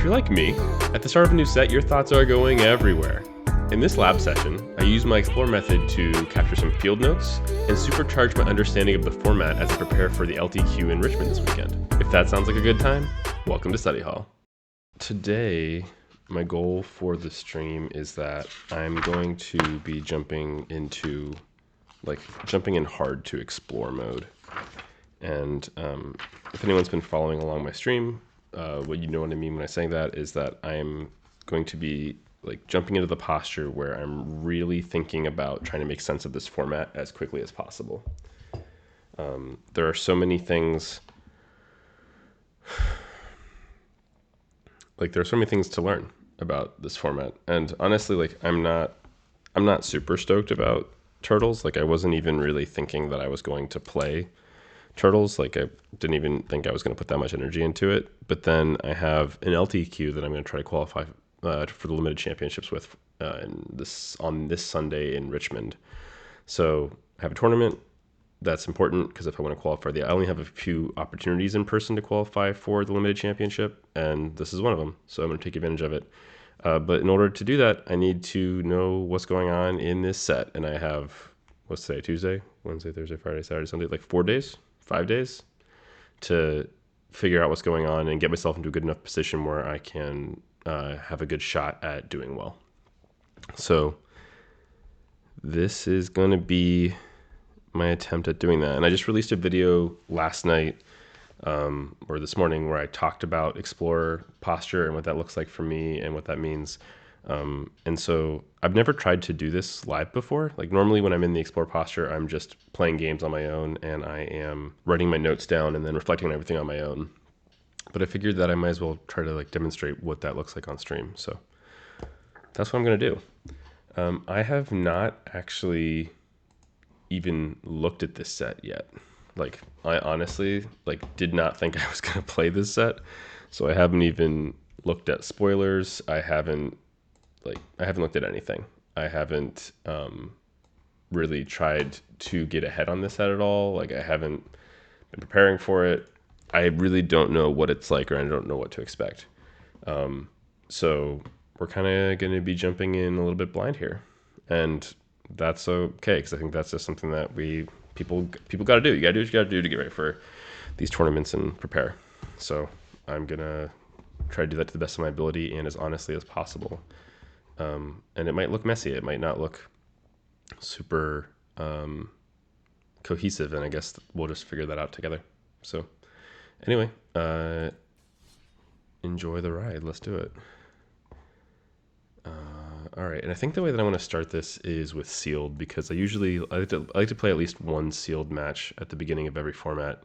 If you're like me, at the start of a new set, your thoughts are going everywhere. In this lab session, I use my Explore method to capture some field notes and supercharge my understanding of the format as I prepare for the LTQ in Richmond this weekend. If that sounds like a good time, welcome to Study Hall. Today, my goal for the stream is that I'm going to be jumping in hard to explore mode. And if anyone's been following along my stream, what I mean when I say that is that I'm going to be jumping into the posture where I'm really thinking about trying to make sense of this format as quickly as possible. There are so many things, to learn about this format, and honestly, I'm not super stoked about turtles. I wasn't even really thinking that I was going to play turtles. I didn't even think I was going to put that much energy into it. But then I have an LTQ that I'm going to try to qualify for the limited championships with on this Sunday in Richmond. So I have a tournament that's important because if I want to qualify I only have a few opportunities in person to qualify for the limited championship, and this is one of them. So I'm going to take advantage of it. But in order to do that, I need to know what's going on in this set. And I have, what's today, Tuesday, Wednesday, Thursday, Friday, Saturday, Sunday, 5 days to figure out what's going on and get myself into a good enough position where I can have a good shot at doing well. So this is going to be my attempt at doing that. And I just released a video last night or this morning where I talked about Explorer posture and what that looks like for me and what that means. And so I've never tried to do this live before. Normally when I'm in the Explore posture, I'm just playing games on my own and I am writing my notes down and then reflecting on everything on my own. But I figured that I might as well try to demonstrate what that looks like on stream. So that's what I'm going to do. I have not actually even looked at this set yet. I honestly did not think I was going to play this set. So I haven't even looked at spoilers. I haven't looked at anything. I haven't really tried to get ahead on this set at all. I haven't been preparing for it. I really don't know what it's like, or I don't know what to expect. So we're kind of going to be jumping in a little bit blind here, and that's okay, because I think that's just something that people got to do. You got to do what you got to do to get ready for these tournaments and prepare. So I'm gonna try to do that to the best of my ability and as honestly as possible. And it might look messy. It might not look super cohesive, and I guess we'll just figure that out together. So anyway, enjoy the ride. Let's do it. All right, and I think the way that I want to start this is with sealed, because I like to play at least one sealed match at the beginning of every format,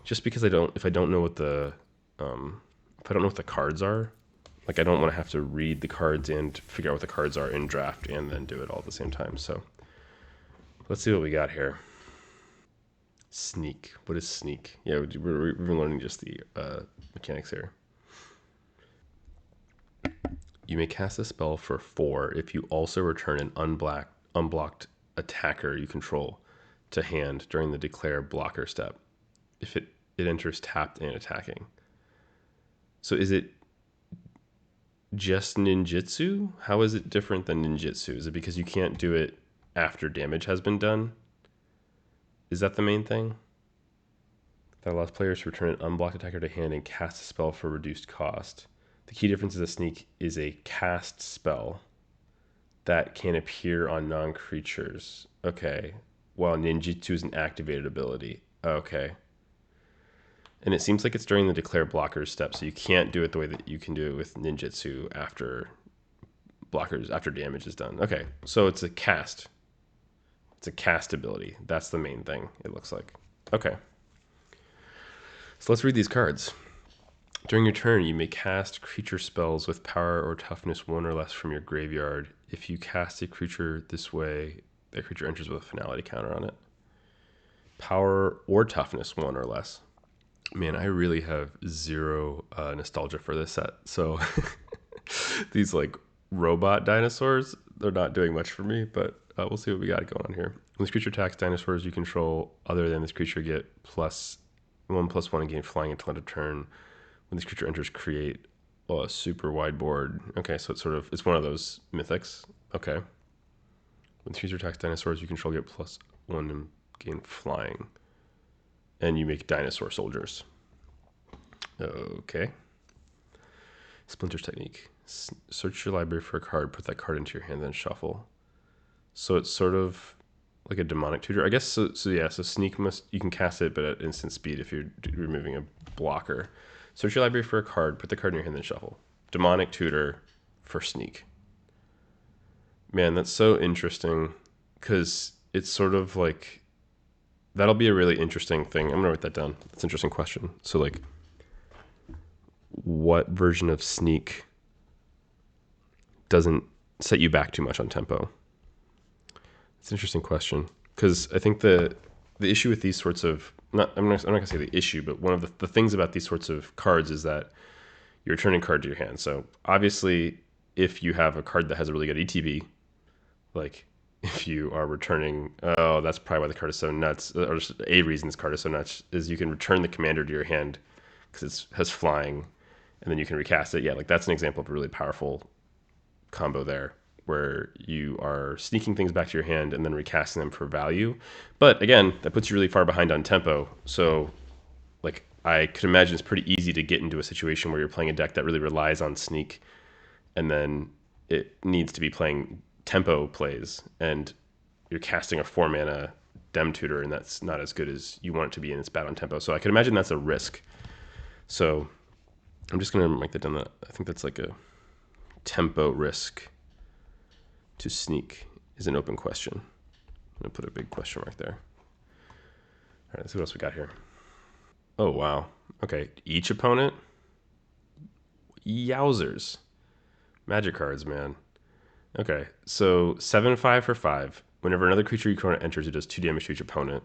just because if I don't know what the cards are, I don't want to have to read the cards and figure out what the cards are in draft and then do it all at the same time. So let's see what we got here. Sneak. What is sneak? Yeah, we've been learning just the mechanics here. You may cast a spell for 4 if you also return an unblocked attacker you control to hand during the declare blocker step, if it enters tapped and attacking. So is it just ninjutsu? How is it different than ninjutsu? Is it because you can't do it after damage has been done? Is that the main thing? That allows players to return an unblocked attacker to hand and cast a spell for reduced cost. The key difference is a sneak is a cast spell that can appear on non-creatures. Okay. While ninjutsu is an activated ability. Okay. And it seems like it's during the declare blockers step, so you can't do it the way that you can do it with ninjutsu after damage is done. Okay. So it's a cast. It's a cast ability. That's the main thing, it looks like. Okay. So let's read these cards. During your turn, you may cast creature spells with power or toughness 1 or less from your graveyard. If you cast a creature this way, that creature enters with a finality counter on it. Power or toughness 1 or less. Man, I really have zero nostalgia for this set. So these robot dinosaurs, they're not doing much for me, but we'll see what we got going on here. When this creature attacks dinosaurs you control other than this creature, get +1/+1 and gain flying until end of turn. When this creature enters, create Well, a super wide board. Okay, so it's one of those mythics. Okay. When three attacks dinosaurs, you control get +1 and gain flying. And you make dinosaur soldiers. Okay. Splinter's technique. Search your library for a card, put that card into your hand, then shuffle. So it's sort of like a demonic tutor, I guess. So yeah. So sneak you can cast it, but at instant speed if you're removing a blocker. Search your library for a card, put the card in your hand, then shuffle. Demonic tutor for sneak. Man, that's so interesting because it's sort of like that'll be a really interesting thing. I'm gonna write that down. That's an interesting question. So like, what version of sneak doesn't set you back too much on tempo? It's an interesting question because I think the issue with these sorts of I'm not gonna say the issue, but one of the things about these sorts of cards is that you're returning card to your hand. So obviously, if you have a card that has a really good ETB, like if you are returning, oh, that's probably why the card is so nuts. Or just a reason this card is so nuts is you can return the commander to your hand because it has flying, and then you can recast it. Yeah, like that's an example of a really powerful combo there where you are sneaking things back to your hand and then recasting them for value. But again, that puts you really far behind on tempo. So like I could imagine it's pretty easy to get into a situation where you're playing a deck that really relies on sneak and then it needs to be playing tempo plays and you're casting a 4-mana Dem Tutor and that's not as good as you want it to be and it's bad on tempo. So I can imagine that's a risk. So I'm just going to make that down. I think that's like a tempo risk to sneak is an open question. I'm going to put a big question mark there. All right, let's see what else we got here. Oh, wow. Okay, each opponent? Yowzers. Magic cards, man. Okay, so 7/5 for 5. Whenever another creature you control enters, it does 2 damage to each opponent.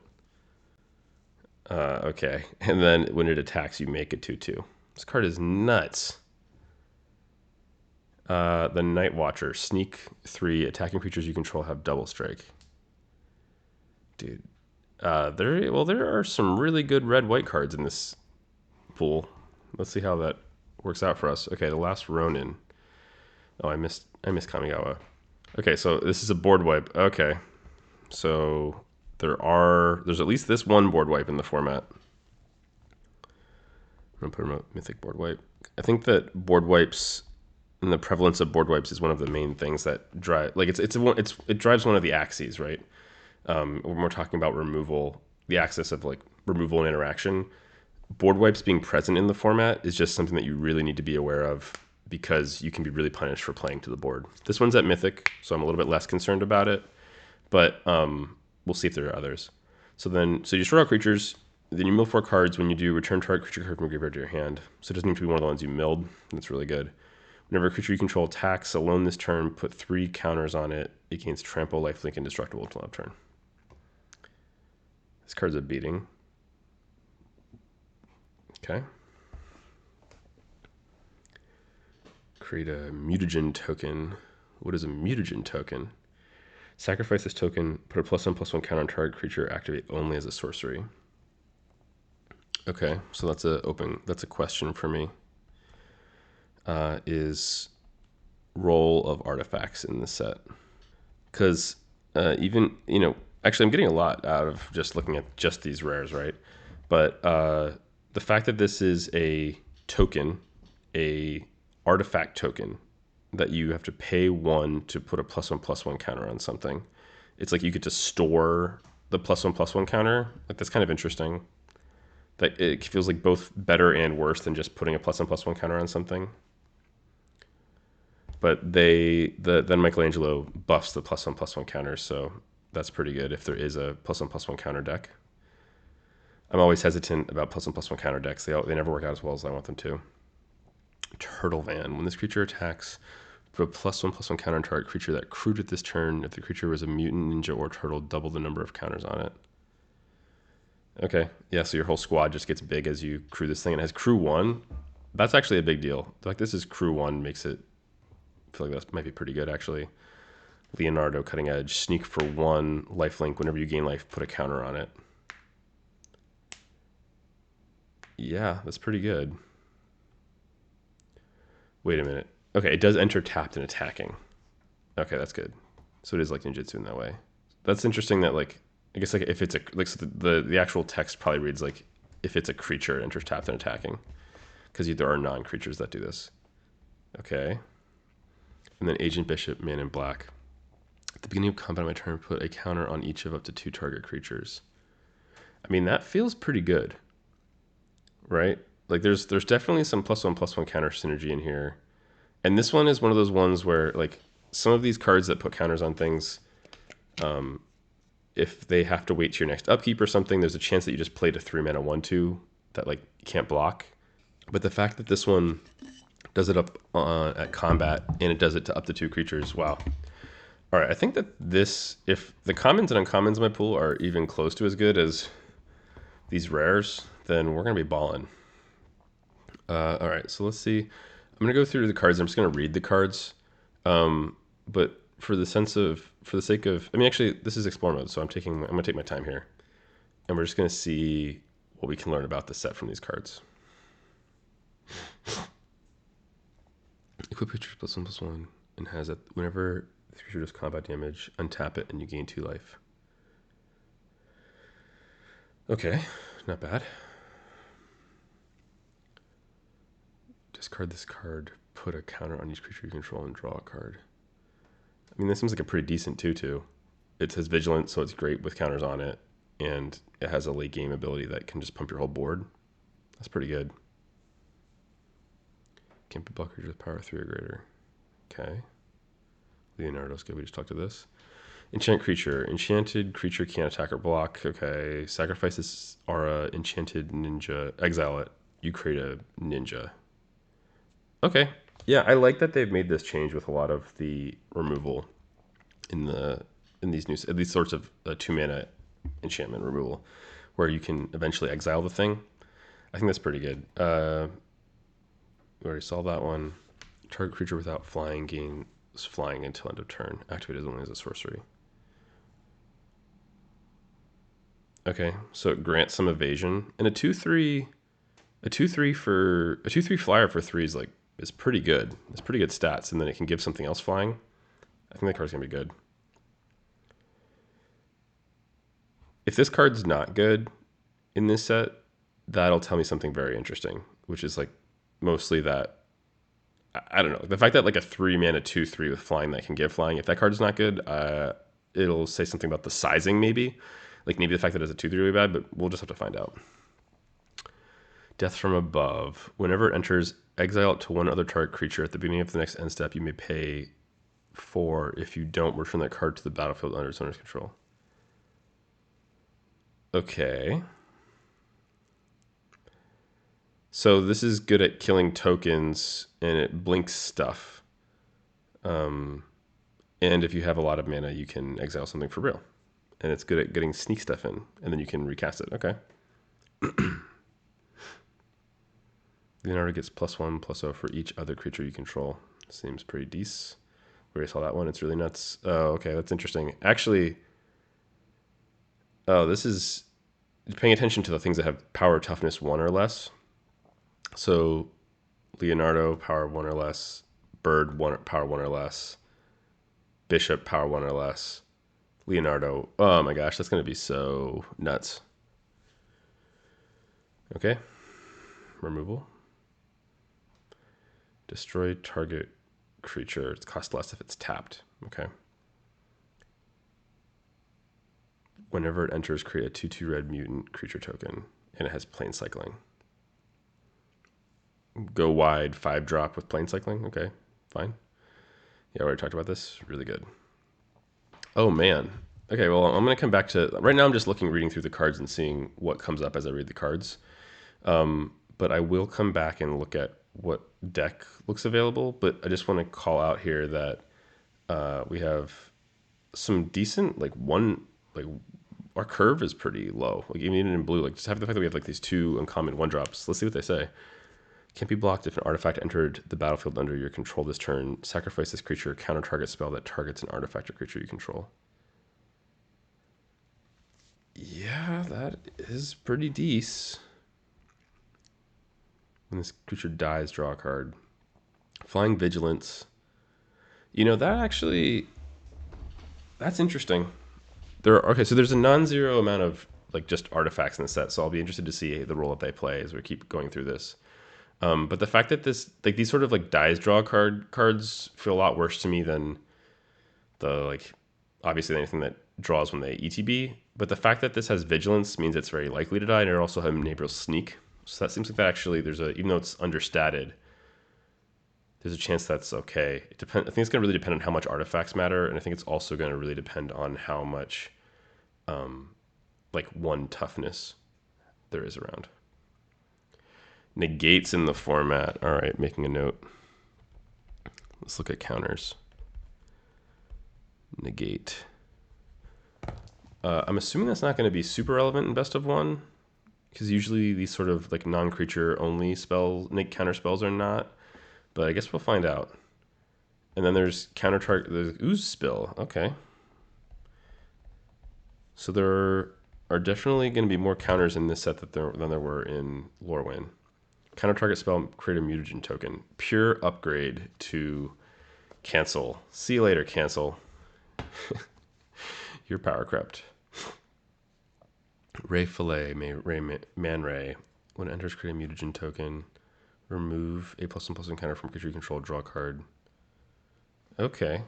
Okay, and then when it attacks, you make it 2/2. This card is nuts. The Night Watcher. Sneak 3. Attacking creatures you control have double strike. Dude. There are some really good red-white cards in this pool. Let's see how that works out for us. Okay, the last Ronin. Oh, I missed Kamigawa. Okay, so this is a board wipe. Okay, so there's at least this one board wipe in the format. I'm gonna put a mythic board wipe. I think that board wipes and the prevalence of board wipes is one of the main things that drive. Like it drives one of the axes, right? When we're talking about removal, the axis of like removal and interaction. Board wipes being present in the format is just something that you really need to be aware of because you can be really punished for playing to the board. This one's at Mythic, so I'm a little bit less concerned about it, but we'll see if there are others. So you destroy all creatures, then you mill 4 cards. When you do, return target creature card from your graveyard to your hand. So it doesn't need to be one of the ones you milled. That's really good. Whenever a creature you control attacks alone this turn, put 3 counters on it. It gains trample, lifelink, indestructible until end turn. This card's a beating. Okay. Create a mutagen token. What is a mutagen token? Sacrifice this token, put a +1/+1 counter on target creature, activate only as a sorcery. Okay, so that's a question for me. Is role of artifacts in this set? Because even, actually I'm getting a lot out of just looking at just these rares, right? But the fact that this is a token, a artifact token, that you have to pay 1 to put a +1/+1 counter on something. It's like you get to store the +1/+1 counter. Like that's kind of interesting. That it feels like both better and worse than just putting a +1/+1 counter on something. But then Michelangelo buffs the +1/+1 counter, so that's pretty good if there is a +1/+1 counter deck. I'm always hesitant about +1/+1 counter decks. They never work out as well as I want them to. Turtle Van. When this creature attacks, put a +1/+1 counter on target creature that crewed it this turn. If the creature was a mutant, ninja, or turtle, double the number of counters on it. Okay, yeah, so your whole squad just gets big as you crew this thing. It has crew 1. That's actually a big deal. Like this is crew 1 makes it, I feel like that might be pretty good actually. Leonardo, Cutting Edge, sneak for 1, lifelink. Whenever you gain life, put a counter on it. Yeah, that's pretty good. Wait a minute. Okay, it does enter tapped and attacking. Okay, that's good. So it is like ninjutsu in that way. That's interesting that like, I guess like if it's a, like so the actual text probably reads like if it's a creature, it enters tapped and attacking. Because there are non-creatures that do this. Okay. And then Agent Bishop, Man in Black. At the beginning of combat on my turn, put a counter on each of up to 2 target creatures. I mean, that feels pretty good, right? Like there's definitely some +1/+1 counter synergy in here. And this one is one of those ones where like some of these cards that put counters on things, if they have to wait to your next upkeep or something, there's a chance that you just played a 3-mana 1/2 that like you can't block. But the fact that this one does it up at combat and it does it to up to 2 creatures, wow. All right, I think that this, if the commons and uncommons in my pool are even close to as good as these rares, then we're gonna be balling. All right, so let's see. I'm gonna go through the cards. I'm just gonna read the cards, but for the sake of, I mean, actually, this is explore mode, so I'm gonna take my time here, and we're just gonna see what we can learn about the set from these cards. Equip creature +1/+1 and has it whenever the creature does combat damage, untap it and you gain 2 life. Okay, not bad. Discard this card, put a counter on each creature you control, and draw a card. I mean, this seems like a pretty decent 2/2. It says Vigilant, so it's great with counters on it, and it has a late game ability that can just pump your whole board. That's pretty good. Can't be blocked with power 3 or greater. Okay. Leonardo's good. We just talked to this. Enchant creature. Enchanted creature can't attack or block. Okay. Sacrifice this aura. Enchanted ninja. Exile it. You create a ninja. Okay. Yeah, I like that they've made this change with a lot of the removal in these sorts of 2-mana enchantment removal, where you can eventually exile the thing. I think that's pretty good. We already saw that one. Target creature without flying gains flying until end of turn. Activated only as a sorcery. Okay, so it grants some evasion, and a 2/3 flyer for 3 is pretty good. It's pretty good stats, and then it can give something else flying. I think that card's gonna be good. If this card's not good in this set, that'll tell me something very interesting, which is like mostly that, I don't know, the fact that like a 3-mana 2/3 with flying that can give flying, if that card's not good, it'll say something about the sizing maybe. Like maybe the fact that it's a 2/3 really bad, but we'll just have to find out. Death from Above. Whenever it enters, exile it to one other target creature. At the beginning of the next end step, you may pay 4. If you don't, return that card to the battlefield under its owner's control. Okay. So this is good at killing tokens, and it blinks stuff. And if you have a lot of mana, you can exile something for real. And it's good at getting sneak stuff in, and then you can recast it. Okay. Leonardo gets +1/+0 for each other creature you control. Seems pretty decent. We already saw that one. It's really nuts. Oh, okay, that's interesting. Actually, this is paying attention to the things that have power toughness 1 or less. So Leonardo, power 1 or less. Bird, power 1 or less. Bishop, power 1 or less. Leonardo. Oh my gosh, that's going to be so nuts. Okay. Removal. Destroy target creature. It costs less if it's tapped. Okay. Whenever it enters, create a 2/2 red mutant creature token, and it has plane cycling. Go wide, 5-drop with plane cycling. Okay, fine. Yeah, we already talked about this. Really good. Oh man. Okay, well, I'm gonna come back to, right now I'm just reading through the cards and seeing what comes up as I read the cards. But I will come back and look at what deck looks available. But I just want to call out here that we have some decent, our curve is pretty low. Like even in blue, like just have the fact that we have like these 2 uncommon 1-drops. Let's see what they say. Can't be blocked if an artifact entered the battlefield under your control this turn. Sacrifice this creature, counter target spell that targets an artifact or creature you control. Yeah, that is pretty decent. When this creature dies, draw a card. Flying Vigilance. You know, that's interesting. So there's a non-zero amount of like just artifacts in the set, so I'll be interested to see the role that they play as we keep going through this. But the fact that these sort of like dies draw cards feel a lot worse to me than the like obviously anything that draws when they ETB. But the fact that this has vigilance means it's very likely to die, and it also has neighbor sneak. So that seems like that actually even though it's understated, there's a chance that's okay. I think it's going to really depend on how much artifacts matter, and I think it's also going to really depend on how much like one toughness there is around. Negates in the format. All right, making a note. Let's look at counters. Negate. I'm assuming that's not going to be super relevant in best of one, because usually these sort of like non-creature only spells, counter spells are not. But I guess we'll find out. And then there's counter target. There's ooze spill. Okay. So there are definitely going to be more counters in this set than there were in Lorwyn. Counter target spell, create a mutagen token. Pure upgrade to cancel. See you later, cancel. You're power crept. Ray Fillet, Man Ray. When it enters, create a mutagen token. Remove a +1/+1 counter from creature you control. Draw a card. Okay.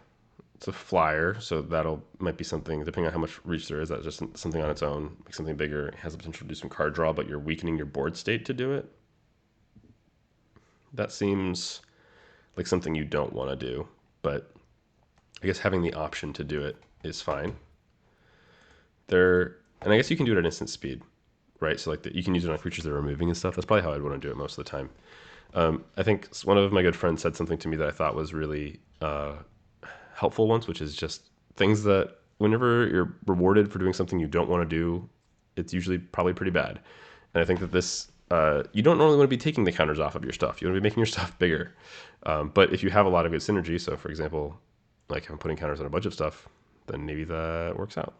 It's a flyer, so might be something, depending on how much reach there is, that's just something on its own. Make something bigger. It has the potential to do some card draw, but you're weakening your board state to do it. That seems like something you don't want to do, but I guess having the option to do it is fine. And I guess you can do it at instant speed, right? So like you can use it on creatures that are moving and stuff. That's probably how I'd want to do it most of the time. I think one of my good friends said something to me that I thought was really helpful once, which is just things that whenever you're rewarded for doing something you don't want to do, it's usually probably pretty bad. And I think that this, you don't normally want to be taking the counters off of your stuff. You want to be making your stuff bigger. But if you have a lot of good synergy, so for example, like if I'm putting counters on a bunch of stuff, then maybe that works out.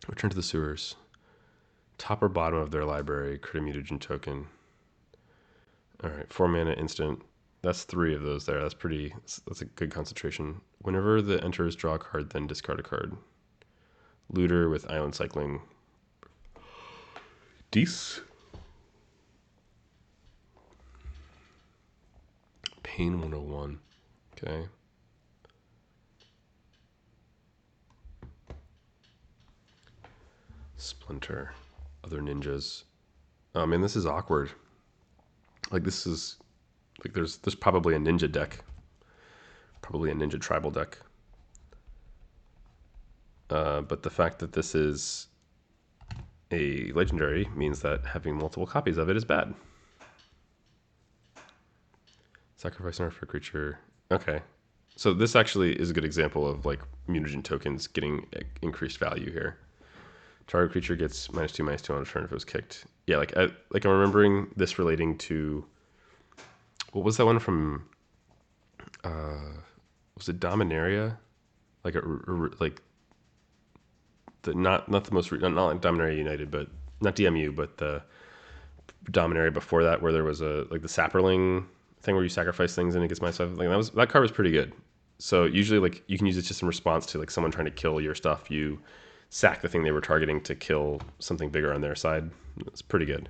Return to the sewers. Top or bottom of their library, create a mutagen token. All right, 4 mana instant. That's 3 of those there. That's a good concentration. Whenever the enters, draw a card, then discard a card. Looter with island cycling. Dece. Pain 101. Okay. Splinter. Other ninjas. Oh man, this is awkward. Like this is like there's probably a ninja deck. Probably a ninja tribal deck. But the fact that this is a legendary means that having multiple copies of it is bad. Sacrifice an for a creature. Okay. So this actually is a good example of like mutagen tokens getting increased value here. Target creature gets -2/-2 on a turn if it was kicked. Yeah, I'm remembering this relating to what was that one from? Was it Dominaria? Like not the most not like Dominaria United, but not DMU, but the Dominaria before that, where there was the Sapperling thing where you sacrifice things and it gets -5. Like that card was pretty good. So usually like you can use it just in response to like someone trying to kill your stuff. You sack the thing they were targeting to kill something bigger on their side. It's pretty good.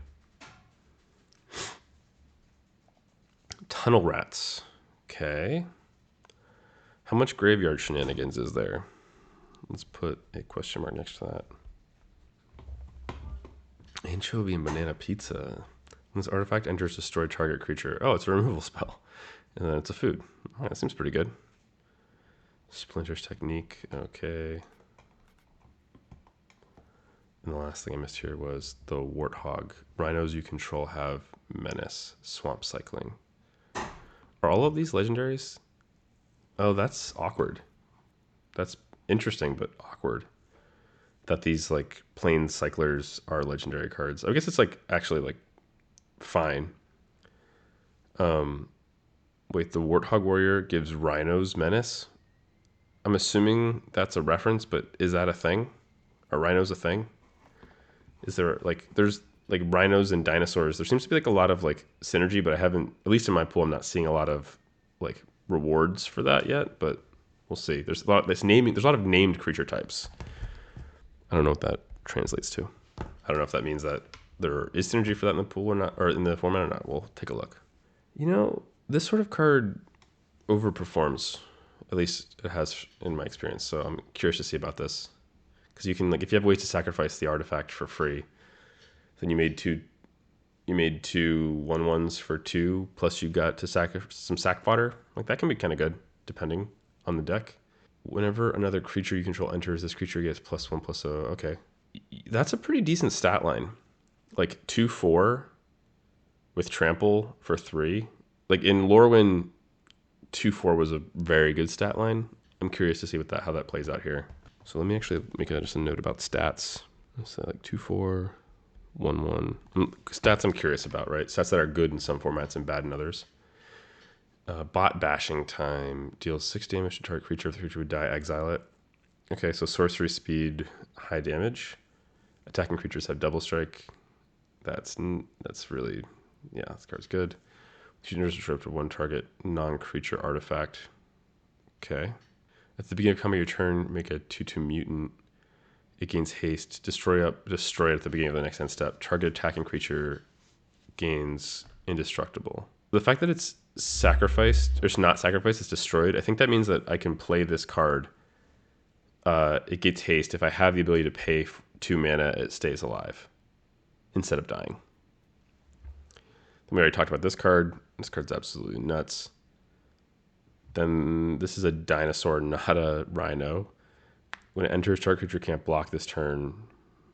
Tunnel Rats. Okay. How much graveyard shenanigans is there? Let's put a question mark next to that. Anchovy and banana pizza. When this artifact enters, destroy target creature. Oh, it's a removal spell. And then it's a food. All right, that seems pretty good. Splinter's Technique. Okay. And the last thing I missed here was the Warthog. Rhinos you control have Menace. Swamp Cycling. Are all of these legendaries? Oh, that's awkward. That's interesting, but awkward. That these like plain cyclers are legendary cards. I guess it's like actually like fine. Wait, the Warthog Warrior gives Rhinos Menace? I'm assuming that's a reference, but is that a thing? Are rhinos a thing? Is there like like rhinos and dinosaurs, there seems to be like a lot of like synergy, but I haven't, at least in my pool, I'm not seeing a lot of like rewards for that yet, but we'll see. There's a lot, there's a lot of named creature types. I don't know what that translates to. I don't know if that means that there is synergy for that in the pool or not, or in the format or not. We'll take a look. You know, this sort of card overperforms. At least it has in my experience. So I'm curious to see about this. Because you can, like, if you have ways to sacrifice the artifact for free, then you made two 1/1s for 2, plus you got to some sack fodder. Like, that can be kind of good, depending on the deck. Whenever another creature you control enters, this creature gets +1/+0. Okay. That's a pretty decent stat line. Like 2/4 with trample for 3. Like in Lorwyn, 2/4 was a very good stat line. I'm curious to see how that plays out here. So let me actually make just a note about stats. So like 2/4, 1/1. Stats I'm curious about, right? Stats that are good in some formats and bad in others. Bot bashing time deals 6 damage to target creature. If the creature would die, exile it. Okay, so sorcery speed, high damage. Attacking creatures have double strike. That's really, yeah, this card's good. Shooting disrupt to 1 target non-creature artifact. Okay. At the beginning of combat your turn, make a 2/2 mutant. It gains haste. Destroy it at the beginning of the next end step. Target attacking creature gains indestructible. The fact that it's sacrificed, or it's not sacrificed, it's destroyed, I think that means that I can play this card. It gets haste. If I have the ability to pay 2 mana, it stays alive instead of dying. Then we already talked about this card. This card's absolutely nuts. Then this is a dinosaur, not a rhino. When it enters, target creature can't block this turn.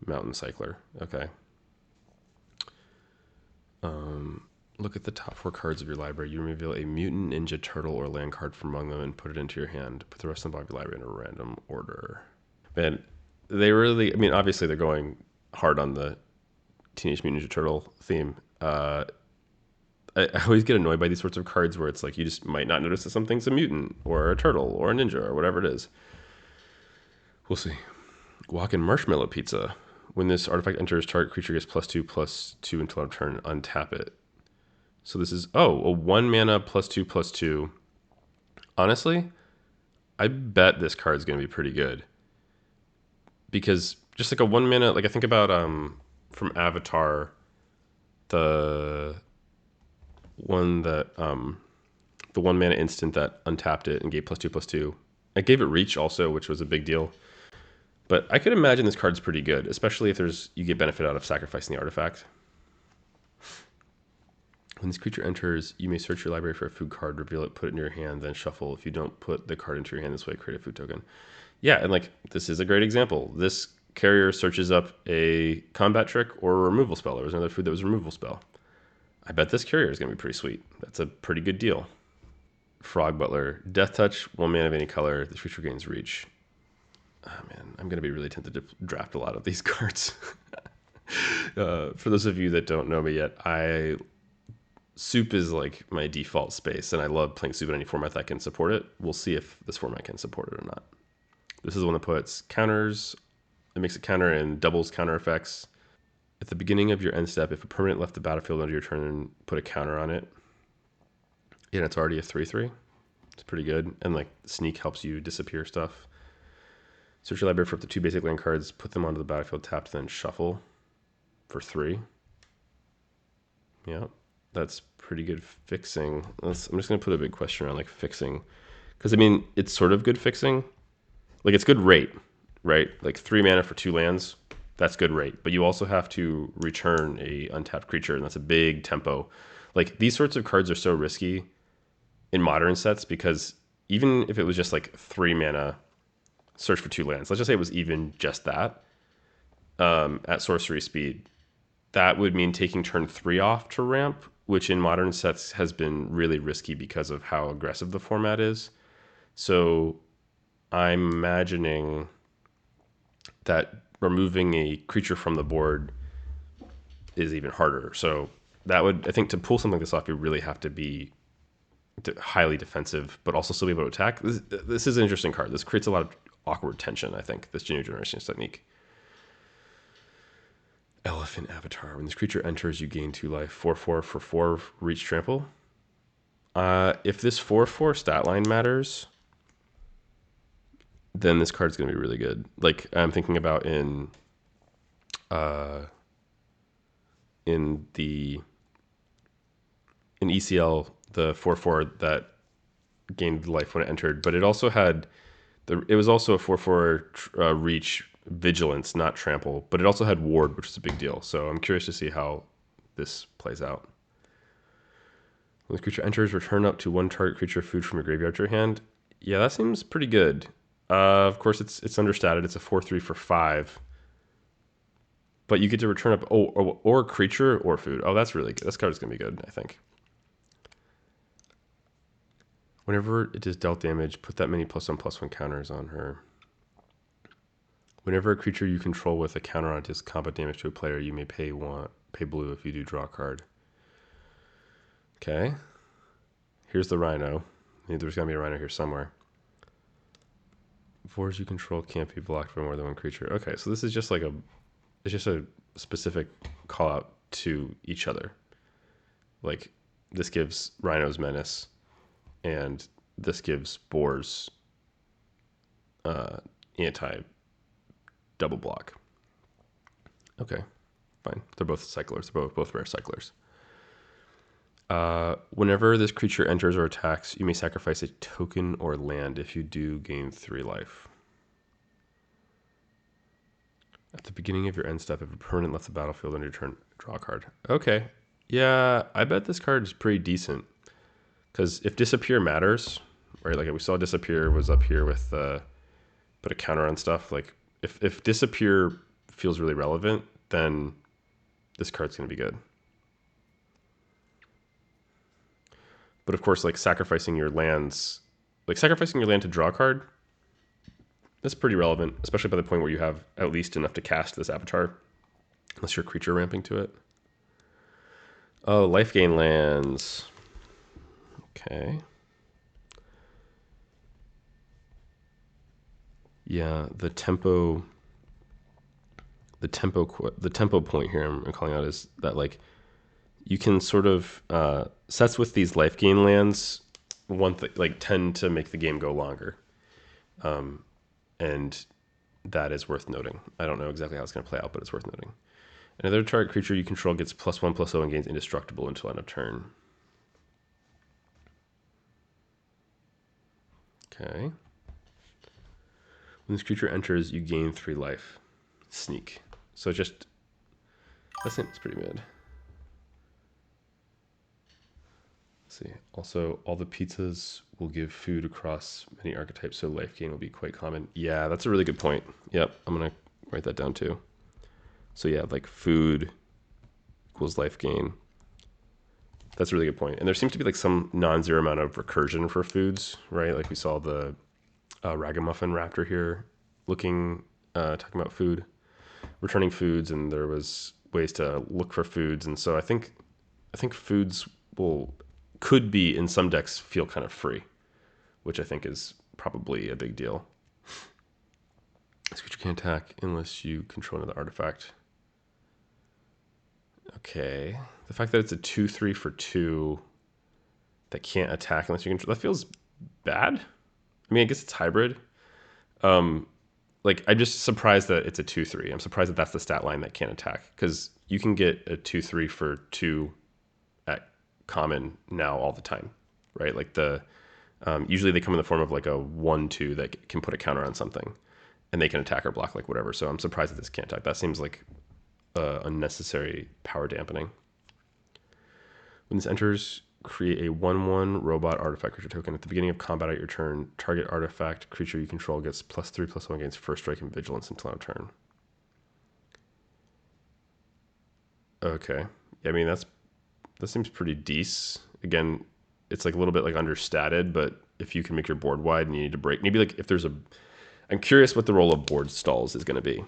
Mountain Cycler. Okay. Look at the top 4 cards of your library. You reveal a mutant, ninja, turtle, or land card from among them and put it into your hand. Put the rest of them of your library in a random order. Man, they really, I mean, obviously they're going hard on the Teenage Mutant Ninja Turtle theme. I always get annoyed by these sorts of cards where it's like you just might not notice that something's a mutant or a turtle or a ninja or whatever it is. We'll see. Walk in Marshmallow Pizza. When this artifact enters, target creature gets +2/+2 until end of turn. Untap it. So this is, a 1 mana +2/+2. Honestly, I bet this card is going to be pretty good. Because just like a 1 mana, like I think about from Avatar, the one that the 1 mana instant that untapped it and gave +2/+2. I gave it reach also, which was a big deal. But I could imagine this card's pretty good, especially if you get benefit out of sacrificing the artifact. When this creature enters, you may search your library for a food card, reveal it, put it in your hand, then shuffle. If you don't put the card into your hand this way, create a food token. Yeah, and like this is a great example. This carrier searches up a combat trick or a removal spell. There was another food that was a removal spell. I bet this carrier is going to be pretty sweet. That's a pretty good deal. Frog Butler. Death Touch, 1 mana of any color. This creature gains reach. Oh man, I'm going to be really tempted to draft a lot of these cards. For those of you that don't know me yet, Soup is like my default space, and I love playing Soup in any format that can support it. We'll see if this format can support it or not. This is the one that puts counters. It makes a counter and doubles counter effects. At the beginning of your end step, if a permanent left the battlefield under your turn, put a counter on it. Yeah, it's already a 3/3. It's pretty good. And like Sneak helps you disappear stuff. Search your library for up to 2 basic land cards, put them onto the battlefield tapped, then shuffle for 3. Yeah, that's pretty good fixing. I'm just going to put a big question around like fixing. Because I mean, it's sort of good fixing. Like it's good rate, right? Like 3 mana for 2 lands. That's good rate. But you also have to return a untapped creature, and that's a big tempo. Like these sorts of cards are so risky in modern sets because even if it was just like 3 mana, search for 2 lands. Let's just say it was even just that at sorcery speed. That would mean taking turn 3 off to ramp, which in modern sets has been really risky because of how aggressive the format is. So I'm imagining that removing a creature from the board is even harder. So that would, I think, to pull something like this off, you really have to be highly defensive, but also still be able to attack. This is an interesting card. This creates a lot of awkward tension, I think, this Junior Generations technique. Elephant Avatar. When this creature enters, you gain 2 life. 4/4 for 4 reach trample. If this 4/4 stat line matters, then this card's going to be really good. Like, I'm thinking about in ECL, the 4/4 that gained life when it entered, but it also had it was also a 4/4 reach vigilance, not trample, but it also had ward, which is a big deal. So I'm curious to see how this plays out. When this creature enters, return up to 1 target creature food from your graveyard to your hand. Yeah, that seems pretty good. Of course, it's understated. It's a 4/3 for 5. But you get to return up or creature or food. Oh, that's really good. This card is going to be good, I think. Whenever it is dealt damage, put that many +1/+1 counters on her. Whenever a creature you control with a counter on it does combat damage to a player, you may pay blue if you do draw a card. Okay. Here's the Rhino. There's going to be a Rhino here somewhere. Fours you control can't be blocked by more than 1 creature. Okay, so this is just like it's just a specific call out to each other. Like, this gives Rhinos Menace, and this gives Boars anti double block. Okay, fine. They're both cyclers. They're both rare cyclers. Whenever this creature enters or attacks, you may sacrifice a token or land. If you do, gain 3 life. At the beginning of your end step, if a permanent left the battlefield on your turn, draw a card. Okay. Yeah, I bet this card is pretty decent. Because if disappear matters, right? Like we saw disappear was up here with put a counter on stuff. Like if disappear feels really relevant, then this card's going to be good. But of course, like sacrificing your lands, like sacrificing your land to draw a card, that's pretty relevant, especially by the point where you have at least enough to cast this avatar, unless you're creature ramping to it. Oh, life gain lands. Okay. Yeah, the tempo point here I'm calling out is that like you can sort of sets with these life gain lands like tend to make the game go longer, and that is worth noting. I don't know exactly how it's going to play out, but it's worth noting. Another target creature you control gets +1/+0 and gains indestructible until end of turn. Okay. When this creature enters, you gain 3 life. Sneak. So just that seems pretty mid. See. Also, all the pizzas will give food across many archetypes, so life gain will be quite common. Yeah, that's a really good point. Yep, I'm gonna write that down too. So yeah, like food equals life gain. That's a really good point. And there seems to be like some non-zero amount of recursion for foods, right? Like we saw the Ragamuffin Raptor here talking about food, returning foods, and there was ways to look for foods. And so I think foods could be in some decks feel kind of free, which I think is probably a big deal. This creature can't attack unless you control another artifact. Okay. The fact that it's a 2/3 for 2 that can't attack unless you control, that feels bad. I mean, I guess it's hybrid. Like, I'm just surprised that it's a 2/3. I'm surprised that that's the stat line that can't attack, because you can get a 2/3 for 2 at common now all the time, right? Like usually they come in the form of like a 1/2 that can put a counter on something, and they can attack or block like whatever. So I'm surprised that this can't attack. That seems like unnecessary power dampening. When this enters, create a 1/1 robot artifact creature token. At the beginning of combat at your turn, target artifact creature you control gets +3/+1 against first strike and vigilance until end of turn. Okay. I mean, that seems pretty decent. Again, it's like a little bit like understated, but if you can make your board wide and you need to break, maybe like if there's I'm curious what the role of board stalls is going to be.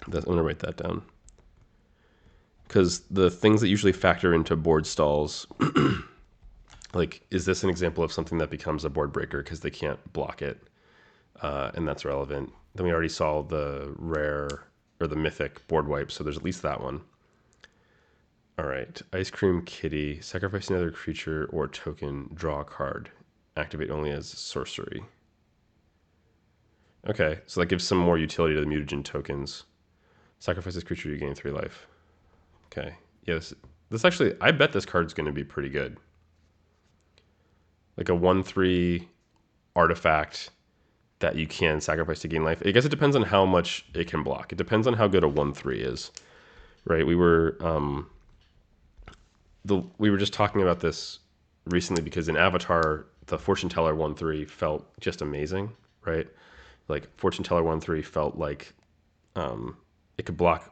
I'm going to write that down. Because the things that usually factor into board stalls, like, is this an example of something that becomes a board breaker because they can't block it? And that's relevant. Then we already saw the rare, or the mythic board wipe, so there's at least that one. All right, Ice Cream Kitty, sacrifice another creature or token, draw a card. Activate only as sorcery. Okay, so that gives some more utility to the mutagen tokens. Sacrifice this creature, you gain 3 life. Okay, yes, this actually, I bet this card's going to be pretty good. Like a 1/3 artifact that you can sacrifice to gain life. I guess it depends on how much it can block. It depends on how good a 1/3 is, right? We were just talking about this recently because in Avatar, the Fortune Teller 1/3 felt just amazing, right? Like Fortune Teller 1/3 felt like it could block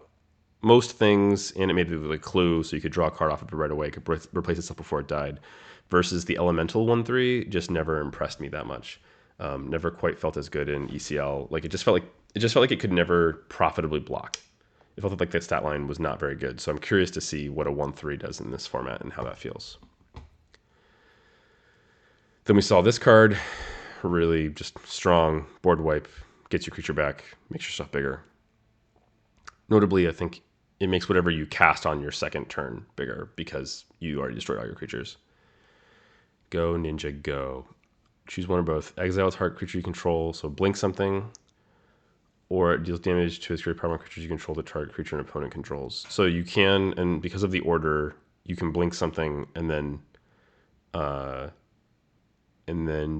most things, and it made it a clue, so you could draw a card off of it right away. It could replace itself before it died. Versus the Elemental 1/3 just never impressed me that much. Never quite felt as good in ECL. Like it just felt like it could never profitably block. It felt like that stat line was not very good. So I'm curious to see what a 1/3 does in this format and how that feels. Then we saw this card, really just strong board wipe, gets your creature back, makes your stuff bigger. Notably, I think it makes whatever you cast on your second turn bigger because you already destroyed all your creatures. Go, Ninja, go. Choose one or both. Exile a target creature you control, so blink something, or it deals damage to its creature power creatures you control the target creature an opponent controls. So you can, and because of the order, you can blink something and then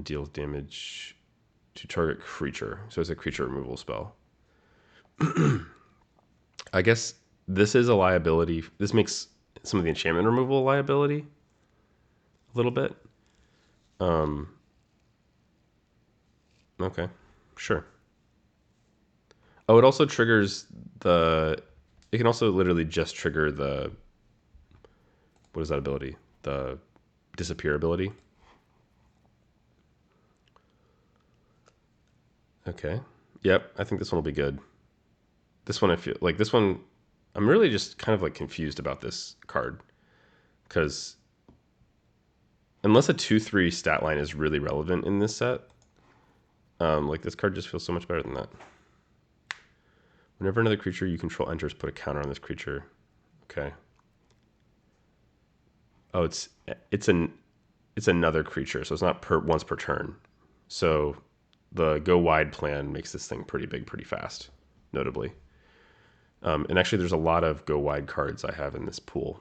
deal damage to target creature. So it's a creature removal spell. I guess this is a liability. This makes some of the enchantment removal a liability a little bit. Okay, sure. Oh, it also triggers the... It can also literally just trigger the... What is that ability? The disappear ability. Okay. Yep, I think this one will be good. This one, I feel like this one... I'm really just kind of like confused about this card. Because unless a 2/3 stat line is really relevant in this set, like this card just feels so much better than that. Whenever another creature you control enters, put a counter on this creature. Okay. Oh, it's another creature, so it's not once per turn. So the go wide plan makes this thing pretty big, pretty fast, notably. And actually, there's a lot of go wide cards I have in this pool.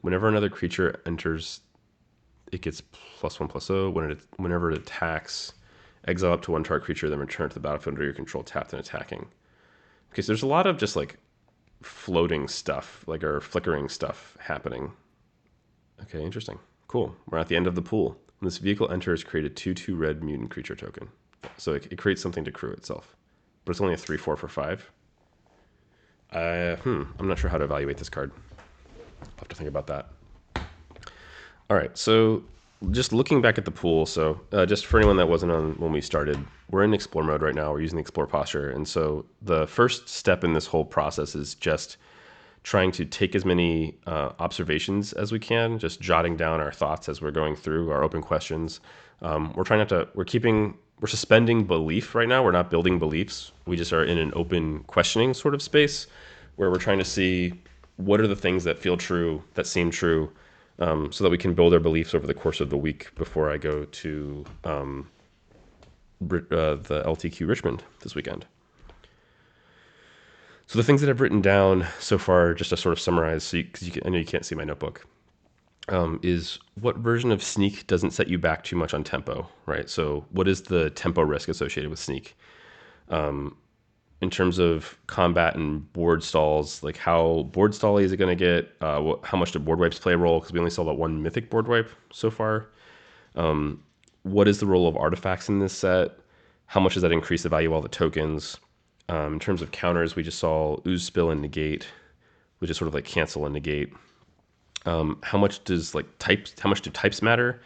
Whenever another creature enters, it gets +1/+0. Whenever it attacks, exile up to 1 target creature, then return to the battlefield under your control, tapped and attacking. Okay, so there's a lot of just like floating stuff, like or flickering stuff happening. Okay, interesting. Cool. We're at the end of the pool. When this vehicle enters, create a 2/2 red mutant creature token. So it creates something to crew itself, but it's only a 3/4 for 5. I'm not sure how to evaluate this card. I'll have to think about that. All right, so just looking back at the pool, so just for anyone that wasn't on when we started, we're in explore mode right now. We're using the explore posture. And so the first step in this whole process is just trying to take as many observations as we can, just jotting down our thoughts as we're going through our open questions. We're trying not to, we're suspending belief right now. We're not building beliefs. We just are in an open questioning sort of space where we're trying to see what are the things that feel true, that seem true, so that we can build our beliefs over the course of the week before I go to the LTQ Richmond this weekend. So the things that I've written down so far, just to sort of summarize, so I know you can't see my notebook, is what version of sneak doesn't set you back too much on tempo, right? So what is the tempo risk associated with sneak? In terms of combat and board stalls, like how board stall is it going to get? How much do board wipes play a role? Because we only saw that one mythic board wipe so far. What is the role of artifacts in this set? How much does that increase the value of all the tokens? In terms of counters, we just saw ooze, spill, and negate, which is sort of like cancel and negate. How much does how much do types matter?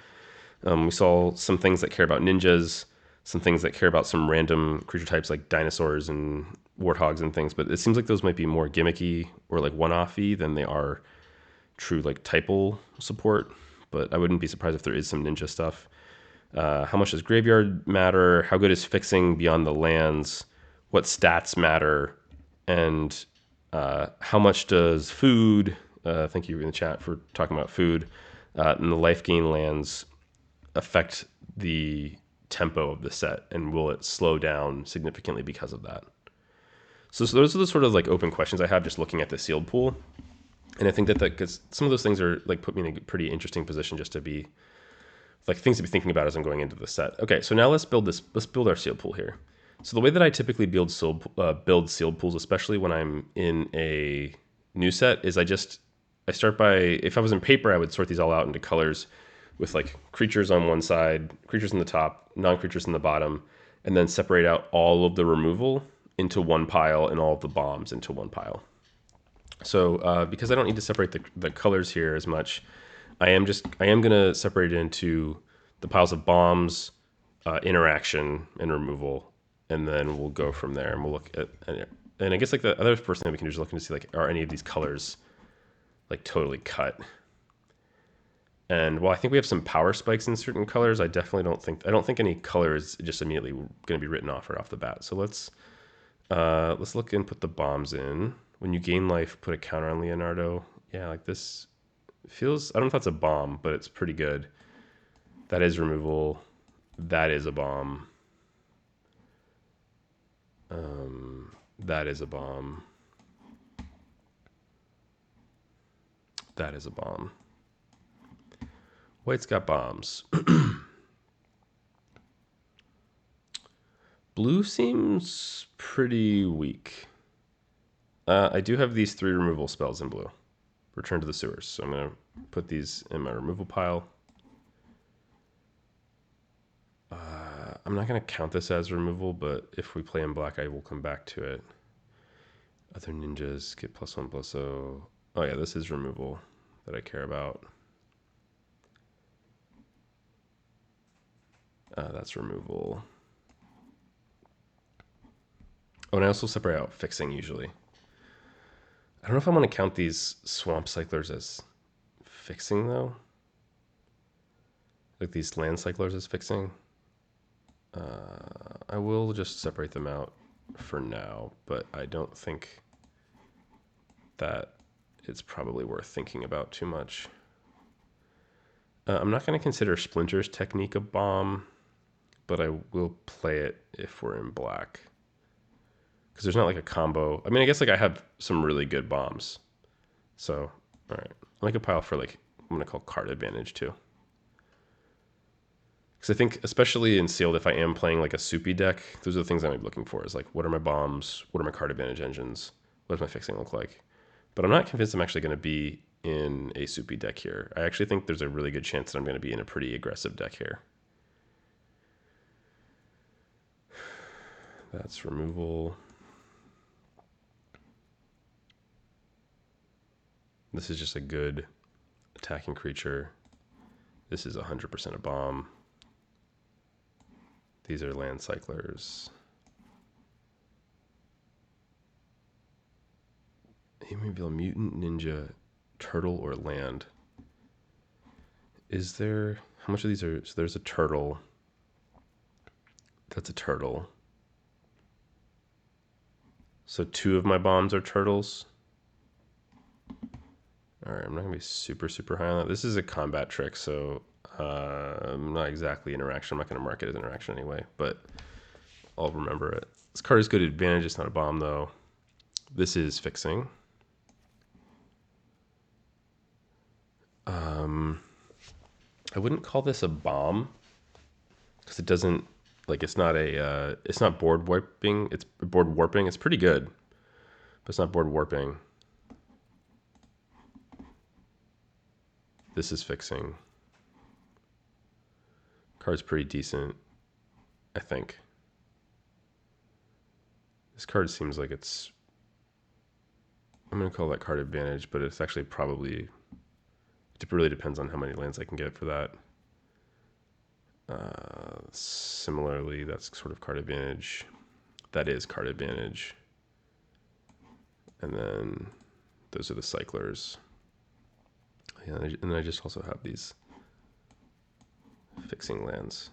We saw some things that care about ninjas, some things that care about some random creature types like dinosaurs and warthogs and things, but it seems like those might be more gimmicky or like one-offy than they are true like typal support, but I wouldn't be surprised if there is some ninja stuff. How much does graveyard matter? How good is fixing beyond the lands? What stats matter? And How much does food, thank you in the chat for talking about food, and the life gain lands affect the tempo of the set, and will it slow down significantly because of that? So those are the sort of like open questions I have just looking at the sealed pool. And I think that because some of those things are like put me in a pretty interesting position just to be like things to be thinking about as I'm going into the set. Okay, so now let's build our sealed pool here. So the way that I typically build sealed pools, especially when I'm in a new set, is I start by, if I was in paper, I would sort these all out into colors with like creatures on one side, creatures in the top, non-creatures in the bottom, and then separate out all of the removal into one pile and all of the bombs into one pile. So because I don't need to separate the colors here as much, I am going to separate it into the piles of bombs, interaction, and removal, and then we'll go from there. And we'll look at, and I guess like the other first thing we can do is look to see like, are any of these colors like totally cut? And while I think we have some power spikes in certain colors, I don't think any color is just immediately going to be written off right off the bat. So let's look and put the bombs in. When you gain life, put a counter on Leonardo. Yeah, like this feels, I don't know if that's a bomb, but it's pretty good. That is removal. That is a bomb. That is a bomb. That is a bomb. White's got bombs. Blue seems pretty weak. I do have these 3 removal spells in blue. Return to the sewers. So I'm going to put these in my removal pile. I'm not going to count this as removal, but if we play in black, I will come back to it. Other ninjas get +1/+0. Oh yeah, this is removal that I care about. That's removal. Oh, and I also separate out fixing usually. I don't know if I want to count these swamp cyclers as fixing though. Like these land cyclers as fixing. I will just separate them out for now, but I don't think that it's probably worth thinking about too much. I'm not going to consider Splinter's technique a bomb, but I will play it if we're in black. Because there's not like a combo. I mean, I guess like I have some really good bombs. So, all right. I'll make a pile for like, I'm going to call card advantage too. Because I think, especially in sealed, if I am playing like a soupy deck, those are the things I'm looking for. Is like, what are my bombs? What are my card advantage engines? What does my fixing look like? But I'm not convinced I'm actually going to be in a soupy deck here. I actually think there's a really good chance that I'm going to be in a pretty aggressive deck here. That's removal. This is just a good attacking creature. This is 100% a bomb. These are land cyclers. You may be a mutant, ninja, turtle, or land. Is there, how much of these are, so there's a turtle. That's a turtle. So 2 of my bombs are turtles. All right, I'm not gonna be super high on that. This is a combat trick, so not exactly interaction. I'm not gonna mark it as interaction anyway, but I'll remember it. This card is good advantage. It's not a bomb though. This is fixing. I wouldn't call this a bomb because it doesn't, like, it's not board warping. It's board warping. It's pretty good, but it's not board warping. This is fixing. Card's pretty decent, I think. This card seems like it's, I'm going to call that card advantage, but it's actually probably, it really depends on how many lands I can get for that. Similarly, that's sort of card advantage. That is card advantage. And then those are the cyclers. Yeah, and then I just also have these fixing lands.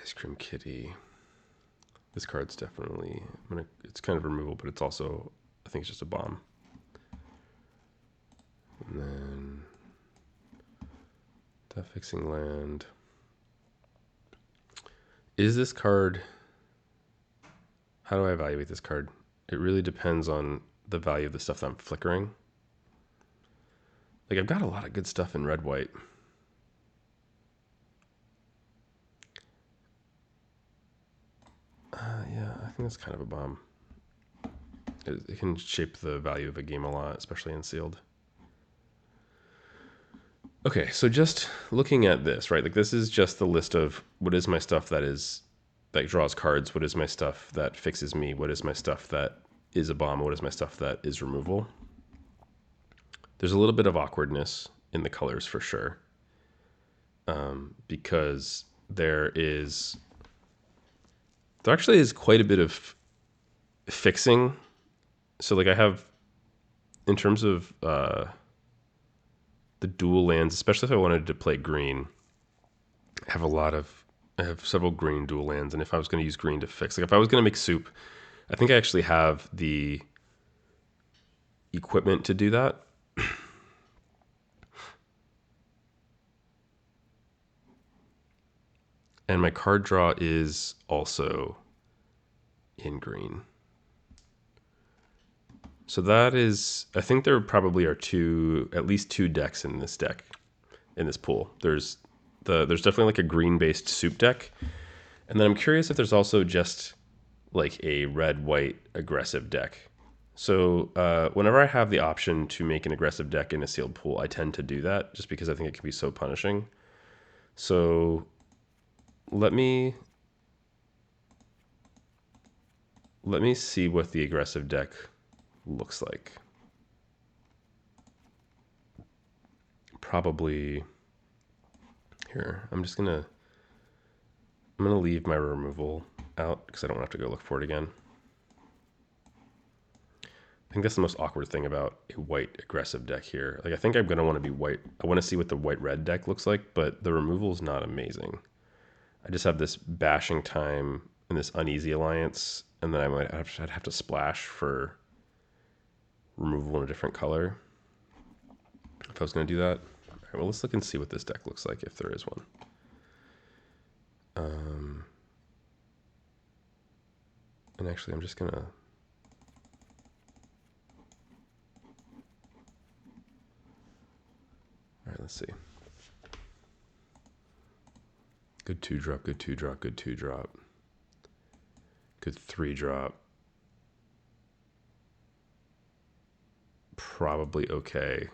Ice Cream Kitty. This card's definitely, it's kind of removal, but it's also, I think it's just a bomb. And then that fixing land. Is this card, how do I evaluate this card? It really depends on the value of the stuff that I'm flickering. Like I've got a lot of good stuff in red white. Yeah, I think that's kind of a bomb. It can shape the value of a game a lot, especially in sealed. Okay, so just looking at this, right? Like this is just the list of what is my stuff that draws cards, what is my stuff that fixes me, what is my stuff that is a bomb, what is my stuff that is removal. There's a little bit of awkwardness in the colors for sure, because there actually is quite a bit of fixing. So like I have, in terms of the dual lands, especially if I wanted to play green, I have several green dual lands, and if I was going to use green to fix, like if I was going to make soup, I think I actually have the equipment to do that. And my card draw is also in green. So that is, I think there probably are at least two decks in this deck, in this pool. There's definitely like a green-based soup deck. And then I'm curious if there's also just like a red-white aggressive deck. So whenever I have the option to make an aggressive deck in a sealed pool, I tend to do that just because I think it can be so punishing. So let me see what the aggressive deck looks like. Probably here. I'm gonna leave my removal out because I don't have to go look for it again. I think that's the most awkward thing about a white aggressive deck here. Like I think I'm gonna want to be white. I want to see what the white-red deck looks like, but the removal is not amazing. I just have this bashing time and this uneasy alliance, and then I'd have to splash for removal in a different color if I was going to do that. All right, well, let's look and see what this deck looks like if there is one. And actually, I'm just going to... All right, let's see. Good 2-drop, good 2-drop, good 2-drop. Good 3-drop. Probably okay.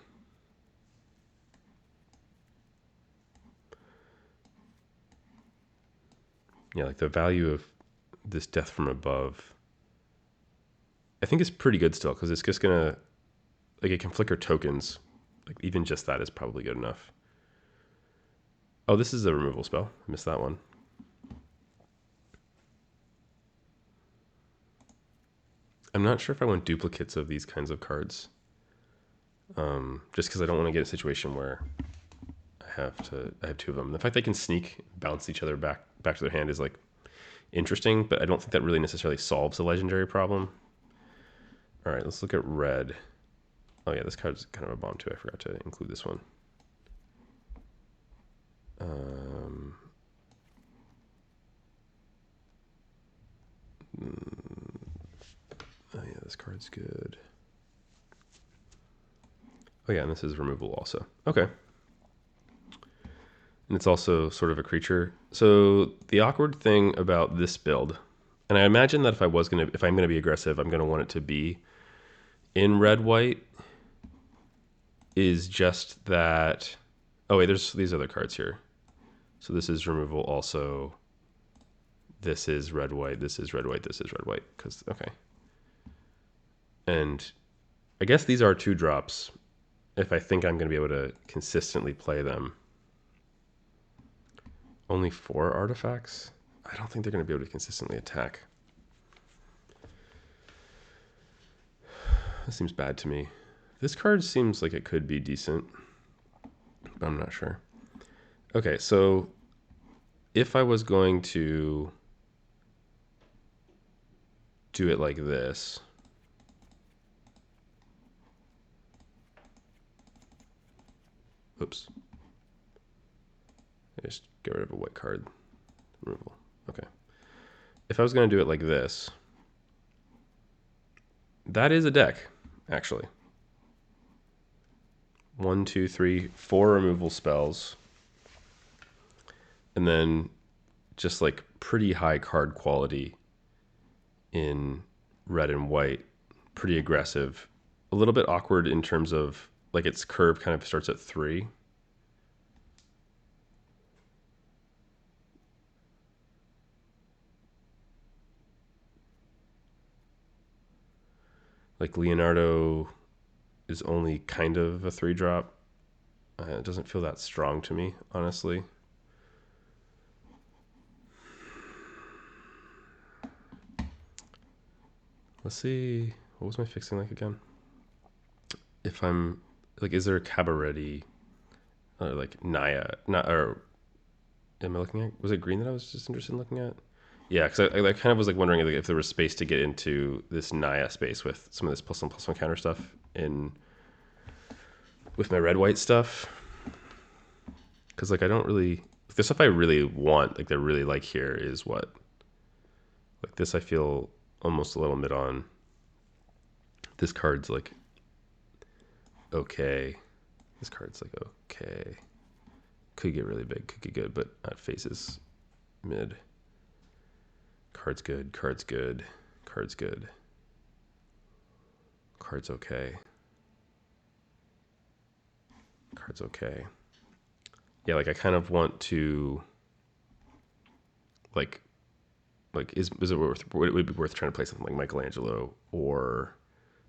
Yeah, like the value of this Death from Above, I think is pretty good still, because it's just gonna, like it can flicker tokens. Like even just that is probably good enough. Oh, this is a removal spell. I missed that one. I'm not sure if I want duplicates of these kinds of cards. Just because I don't want to get a situation where I have two of them. The fact they can sneak, bounce each other back to their hand is like interesting, but I don't think that really necessarily solves the legendary problem. All right, let's look at red. Oh yeah, this card's kind of a bomb too. I forgot to include this one. Oh yeah, this card's good. Oh yeah, and this is removal also. Okay. And it's also sort of a creature. So the awkward thing about this build, and I imagine that if I'm gonna be aggressive, I'm gonna want it to be in red white, is just that. Oh wait, there's these other cards here. So this is removal also. This is red white. This is red white. This is red white. Because okay. And I guess these are 2-drops if I think I'm going to be able to consistently play them. Only 4 artifacts? I don't think they're going to be able to consistently attack. That seems bad to me. This card seems like it could be decent, but I'm not sure. Okay, so if I was going to do it like this, oops, I just get rid of a white card removal. Okay. If I was going to do it like this, that is a deck, actually. 1, 2, 3, 4 removal spells. And then just like pretty high card quality in red and white. Pretty aggressive. A little bit awkward in terms of like its curve kind of starts at 3. Like Leonardo is only kind of a 3-drop. It doesn't feel that strong to me, honestly. Let's see. What was my fixing like again? If I'm like, is there a cabaret like Naya? Not, or am I looking at? Was it green that I was just interested in looking at? Yeah, because I kind of was like wondering if there was space to get into this Naya space with some of this +1/+1 counter stuff in with my red white stuff. Because like I don't really the stuff I really want, like that I really like here is what like this. I feel almost a little mid on. This card's like okay. This card's like okay. Could get really big, could get good, but at faces mid. Card's good, card's good, card's good. Card's okay. Card's okay. Yeah, like I kind of want to like is it worth, would it be worth trying to play something like Michelangelo or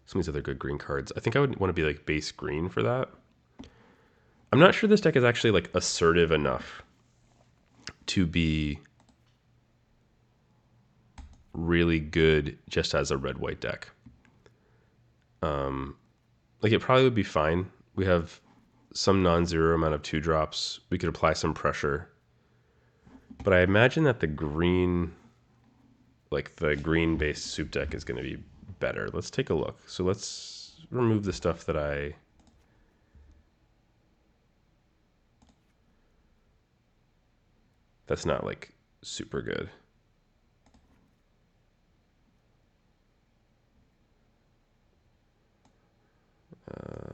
some of these other good green cards? I think I would want to be like base green for that. I'm not sure this deck is actually like assertive enough to be really good just as a red white deck. Like it probably would be fine. We have some non-zero amount of 2-drops. We could apply some pressure. But I imagine that the green based soup deck is going to be better. Let's take a look. So let's remove the stuff that's not like super good.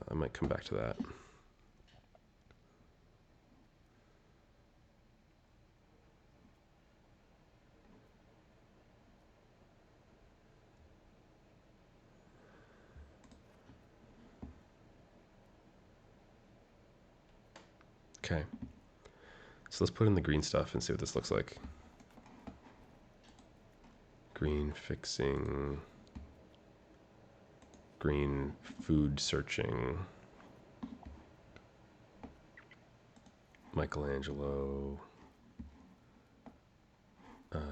I might come back to that. Okay. So let's put in the green stuff and see what this looks like. Green fixing. Green food searching. Michelangelo.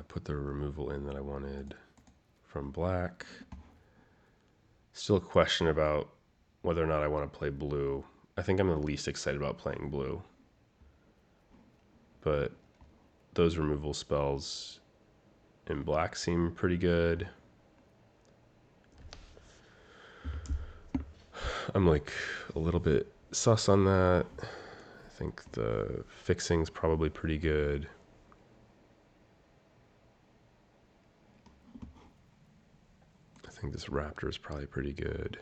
Put the removal in that I wanted from black. Still a question about whether or not I want to play blue. I think I'm the least excited about playing blue. But those removal spells in black seem pretty good. I'm like a little bit sus on that. I think the fixing's probably pretty good. I think this raptor is probably pretty good.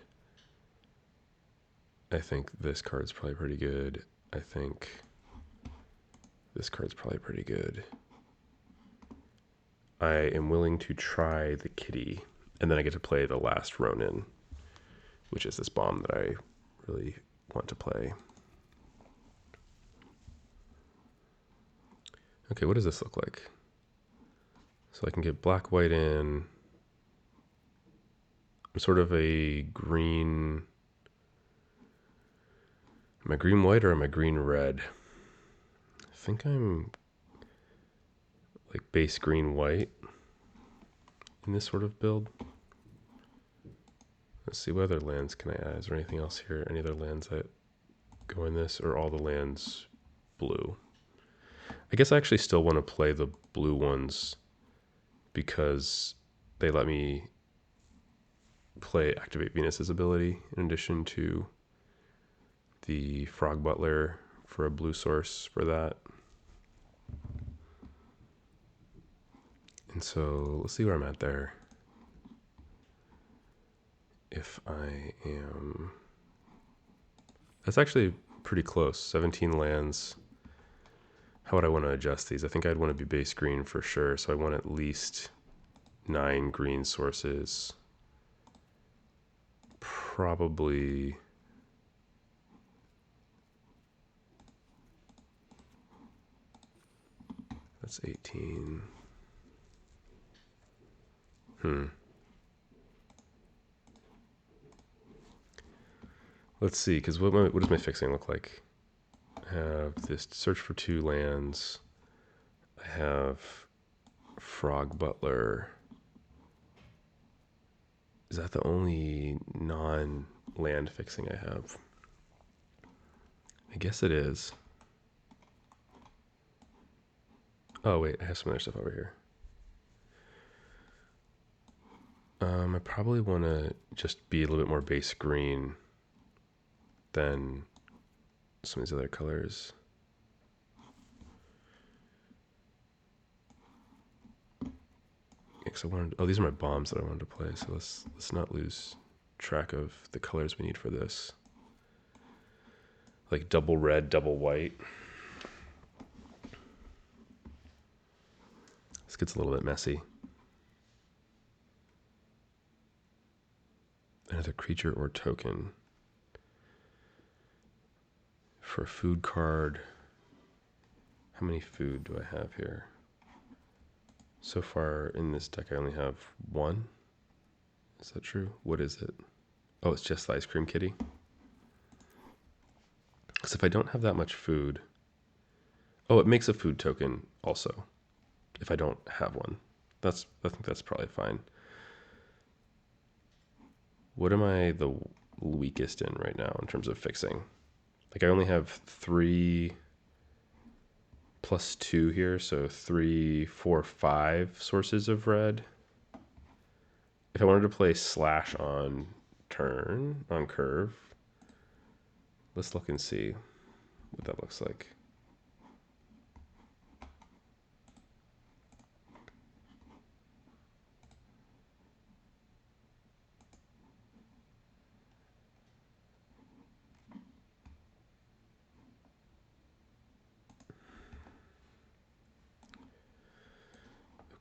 I think this card's probably pretty good. I think this card's probably pretty good. I am willing to try the kitty, and then I get to play the last Ronin, which is this bomb that I really want to play. Okay, what does this look like? So I can get black, white in. I'm sort of a green. Am I green, white, or am I green, red? I think I'm like base green, white in this sort of build. Let's see, what other lands can I add? Is there anything else here? Any other lands that go in this, or all the lands blue? I guess I actually still want to play the blue ones because they let me play Activate Venus's ability in addition to the Frog Butler for a blue source for that. And so let's see where I'm at there. If I am... That's actually pretty close. 17 lands. How would I want to adjust these? I think I'd want to be base green for sure. So I want at least 9 green sources. Probably... That's 18. Let's see, because what does my fixing look like? I have this search for 2 lands. I have Frog Butler. Is that the only non-land fixing I have? I guess it is. Oh wait, I have some other stuff over here. I probably want to just be a little bit more base green than some of these other colors. Because I wanted, oh, these are my bombs that I wanted to play, so let's not lose track of the colors we need for this. Like double red, double white. This gets a little bit messy. Another creature or token. For a food card, how many food do I have here? So far in this deck I only have 1. Is that true? What is it? Oh, it's just the Ice Cream Kitty. Because if I don't have that much food... Oh, it makes a food token also. If I don't have one. I think that's probably fine. What am I the weakest in right now in terms of fixing? Like I only have 3 plus 2 here, so 3, 4, 5 sources of red. If I wanted to play slash on turn, on curve, let's look and see what that looks like.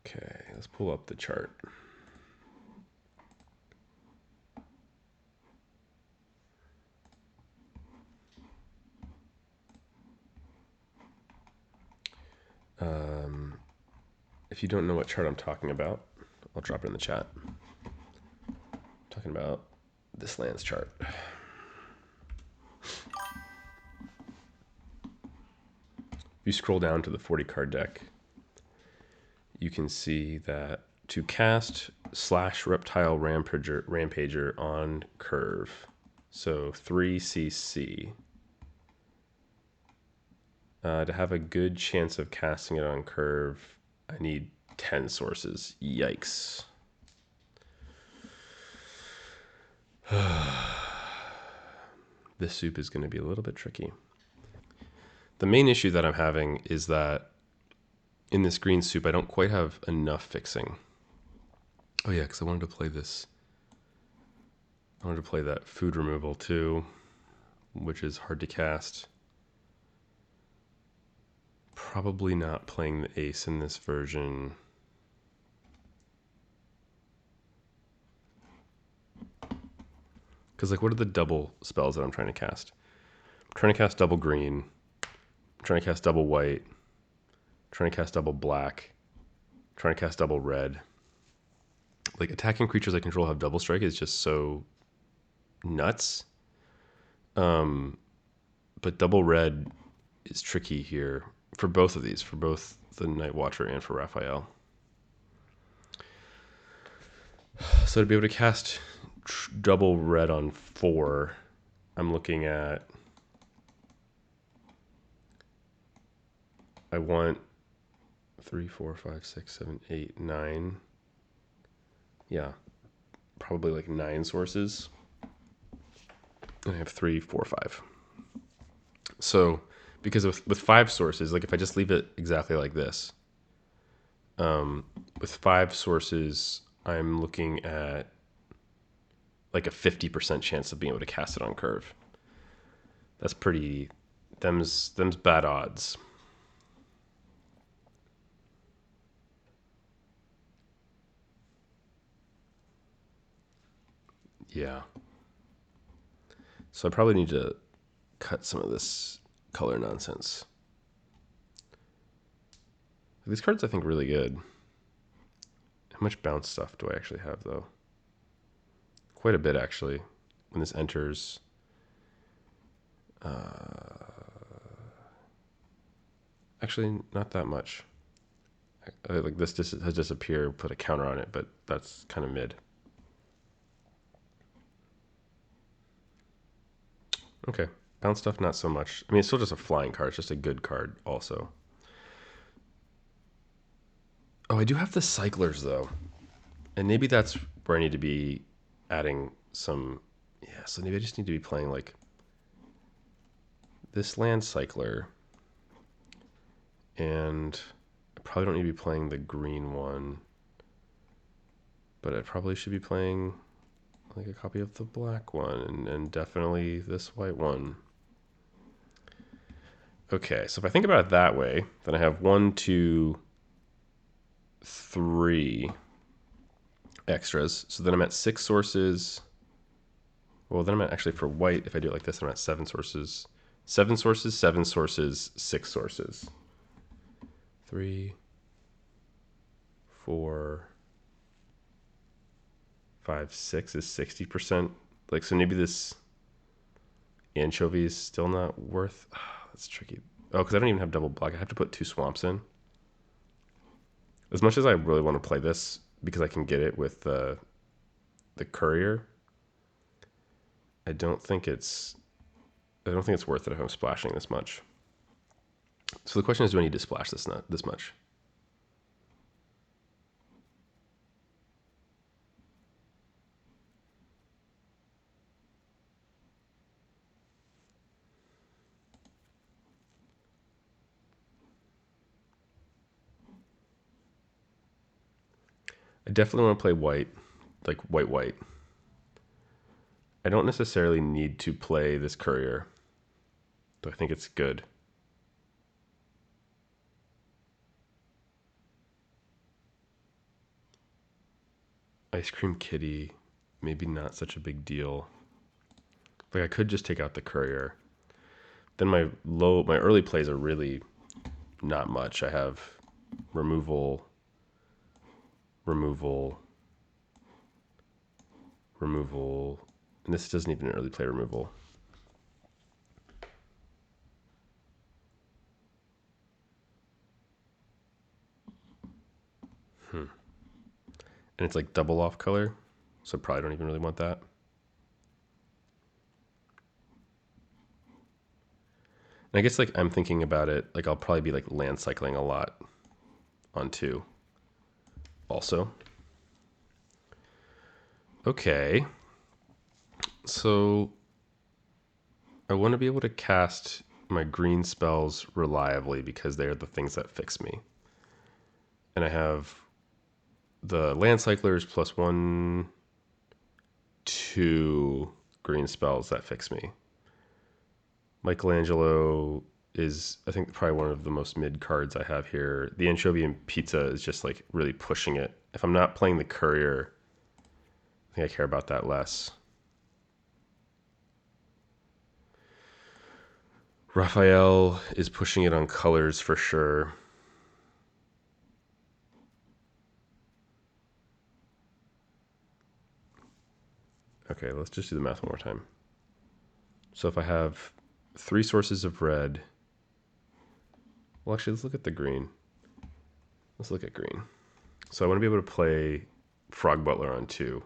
Okay, let's pull up the chart. If you don't know what chart I'm talking about, I'll drop it in the chat. I'm talking about this lands chart. If you scroll down to the 40 card deck, you can see that to cast slash reptile rampager on curve, so 3 CC, to have a good chance of casting it on curve, I need 10 sources. Yikes. This soup is going to be a little bit tricky. The main issue that I'm having is that in this green soup, I don't quite have enough fixing. Oh yeah, because I wanted to play this. I wanted to play that food removal too, which is hard to cast. Probably not playing the ace in this version. Because like, what are the double spells that I'm trying to cast? I'm trying to cast double green. I'm trying to cast double white. I'm trying to cast double black. I'm trying to cast double red. Like, attacking creatures I control have double strike is just so nuts. But double red is tricky here for both of these, for both the Night Watcher and for Raphael. So to be able to cast double red on 4, I'm looking at I want 3, 4, 5, 6, 7, 8, 9. Yeah, probably like 9 sources. And I have 3, 4, 5. So because with 5 sources, like if I just leave it exactly like this, with 5 sources, I'm looking at like a 50% chance of being able to cast it on curve. That's pretty, them's bad odds. Yeah. So I probably need to cut some of this color nonsense. These cards I think are really good. How much bounce stuff do I actually have though? Quite a bit actually. When this enters, actually not that much. Like this has disappeared, put a counter on it, but that's kind of mid. Okay, bounce stuff not so much. I mean, it's still just a flying card. It's just a good card also. Oh, I do have the cyclers though, and maybe that's where I need to be adding some. Yeah, so maybe I just need to be playing like this land cycler, and I probably don't need to be playing the green one, but I probably should be playing like a copy of the black one, and definitely this white one. Okay, so if I think about it that way, then I have 1, 2, 3 extras. So then I'm at 6 sources. Well, then I'm at actually for white, if I do it like this, I'm at 7 sources. 7 sources, 7 sources, 6 sources. 3, 4, 5, 6 is 60%. Like, so maybe this anchovy is still not worth. That's tricky. Oh, because I don't even have double black. I have to put 2 swamps in. As much as I really want to play this, because I can get it with the courier, I don't think it's worth it if I'm splashing this much. So the question is, do I need to splash this much? I definitely want to play white, like white. I don't necessarily need to play this courier, but I think it's good. Ice Cream Kitty, maybe not such a big deal. Like I could just take out the courier. Then my early plays are really not much. I have removal, removal, removal, and this doesn't even early play removal. And it's like double off color, so probably don't even really want that. And I guess like I'm thinking about it, like I'll probably be like land cycling a lot on 2 also. Okay. So I want to be able to cast my green spells reliably because they are the things that fix me. And I have the land cyclers plus 1, 2 green spells that fix me. Michelangelo is, I think, probably one of the most mid cards I have here. The anchovy and pizza is just like really pushing it. If I'm not playing the courier, I think I care about that less. Raphael is pushing it on colors for sure. Okay, let's just do the math one more time. So if I have 3 sources of red, well, actually, let's look at the green. Let's look at green. So I want to be able to play Frog Butler on 2.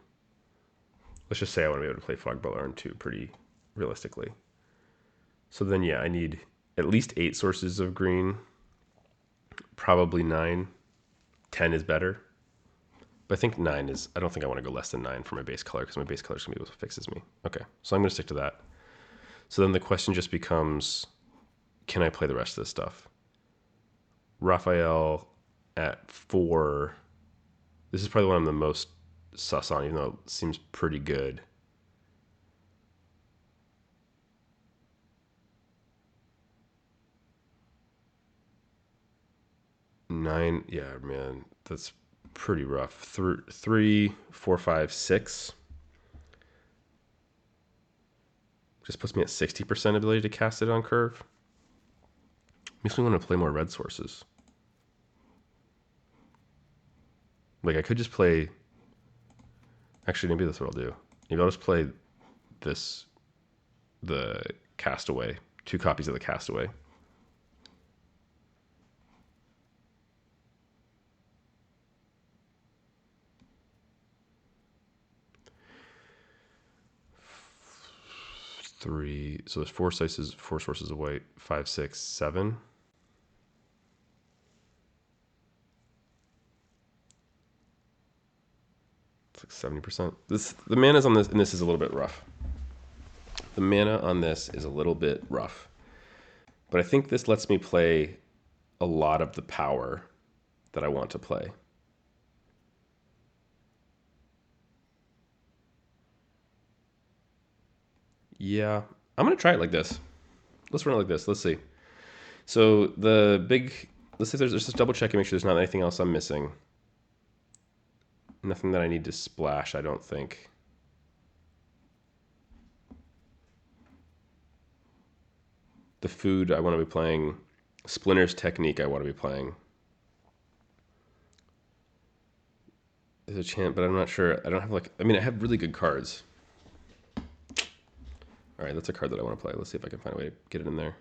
Let's just say I want to be able to play Frog Butler on 2 pretty realistically. So then, yeah, I need at least 8 sources of green. probably 9. 10 is better. But I think 9 is, I don't think I want to go less than 9 for my base color because my base color is going to be what fixes me. Okay, so I'm going to stick to that. So then the question just becomes, can I play the rest of this stuff? Raphael at 4. This is probably one I'm the most sus on, even though it seems pretty good. Nine, yeah, man, that's pretty rough. 3, 4, 5, 6. Just puts me at 60% ability to cast it on curve. Makes me want to play more red sources. Like I could just play. Actually, maybe that's what I'll do. Maybe I'll just play this, the Castaway, 2 copies of the Castaway. Three. So there's 4 sources of white. 5, 6, 7. It's like 70%. The mana's on this, and this is a little bit rough. The mana on this is a little bit rough. But I think this lets me play a lot of the power that I want to play. Yeah, I'm going to try it like this. Let's run it like this. Let's see. So let's see if there's just double check and make sure there's not anything else I'm missing. Nothing that I need to splash, I don't think. The food I want to be playing. Splinter's Technique I want to be playing. There's a chant, but I'm not sure. I don't have I have really good cards. All right, that's a card that I want to play. Let's see if I can find a way to get it in there.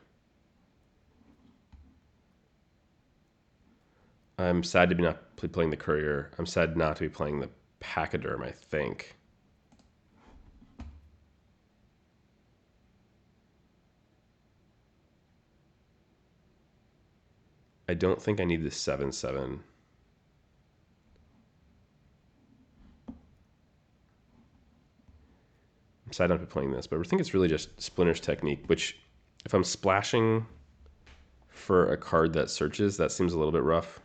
I'm sad to be not playing the Courier. I'm sad not to be playing the Pachyderm, I think. I don't think I need the 7/7. I'm sad not to be playing this, but I think it's really just Splinter's Technique, which if I'm splashing for a card that searches, that seems a little bit rough.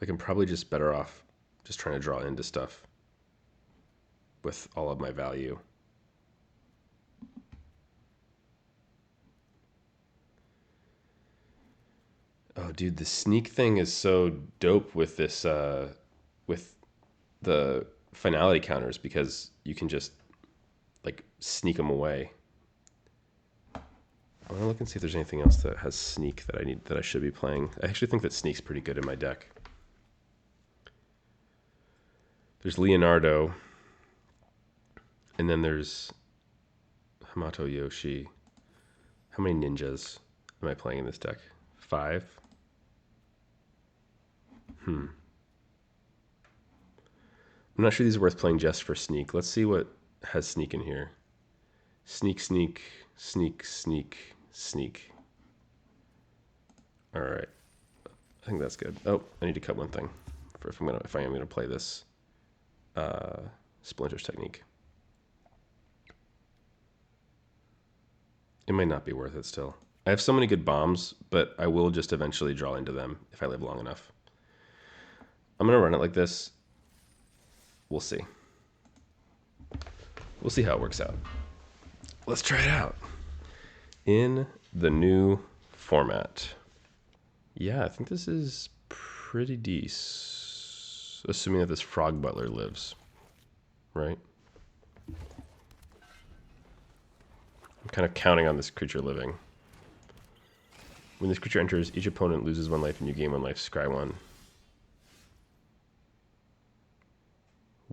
Like I'm probably just better off just trying to draw into stuff with all of my value. Oh, dude, the sneak thing is so dope with this, with the finality counters because you can just like sneak them away. I want to look and see if there's anything else that has sneak that I should be playing. I actually think that sneak's pretty good in my deck. There's Leonardo, and then there's Hamato Yoshi. How many ninjas am I playing in this deck? 5? I'm not sure these are worth playing just for sneak. Let's see what has sneak in here. Sneak, sneak, sneak, sneak, sneak. All right. I think that's good. Oh, I need to cut one thing if I am gonna play this Splinter's Technique. It might not be worth it still. I have so many good bombs, but I will just eventually draw into them if I live long enough. I'm gonna run it like this. We'll see. We'll see how it works out. Let's try it out. In the new format. Yeah, I think this is pretty decent. Assuming that this Frog Butler lives. Right? I'm kind of counting on this creature living. When this creature enters, each opponent loses 1 life and you gain 1 life. Scry 1.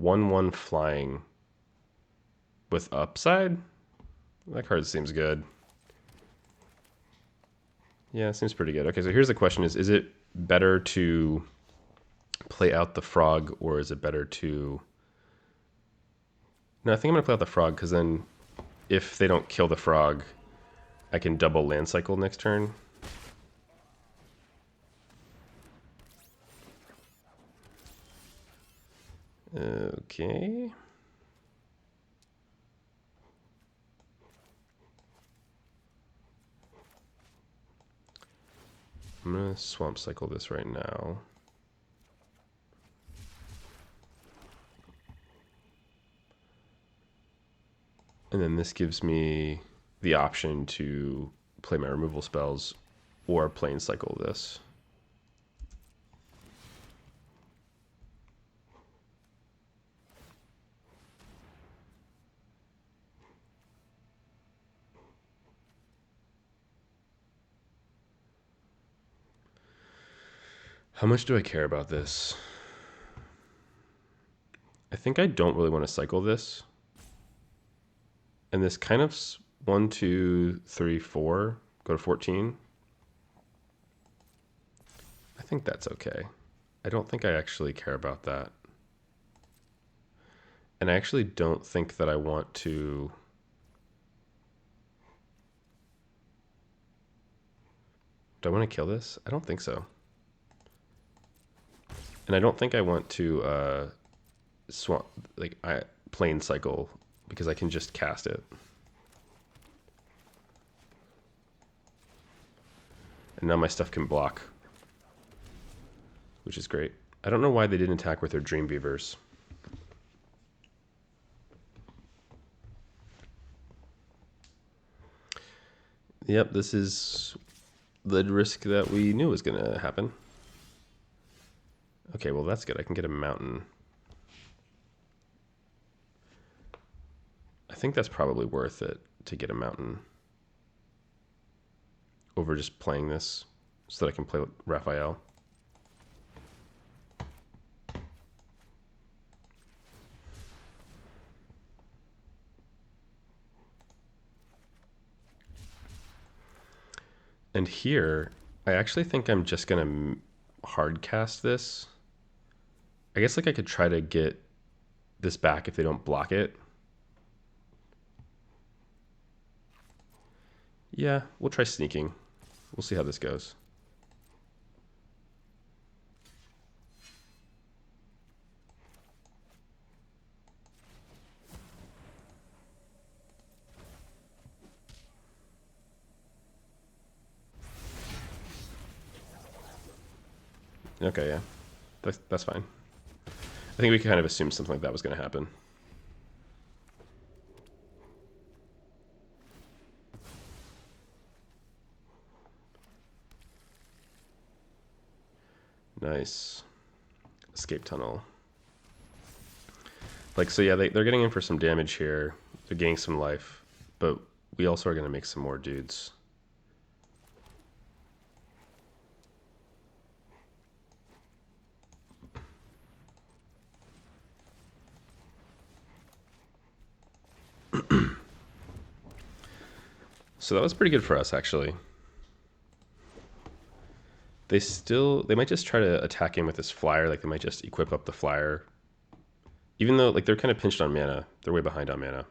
1/1 flying with upside? That card seems good. Yeah, it seems pretty good. Okay, so here's the question is it better to play out the frog or is it better to... No, I think I'm going to play out the frog because then if they don't kill the frog, I can double land cycle next turn. Okay. I'm gonna swamp cycle this right now. And then this gives me the option to play my removal spells or plane cycle this. How much do I care about this? I think I don't really want to cycle this. And this kind of 1, 2, 3, 4, go to 14. I think that's okay. I don't think I actually care about that. And I actually don't think that I want to... Do I want to kill this? I don't think so. And I don't think I want to swamp, like, plane cycle, because I can just cast it. And now my stuff can block, which is great. I don't know why they didn't attack with their Dreamweavers. Yep, this is the risk that we knew was going to happen. Okay, well that's good. I can get a mountain. I think that's probably worth it to get a mountain over just playing this so that I can play with Raphael. And here, I actually think I'm just going to hard cast this. I guess like I could try to get this back if they don't block it. Yeah, we'll try sneaking. We'll see how this goes. Okay, yeah. That's fine. I think we kind of assumed something like that was going to happen. Nice. Escape tunnel. Like, so yeah, they're getting in for some damage here. They're gaining some life. But we also are going to make some more dudes. So that was pretty good for us, actually. They might just try to attack him with this flyer. Like, they might just equip up the flyer. Even though, like, they're kind of pinched on mana. They're way behind on mana.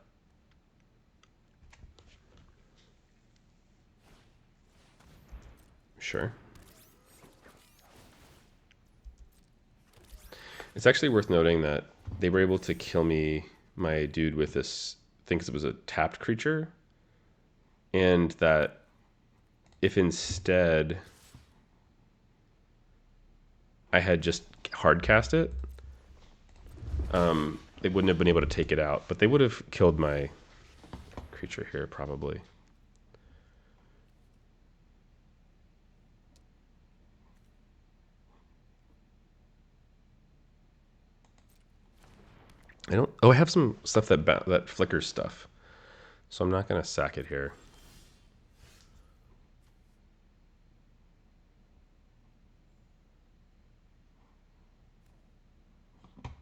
Sure. It's actually worth noting that they were able to kill me, my dude, with this thing because it was a tapped creature. And that if instead I had just hard cast it, they wouldn't have been able to take it out. But they would have killed my creature here, probably. I don't... Oh, I have some stuff that flickers stuff. So I'm not going to sack it here.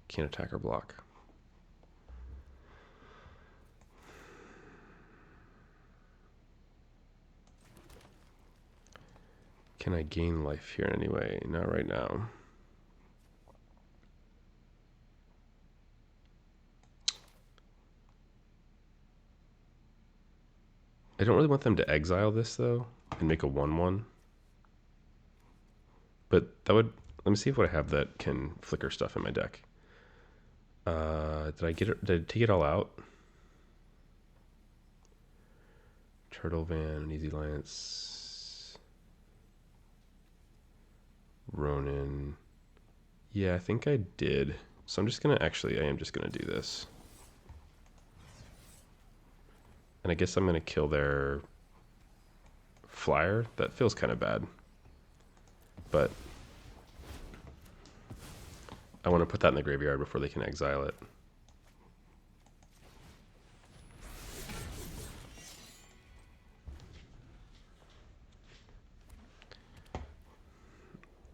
Can't attack or block. Can I gain life here in any way? Not right now. I don't really want them to exile this though and make a 1/1. But that would, let me see what I have that can flicker stuff in my deck. Did I get it? Did I take it all out? Turtle Van, Easy Lance, Ronin. Yeah, I think I did. So I'm just gonna I am just gonna do this. And I guess I'm gonna kill their flyer. That feels kind of bad. But I want to put that in the graveyard before they can exile it.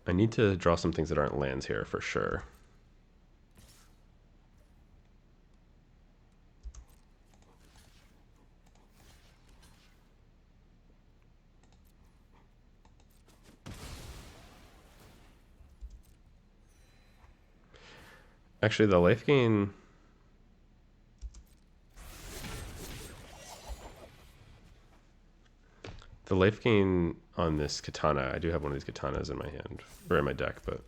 I need to draw some things that aren't lands here for sure. Actually, the life gain... The life gain on this katana, I do have one of these katanas in my hand, or in my deck, but...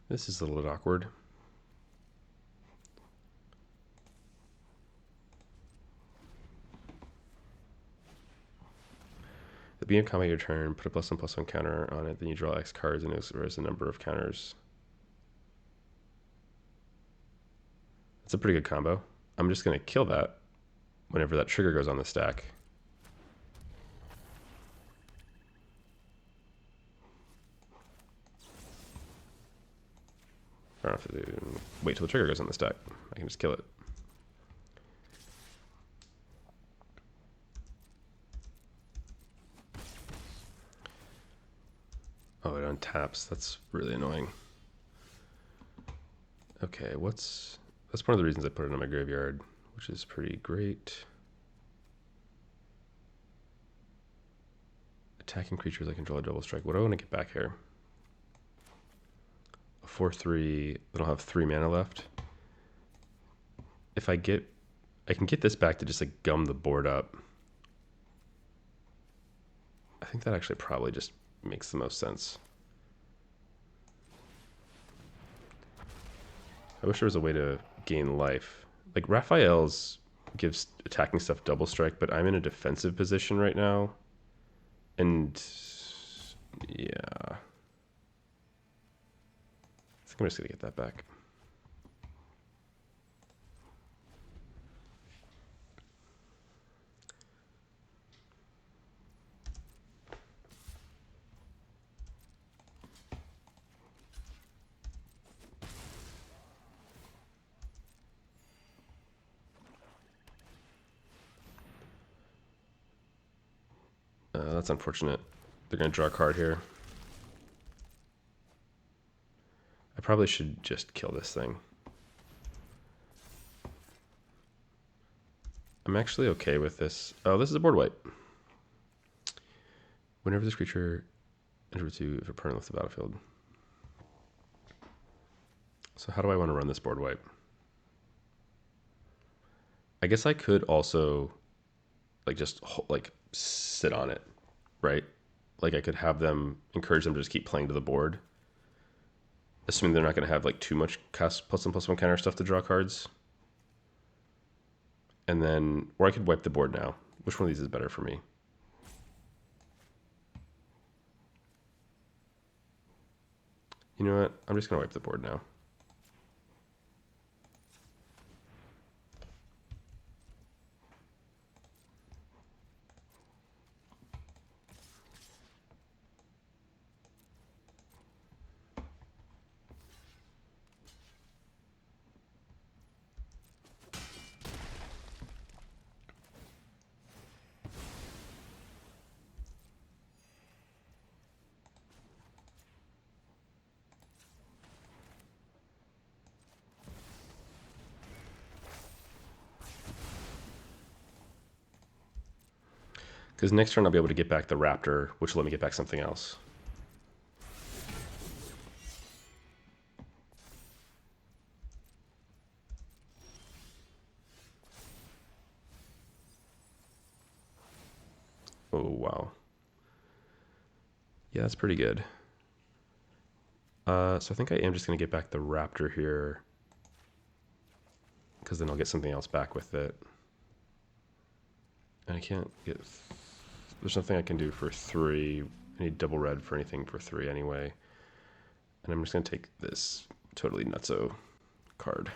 This is a little bit awkward. The beginning of combat your turn, put a +1/+1 counter on it, then you draw X cards and it varies the number of counters. That's a pretty good combo. I'm just going to kill that whenever that trigger goes on the stack. I don't have to wait till the trigger goes on the stack. I can just kill it. Oh, it untaps. That's really annoying. Okay, that's one of the reasons I put it in my graveyard, which is pretty great. Attacking creatures I control a double strike. What do I want to get back here? A 4/3, then I'll have 3 mana left. If I can get this back to just like gum the board up. I think that actually probably just makes the most sense. I wish there was a way to gain life. Like Raphael's gives attacking stuff double strike, but I'm in a defensive position right now. And yeah. I think I'm just gonna get that back. That's unfortunate. They're going to draw a card here. I probably should just kill this thing. I'm actually okay with this. Oh, this is a board wipe. Whenever this creature enters to if a permanent left the battlefield. So how do I want to run this board wipe? I guess I could also like just like sit on it, right? Like I could have them encourage them to just keep playing to the board, assuming they're not going to have like too much +1/+1 counter stuff to draw cards. And then, or I could wipe the board now. Which one of these is better for me? You know what? I'm just going to wipe the board now. Because next turn I'll be able to get back the raptor, which will let me get back something else. Oh, wow. Yeah, that's pretty good. So I think I am just going to get back the raptor here, because then I'll get something else back with it. And I can't get... There's nothing I can do for 3. I need double red for anything for 3 anyway. And I'm just going to take this totally nutso card.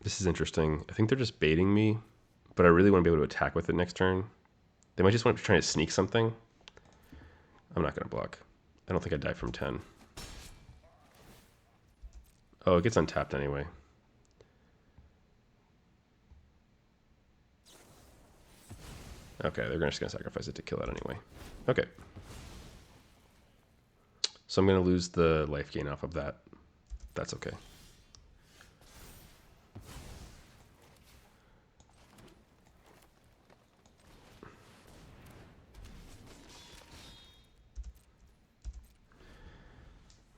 This is interesting. I think they're just baiting me, but I really want to be able to attack with it next turn. They might just want to try to sneak something. I'm not going to block. I don't think I die from 10. Oh, it gets untapped anyway. Okay, they're just going to sacrifice it to kill it anyway. Okay. So I'm going to lose the life gain off of that. That's okay.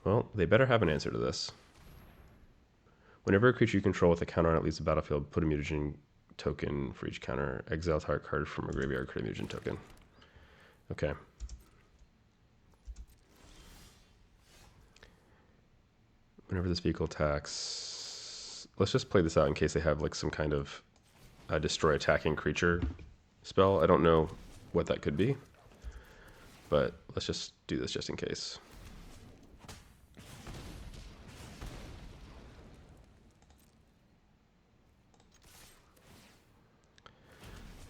Well, they better have an answer to this. Whenever a creature you control with a counter on it leaves the battlefield, put a mutagen token for each counter. Exile target card from a graveyard, create a mutagen token. Okay. Whenever this vehicle attacks... Let's just play this out in case they have like some kind of destroy attacking creature spell. I don't know what that could be, but let's just do this just in case.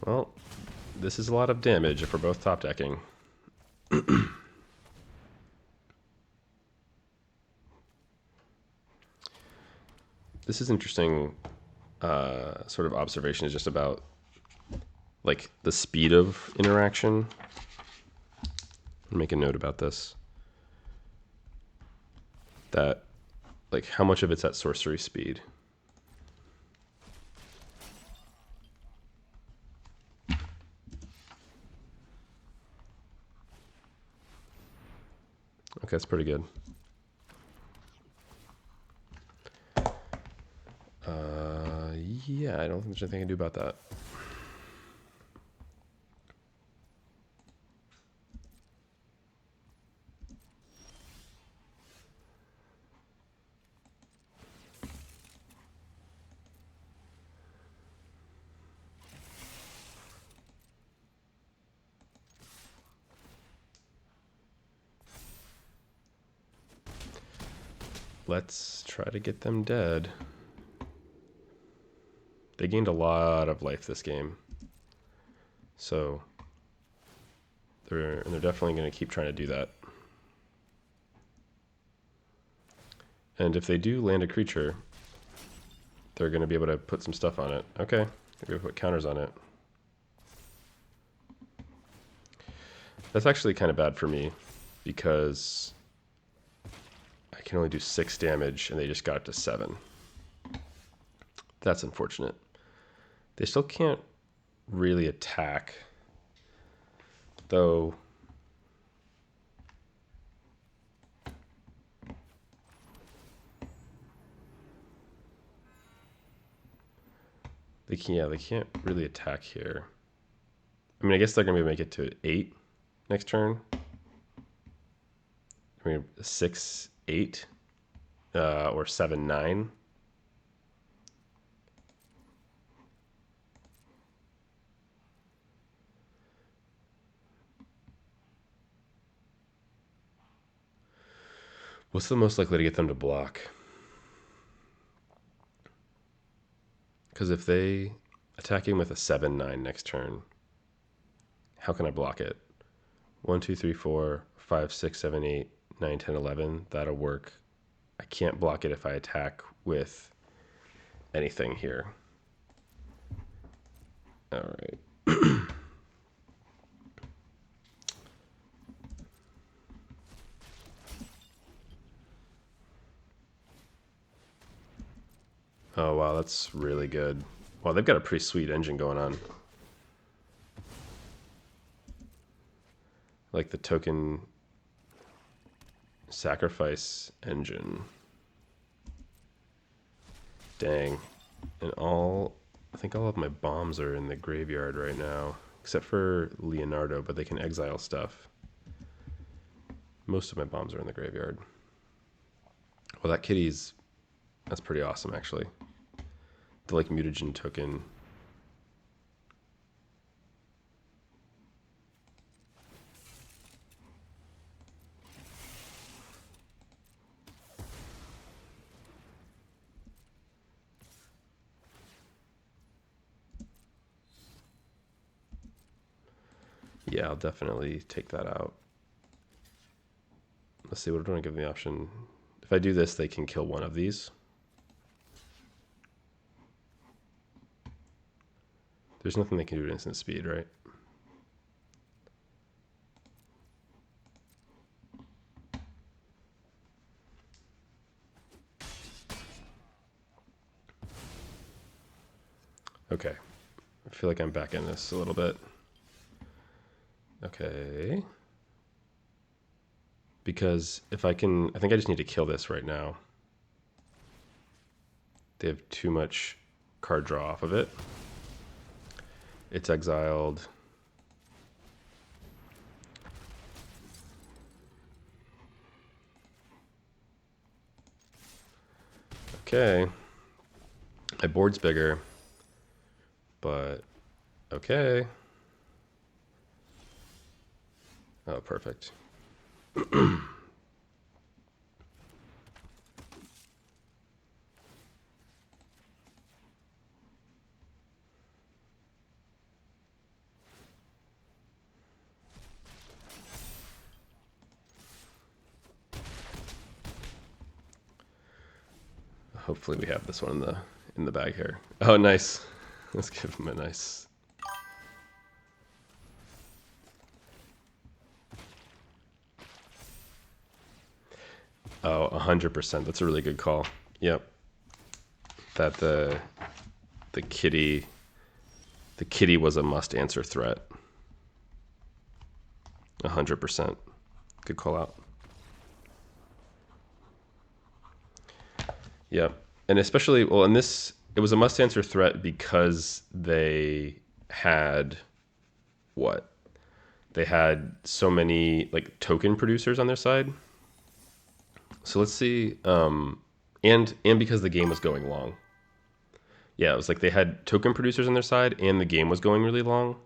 Well, this is a lot of damage if we're both top decking. This is interesting sort of observation is just about like the speed of interaction. I'll make a note about this. That like how much of it's at sorcery speed. Okay, that's pretty good. Yeah, I don't think there's anything I can do about that. Let's try to get them dead. They gained a lot of life this game. So they're definitely going to keep trying to do that. And if they do land a creature, they're going to be able to put some stuff on it. Okay, they're going to put counters on it. That's actually kind of bad for me because I can only do 6 damage and they just got it to 7. That's unfortunate. They still can't really attack, though. They can't really attack here. I mean, I guess they're gonna make it to 8 next turn. I mean, 6, 8, or 7, 9. What's the most likely to get them to block? Because if they attack him with a 7, 9 next turn, how can I block it? 1, 2, 3, 4, 5, 6, 7, 8, 9, 10, 11. That'll work. I can't block it if I attack with anything here. All right. Oh, wow, that's really good. Wow, they've got a pretty sweet engine going on. Like the token sacrifice engine. Dang. And I think all of my bombs are in the graveyard right now, except for Leonardo, but they can exile stuff. Most of my bombs are in the graveyard. Well, that's pretty awesome, actually. The like mutagen token. Yeah, I'll definitely take that out. Let's see, what do I give them the option? If I do this, they can kill one of these. There's nothing they can do at instant speed, right? Okay. I feel like I'm back in this a little bit. Okay. Because if I think I just need to kill this right now. They have too much card draw off of it. It's exiled. Okay. My board's bigger, but okay. Oh, perfect. Hopefully we have this one in the bag here. Oh, nice. Let's give him a nice. Oh, 100%. That's a really good call. Yep. That the kitty was a must answer threat. 100%. Good call out. Yeah. And especially, well, in this, it was a must answer threat because they had what? They had so many like token producers on their side. So let's see. And because the game was going long. Yeah, it was like they had token producers on their side and the game was going really long.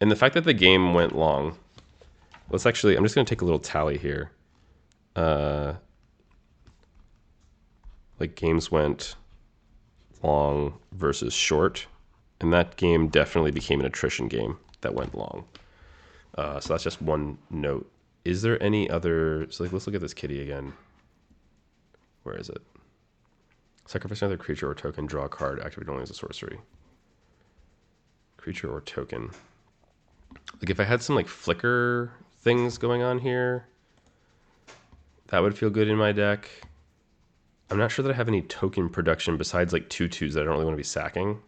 And the fact that the game went long, I'm just going to take a little tally here. Like games went long versus short, and that game definitely became an attrition game that went long. So that's just one note. Is there any other? So like, let's look at this kitty again. Where is it? Sacrifice another creature or token, draw a card, activate only as a sorcery. Creature or token. Like if I had some like flicker things going on here, that would feel good in my deck. I'm not sure that I have any token production besides like 2/2s that I don't really want to be sacking.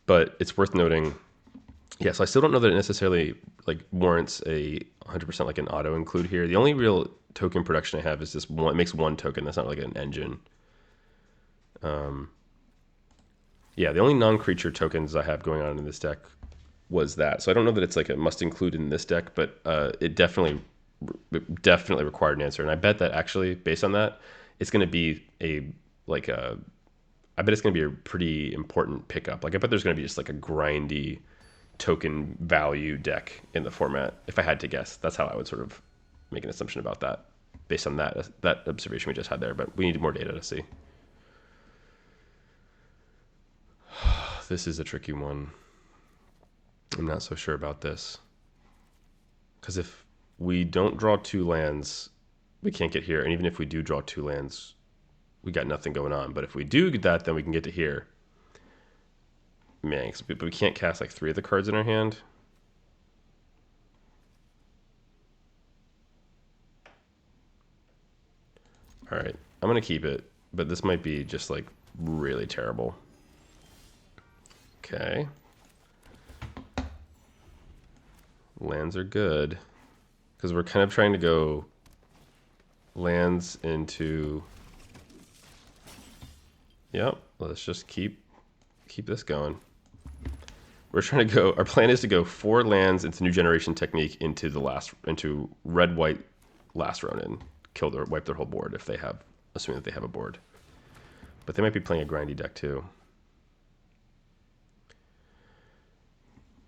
But it's worth noting. Yeah, so I still don't know that it necessarily like warrants a 100% like an auto include here. The only real token production I have is this one. It makes one token. That's not like an engine. Yeah, the only non-creature tokens I have going on in this deck was that. So I don't know that it's like a must include in this deck, but it definitely required an answer. And I bet that actually, based on that, it's going to be I bet it's going to be a pretty important pickup. Like I bet there's going to be just like a grindy token value deck in the format. If I had to guess, that's how I would sort of make an assumption about that based on that observation we just had there. But we need more data to see. This is a tricky one. I'm not so sure about this. Because if we don't draw 2 lands, we can't get here. And even if we do draw 2 lands, we got nothing going on. But if we do get that, then we can get to here. Man, but we can't cast like 3 of the cards in our hand. All right, I'm going to keep it, but this might be just like really terrible. Okay. Lands are good because we're kind of trying to go lands into... Yep, let's just keep this going. We're trying to go, our plan is to go 4 lands into New Generation Technique into red-white last Ronin. Wipe their whole board if they have, assuming that they have a board. But they might be playing a grindy deck too.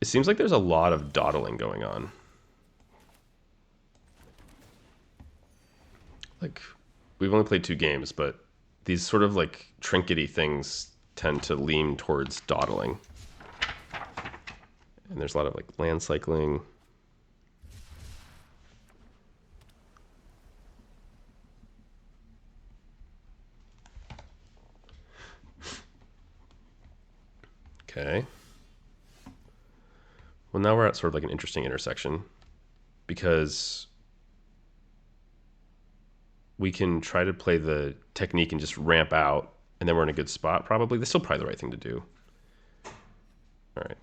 It seems like there's a lot of dawdling going on. Like, we've only played 2 games, but these sort of like trinkety things tend to lean towards dawdling. And there's a lot of like land cycling. Okay. Well, now we're at sort of like an interesting intersection because we can try to play the technique and just ramp out, and then we're in a good spot probably. That's still probably the right thing to do. All right.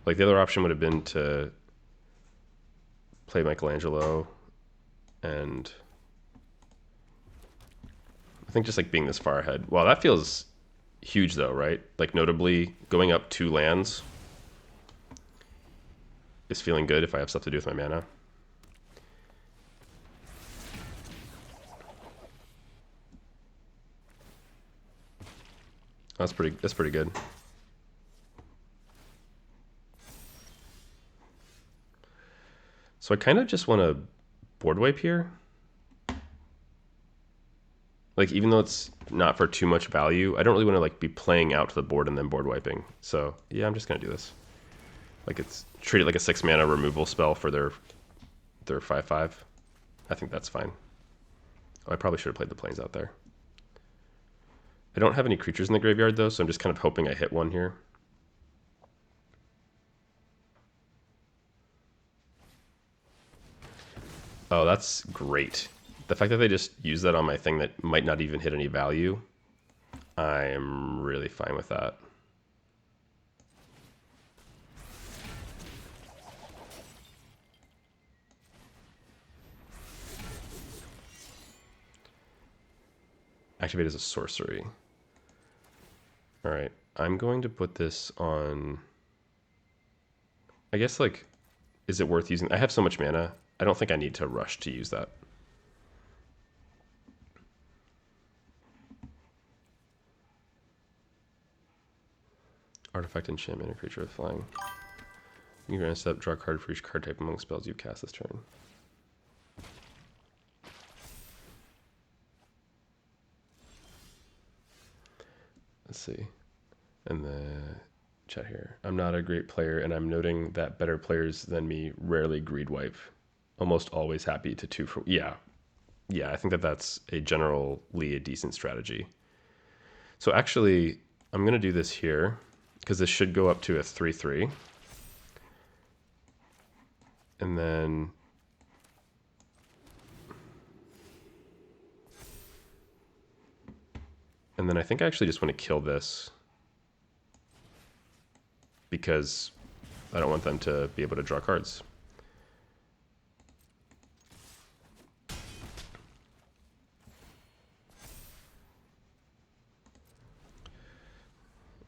Like the other option would have been to play Michelangelo, and I think just like being this far ahead. Well, that feels huge though, right? Like notably going up 2 lands is feeling good if I have stuff to do with my mana. That's pretty good. So I kind of just want to board wipe here. Like, even though it's not for too much value, I don't really want to like be playing out to the board and then board wiping. So yeah, I'm just gonna do this. Like, it's treat it like a 6 mana removal spell for their 5/5. I think that's fine. Oh, I probably should have played the planes out there. I don't have any creatures in the graveyard though, so I'm just kind of hoping I hit one here. Oh, that's great. The fact that they just use that on my thing that might not even hit any value, I'm really fine with that. Activate as a sorcery. All right, I'm going to put this on... I guess, like, is it worth using? I have so much mana. I don't think I need to rush to use that. Artifact, enchantment, a creature with flying. You can step, draw a card for each card type among spells you cast this turn. Let's see. And the chat here. I'm not a great player, and I'm noting that better players than me rarely greed wipe. Almost always happy to 2 for... Yeah. Yeah, I think that that's generally a decent strategy. So actually, I'm going to do this here, because this should go up to a 3/3. And then... And then I think I actually just want to kill this, because I don't want them to be able to draw cards.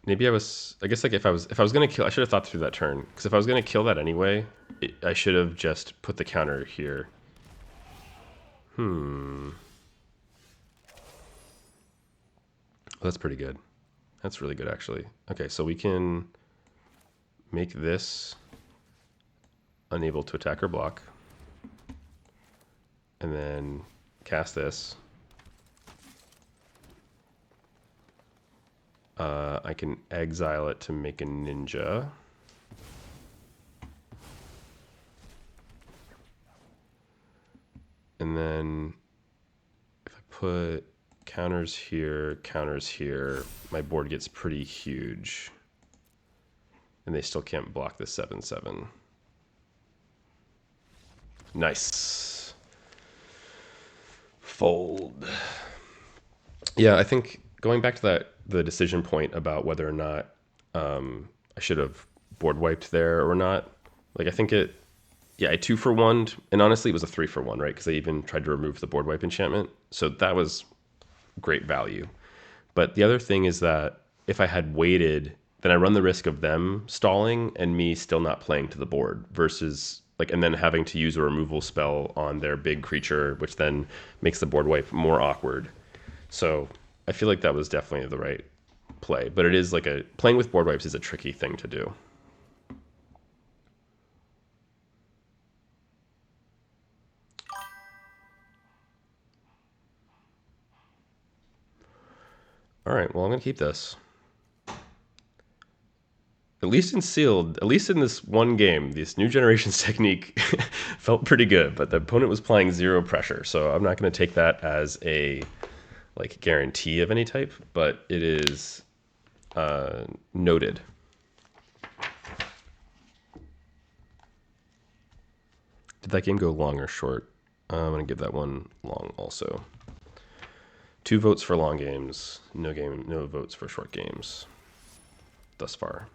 Maybe I guess like if I was gonna kill, I should have thought through that turn, because if I was gonna kill that anyway, I should have just put the counter here. Oh, that's pretty good. That's really good, actually. Okay, so we can make this unable to attack or block, and then cast this. I can exile it to make a ninja. And then if I put counters here, my board gets pretty huge. And they still can't block the 7/7. Nice. Fold. Yeah, I think going back to the decision point about whether or not I should have board wiped there or not. Like, I think I 2-for-1'd, and honestly, it was a 3-for-1, right? Because they even tried to remove the board wipe enchantment. So that was great value. But the other thing is that if I had waited, then I run the risk of them stalling and me still not playing to the board versus and then having to use a removal spell on their big creature, which then makes the board wipe more awkward. So I feel like that was definitely the right play, but it is playing with board wipes is a tricky thing to do. All right, well, I'm going to keep this. At least in sealed, at least in this one game, this new generation's technique felt pretty good, but the opponent was applying 0 pressure, so I'm not going to take that as a guarantee of any type, but it is noted. Did that game go long or short? I'm going to give that one long also. 2 votes for long games, no votes for short games thus far.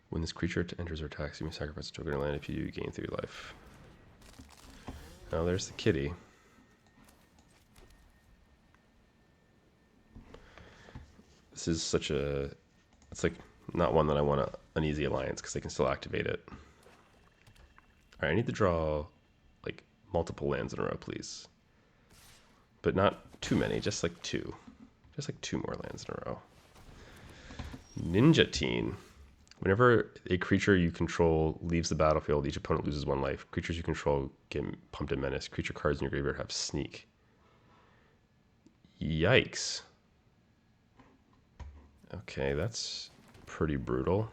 When this creature enters or attacks, you may sacrifice a token or land. If you do, you gain 3 life. Oh, there's the kitty. This is such a... It's not one that I want an easy alliance because they can still activate it. Alright, I need to draw multiple lands in a row, please. But not too many, just 2. Just 2 more lands in a row. Ninja Teen. Whenever a creature you control leaves the battlefield, each opponent loses 1 life. Creatures you control get pumped and menace. Creature cards in your graveyard have sneak. Yikes. Okay, that's pretty brutal.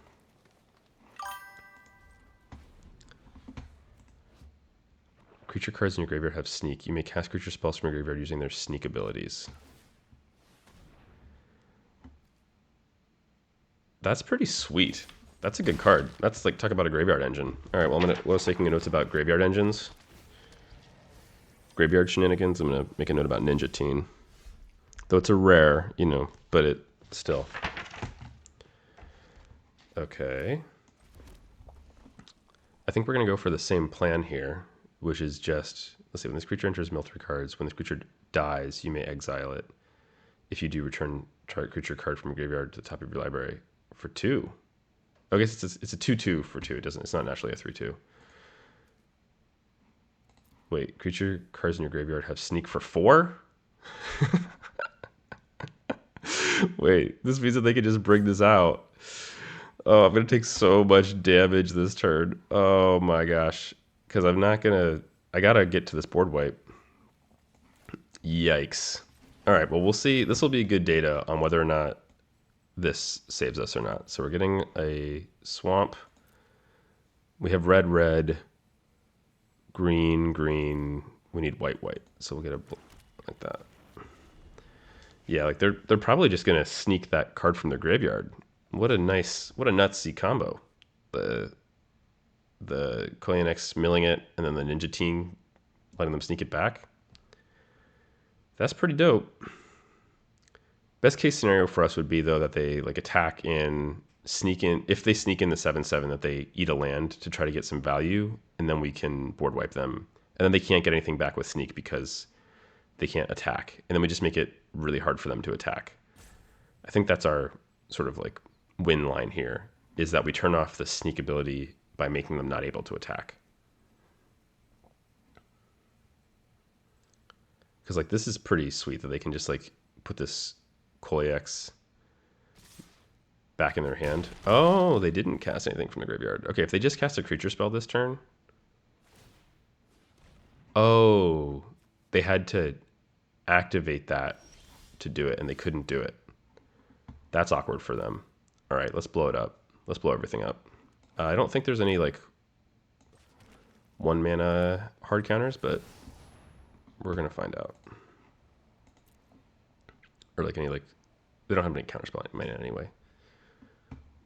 Creature cards in your graveyard have sneak. You may cast creature spells from your graveyard using their sneak abilities. That's pretty sweet. That's a good card. That's talk about a graveyard engine. All right, well, I was taking notes about graveyard engines. Graveyard shenanigans. I'm going to make a note about Ninja Teen. Though it's a rare, but it still. Okay. I think we're going to go for the same plan here, which is just, let's see, when this creature enters, mill 3 cards. When this creature dies, you may exile it. If you do, return target creature card from your graveyard to the top of your library for 2. I guess it's a 2/2 for 2. It's not naturally a 3/2. Wait, creature cards in your graveyard have sneak for 4? Wait, this means that they can just bring this out. Oh, I'm going to take so much damage this turn. Oh my gosh. Because I'm not going to... I got to get to this board wipe. Yikes. All right, well, we'll see. This will be good data on whether or not this saves us or not. So we're getting a swamp. We have red, red, green, green. We need white, white. So we'll get a like that. Yeah, they're probably just gonna sneak that card from their graveyard. What a nutsy combo. The Koyan X milling it, and then the Ninja Teen letting them sneak it back. That's pretty dope. Best case scenario for us would be, though, that they attack in, sneak in. If they sneak in the 7/7, that they eat a land to try to get some value, and then we can board wipe them. And then they can't get anything back with sneak because they can't attack. And then we just make it really hard for them to attack. I think that's our sort of win line here, is that we turn off the sneak ability by making them not able to attack. Because this is pretty sweet that they can just put this Kolex back in their hand. Oh, they didn't cast anything from the graveyard. Okay, if they just cast a creature spell this turn. Oh, they had to activate that to do it, and they couldn't do it. That's awkward for them. All right, let's blow it up. Let's blow everything up. I don't think there's any like 1 mana hard counters, but we're gonna find out. Or like any like, they don't have any counter spell mana anyway.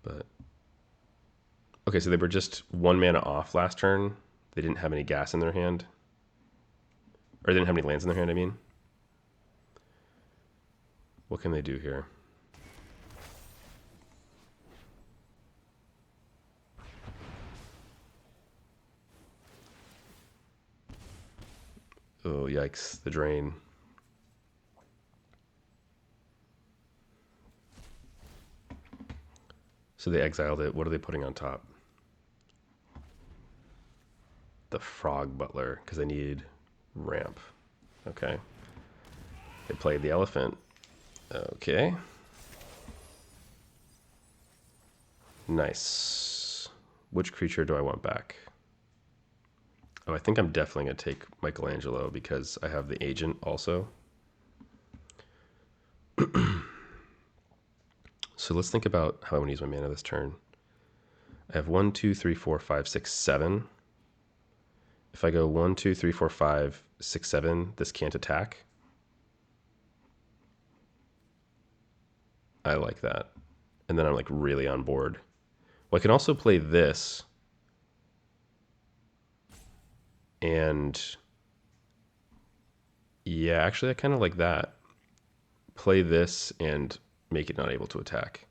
But okay, so they were just 1 mana off last turn. They didn't have any gas in their hand, or they didn't have any lands in their hand. I mean, what can they do here? Oh, yikes, the drain. So they exiled it. What are they putting on top? The Frog Butler, because they need ramp. Okay. They played the elephant. Okay. Nice. Which creature do I want back? Oh, I think I'm definitely going to take Michelangelo because I have the agent also. So let's think about how I want to use my mana this turn. I have 1, 2, 3, 4, 5, 6, 7. If I go 1, 2, 3, 4, 5, 6, 7, this can't attack. I like that. And then I'm like really on board. Well, I can also play this. And yeah, actually I kind of like that. Play this and make it not able to attack.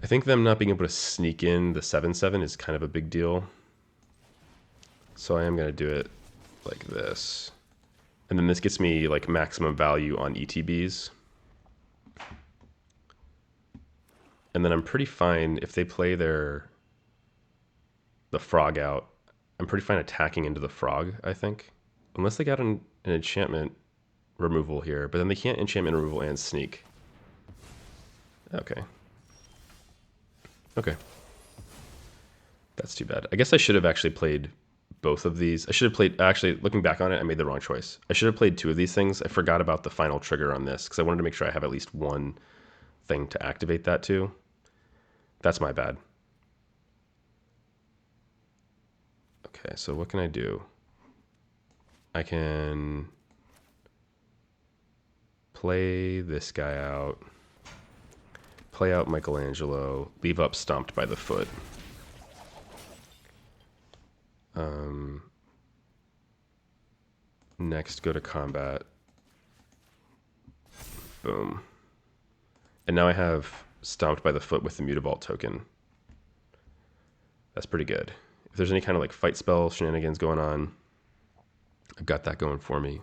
I think them not being able to sneak in the 7/7 is kind of a big deal. So I am going to do it like this. And then this gets me like maximum value on ETBs. And then I'm pretty fine if they play the frog out. I'm pretty fine attacking into the frog, I think. Unless they got an enchantment removal here. But then they can't enchantment removal and sneak. Okay. Okay. That's too bad. I guess I should have actually played both of these. I should have played, actually, looking back on it, I made the wrong choice. I should have played 2 of these things. I forgot about the final trigger on this because I wanted to make sure I have at least one thing to activate that to. That's my bad. Okay, so what can I do? I can play this guy out, play out Michelangelo, leave up Stomped by the Foot. Next, go to combat. Boom. And now I have Stomped by the Foot with the Mutavault token. That's pretty good. If there's any kind of like fight spell shenanigans going on, I've got that going for me.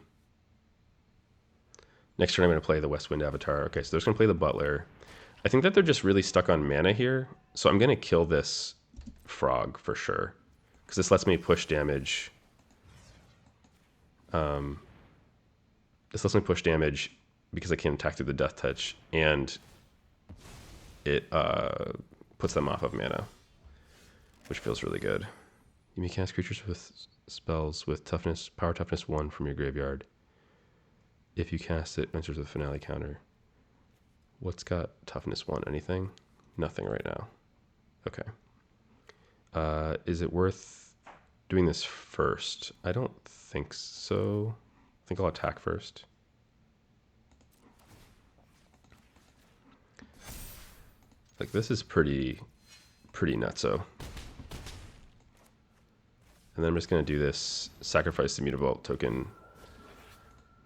Next turn I'm going to play the West Wind Avatar. Okay, so they're just going to play the Butler. I think that they're just really stuck on mana here. So I'm going to kill this frog for sure. Because this lets me push damage. This lets me push damage because I can attack through the Death Touch. And it puts them off of mana, which feels really good. You may cast creatures with spells with toughness, power toughness 1 from your graveyard. If you cast it, enters with a finale counter. What's got toughness 1? Anything? Nothing right now. Okay. Is it worth doing this first? I don't think so. I think I'll attack first. Like, this is pretty nutso. And then I'm just going to do this, sacrifice the Mutavault token,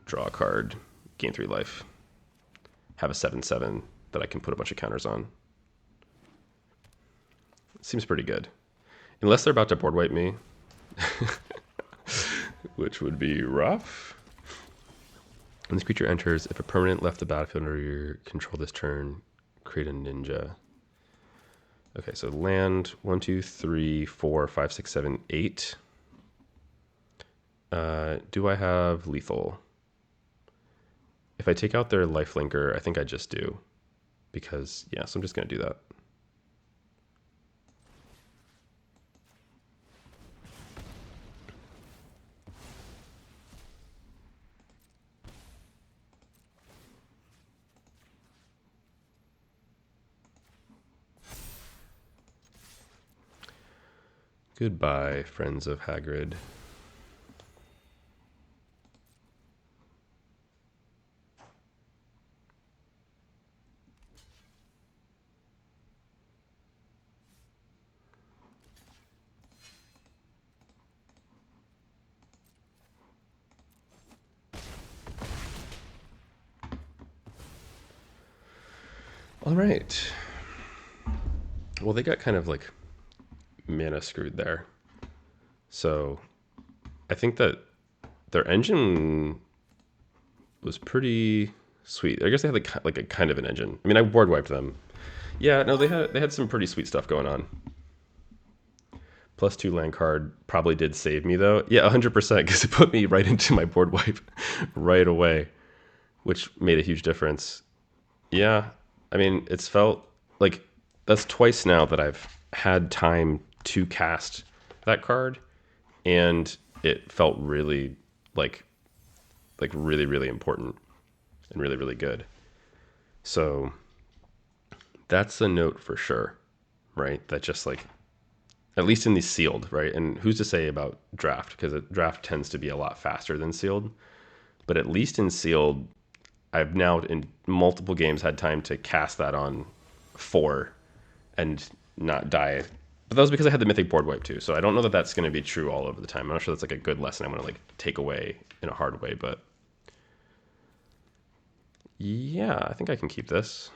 draw a card, gain 3 life, have a 7/7 that I can put a bunch of counters on. Seems pretty good. Unless they're about to board wipe me, which would be rough. When this creature enters, if a permanent left the battlefield under your control this turn, create a ninja. Okay, so land 1, 2, 3, 4, 5, 6, 7, 8. Do I have lethal? If I take out their lifelinker, I think I just do. Because, yeah, so I'm just going to do that. Goodbye, friends of Hagrid. All right. Well, they got kind of like mana screwed there. So I think that their engine was pretty sweet. I guess they had like a kind of an engine. I mean, I board wiped them. Yeah, no, they had some pretty sweet stuff going on. +2 land card probably did save me though. Yeah, 100% because it put me right into my board wipe right away, which made a huge difference. Yeah, I mean, it's felt like that's twice now that I've had time to cast that card, and it felt really like really really important and really really good. So that's a note for sure, right? That just like at least in the sealed, right? And who's to say about draft, because draft tends to be a lot faster than sealed, but at least in sealed I've now in multiple games had time to cast that on 4 and not die. But that was because I had the mythic board wipe too. So I don't know that that's going to be true all over the time. I'm not sure that's like a good lesson I'm going to like take away in a hard way, but yeah, I think I can keep this.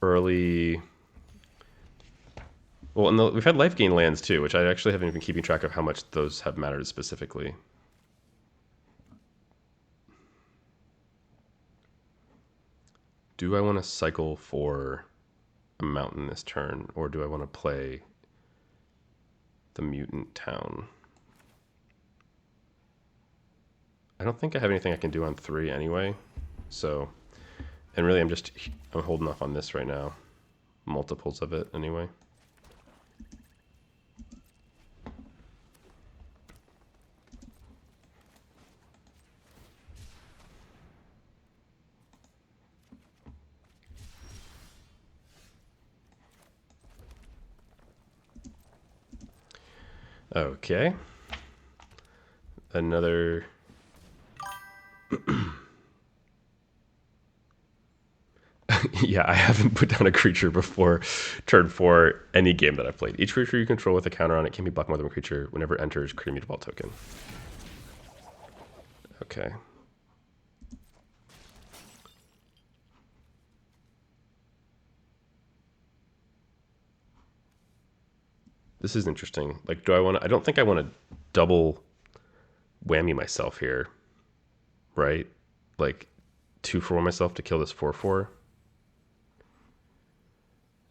Early. Well, and we've had life gain lands too, which I actually haven't been keeping track of how much those have mattered specifically. Do I want to cycle for a mountain this turn, or do I want to play the mutant town? I don't think I have anything I can do on 3 anyway, so, and really I'm holding off on this right now, multiples of it anyway. Okay. Another. Yeah, I haven't put down a creature before turn 4 any game that I've played. Each creature you control with a counter on it can be blocked more than one creature. Whenever it enters, create a mutable token. Okay. This is interesting. Like, do I want to? I don't think I want to double whammy myself here, right? Like, 2 for myself to kill this 4/4.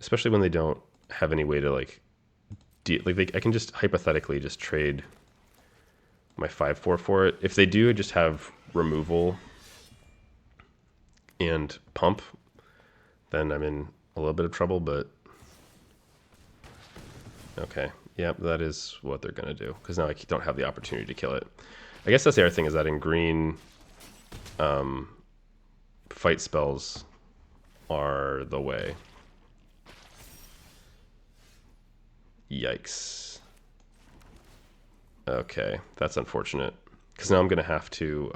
Especially when they don't have any way to like, I can just hypothetically just trade my 5/4 for it. If they do, just have removal and pump, then I'm in a little bit of trouble. But okay, yep, that is what they're gonna do because now I don't have the opportunity to kill it. I guess that's the other thing is that in green, fight spells are the way. Yikes. Okay, that's unfortunate. Because now I'm going to have to...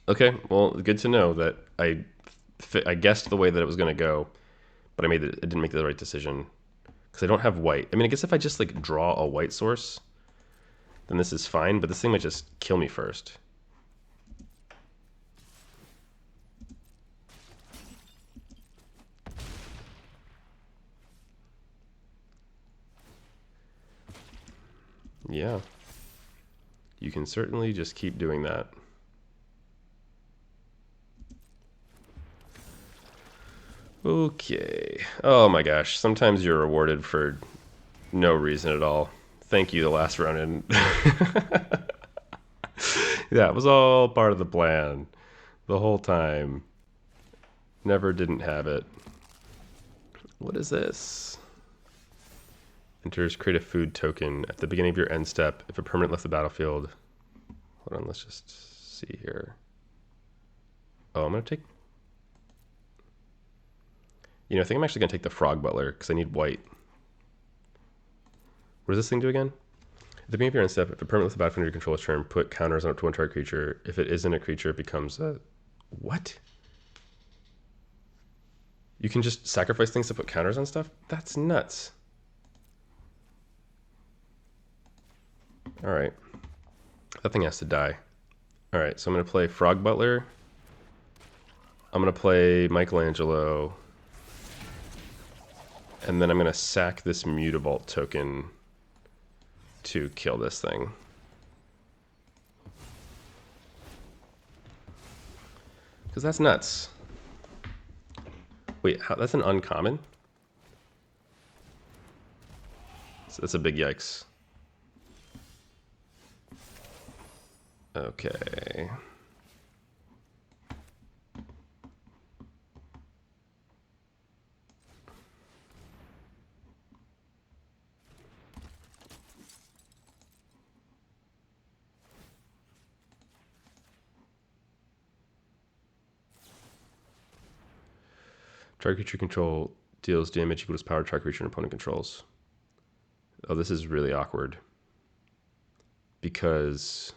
Okay, well, good to know that I guessed the way that it was going to go, but I didn't make the right decision. Because I don't have white. I mean, I guess if I just like draw a white source, then this is fine, but this thing might just kill me first. Yeah. You can certainly just keep doing that. Okay. Oh my gosh. Sometimes you're rewarded for no reason at all. Thank you, the last run in. Yeah, it was all part of the plan. The whole time. Never didn't have it. What is this? Enters, create a food token at the beginning of your end step. If a permanent left the battlefield. Hold on, let's just see here. Oh, I'm going to take... You know, I think I'm actually going to take the Frog Butler because I need white. What does this thing do again? At the beginning of your end step, if a permanent with a battlefield under your control is turned, put counters on up to one target creature. If it isn't a creature, it becomes a... What? You can just sacrifice things to put counters on stuff? That's nuts. Alright. That thing has to die. Alright, so I'm going to play Frog Butler. I'm going to play Michelangelo. And then I'm going to sack this Mutavault token to kill this thing. Because that's nuts. Wait, how, that's an uncommon? So that's a big yikes. Okay. Target creature control deals damage equal to power target creature and opponent controls. Oh, this is really awkward. Because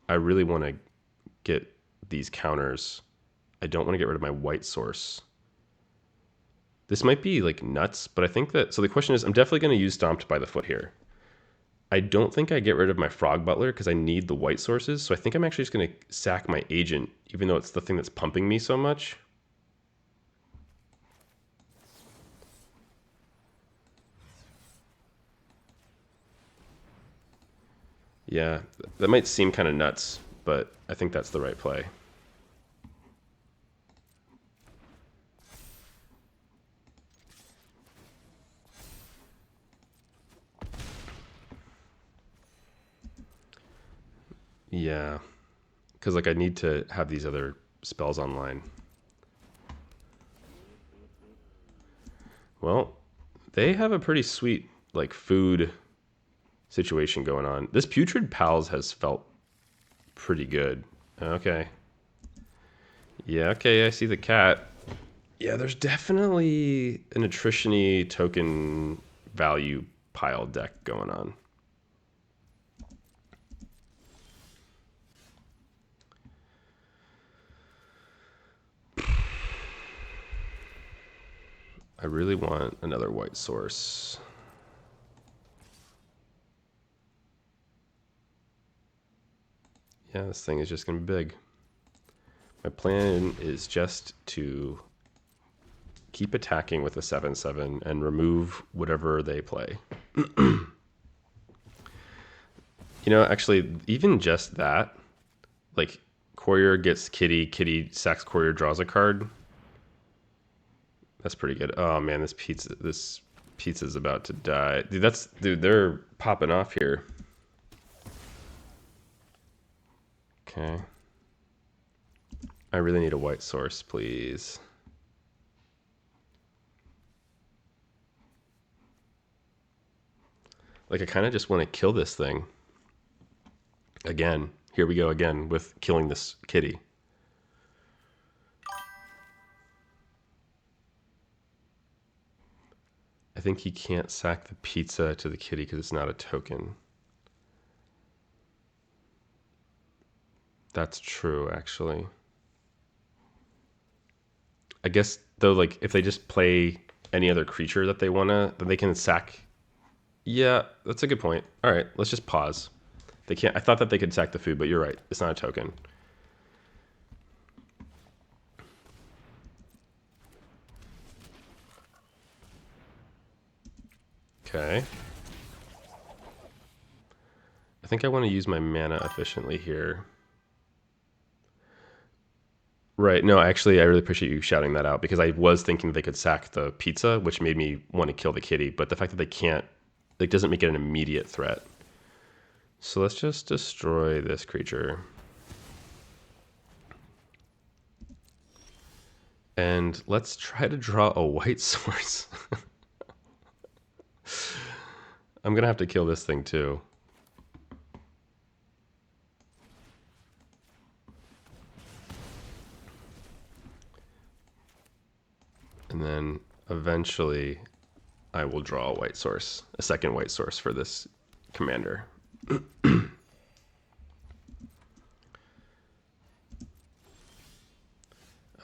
I really want to get these counters. I don't want to get rid of my white source. This might be like nuts, but I think that... So the question is, I'm definitely going to use Stomped by the Foot here. I don't think I get rid of my Frog Butler because I need the white sources. So I think I'm actually just going to sack my Agent, even though it's the thing that's pumping me so much. Yeah, that might seem kind of nuts, but I think that's the right play. Yeah, because like I need to have these other spells online. Well, they have a pretty sweet like food situation going on. This Putrid Pals has felt pretty good. Okay. Yeah, okay, I see the cat. Yeah, there's definitely an attrition-y token value pile deck going on. I really want another white source. Yeah, this thing is just going to be big. My plan is just to keep attacking with a 7/7 and remove whatever they play. You know, actually, even just that, like, Courier gets Kitty, Kitty sacks Courier, draws a card. That's pretty good. Oh man, this pizza's about to die. Dude, they're popping off here. Okay. I really need a white source, please. Like, I kind of just want to kill this thing. Again. Here we go again with killing this kitty. I think he can't sack the pizza to the kitty because it's not a token. That's true, actually. I guess, though, like, if they just play any other creature that they want to, then they can sack. Yeah, that's a good point. All right, let's just pause. They can't. I thought that they could sack the food, but you're right. It's not a token. Okay. I think I want to use my mana efficiently here. Right. No, actually, I really appreciate you shouting that out because I was thinking they could sack the pizza, which made me want to kill the kitty. But the fact that they can't, like, doesn't make it an immediate threat. So let's just destroy this creature. And let's try to draw a white source. I'm going to have to kill this thing too. And then eventually I will draw a white source, a second white source for this commander.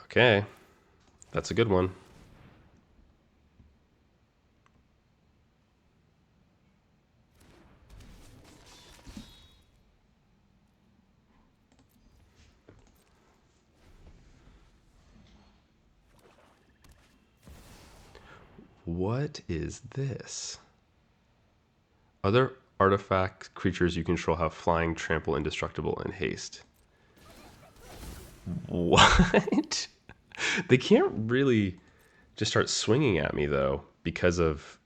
Okay, that's a good one. What is this? Other artifact creatures you control have flying, trample, indestructible, and haste. What? They can't really just start swinging at me, though, because of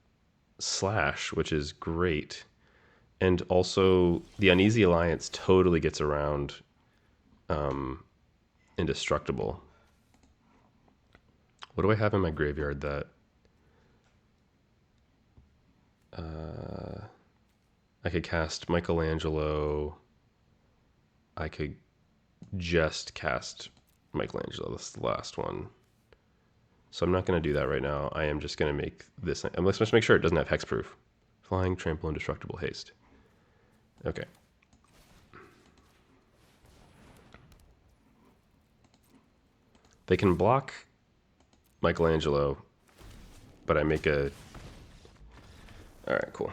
Slash, which is great. And also, the Uneasy Alliance totally gets around indestructible. What do I have in my graveyard that... I could cast Michelangelo. I could just cast Michelangelo. That's the last one. So I'm not going to do that right now. I am just going to make this. Let's just make sure it doesn't have hexproof. Flying, trample, indestructible, haste. Okay. They can block Michelangelo, but I make a... All right, cool.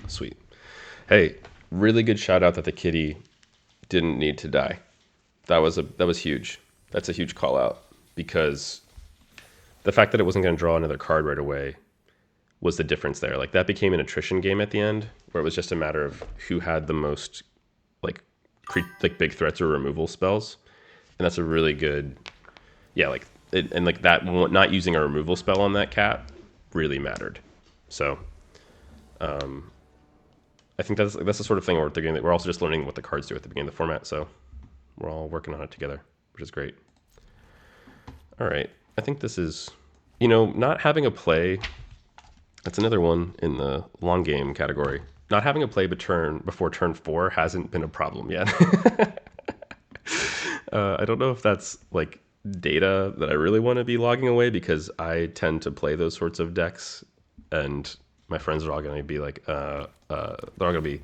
Sweet. Hey, really good shout out that the kitty didn't need to die. That was huge. That's a huge call out, because the fact that it wasn't going to draw another card right away was the difference there. Like, that became an attrition game at the end, where it was just a matter of who had the most like big threats or removal spells, and that's a really good, yeah, like and like that not using a removal spell on that cat really mattered. So I think that's the sort of thing we're also just learning what the cards do at the beginning of the format, so we're all working on it together, which is great. All right, I think this is, not having a play, that's another one in the long game category. Not having a play before turn 4 hasn't been a problem yet. I don't know if that's like data that I really want to be logging away, because I tend to play those sorts of decks, and my friends are all going to be like, they're all going to be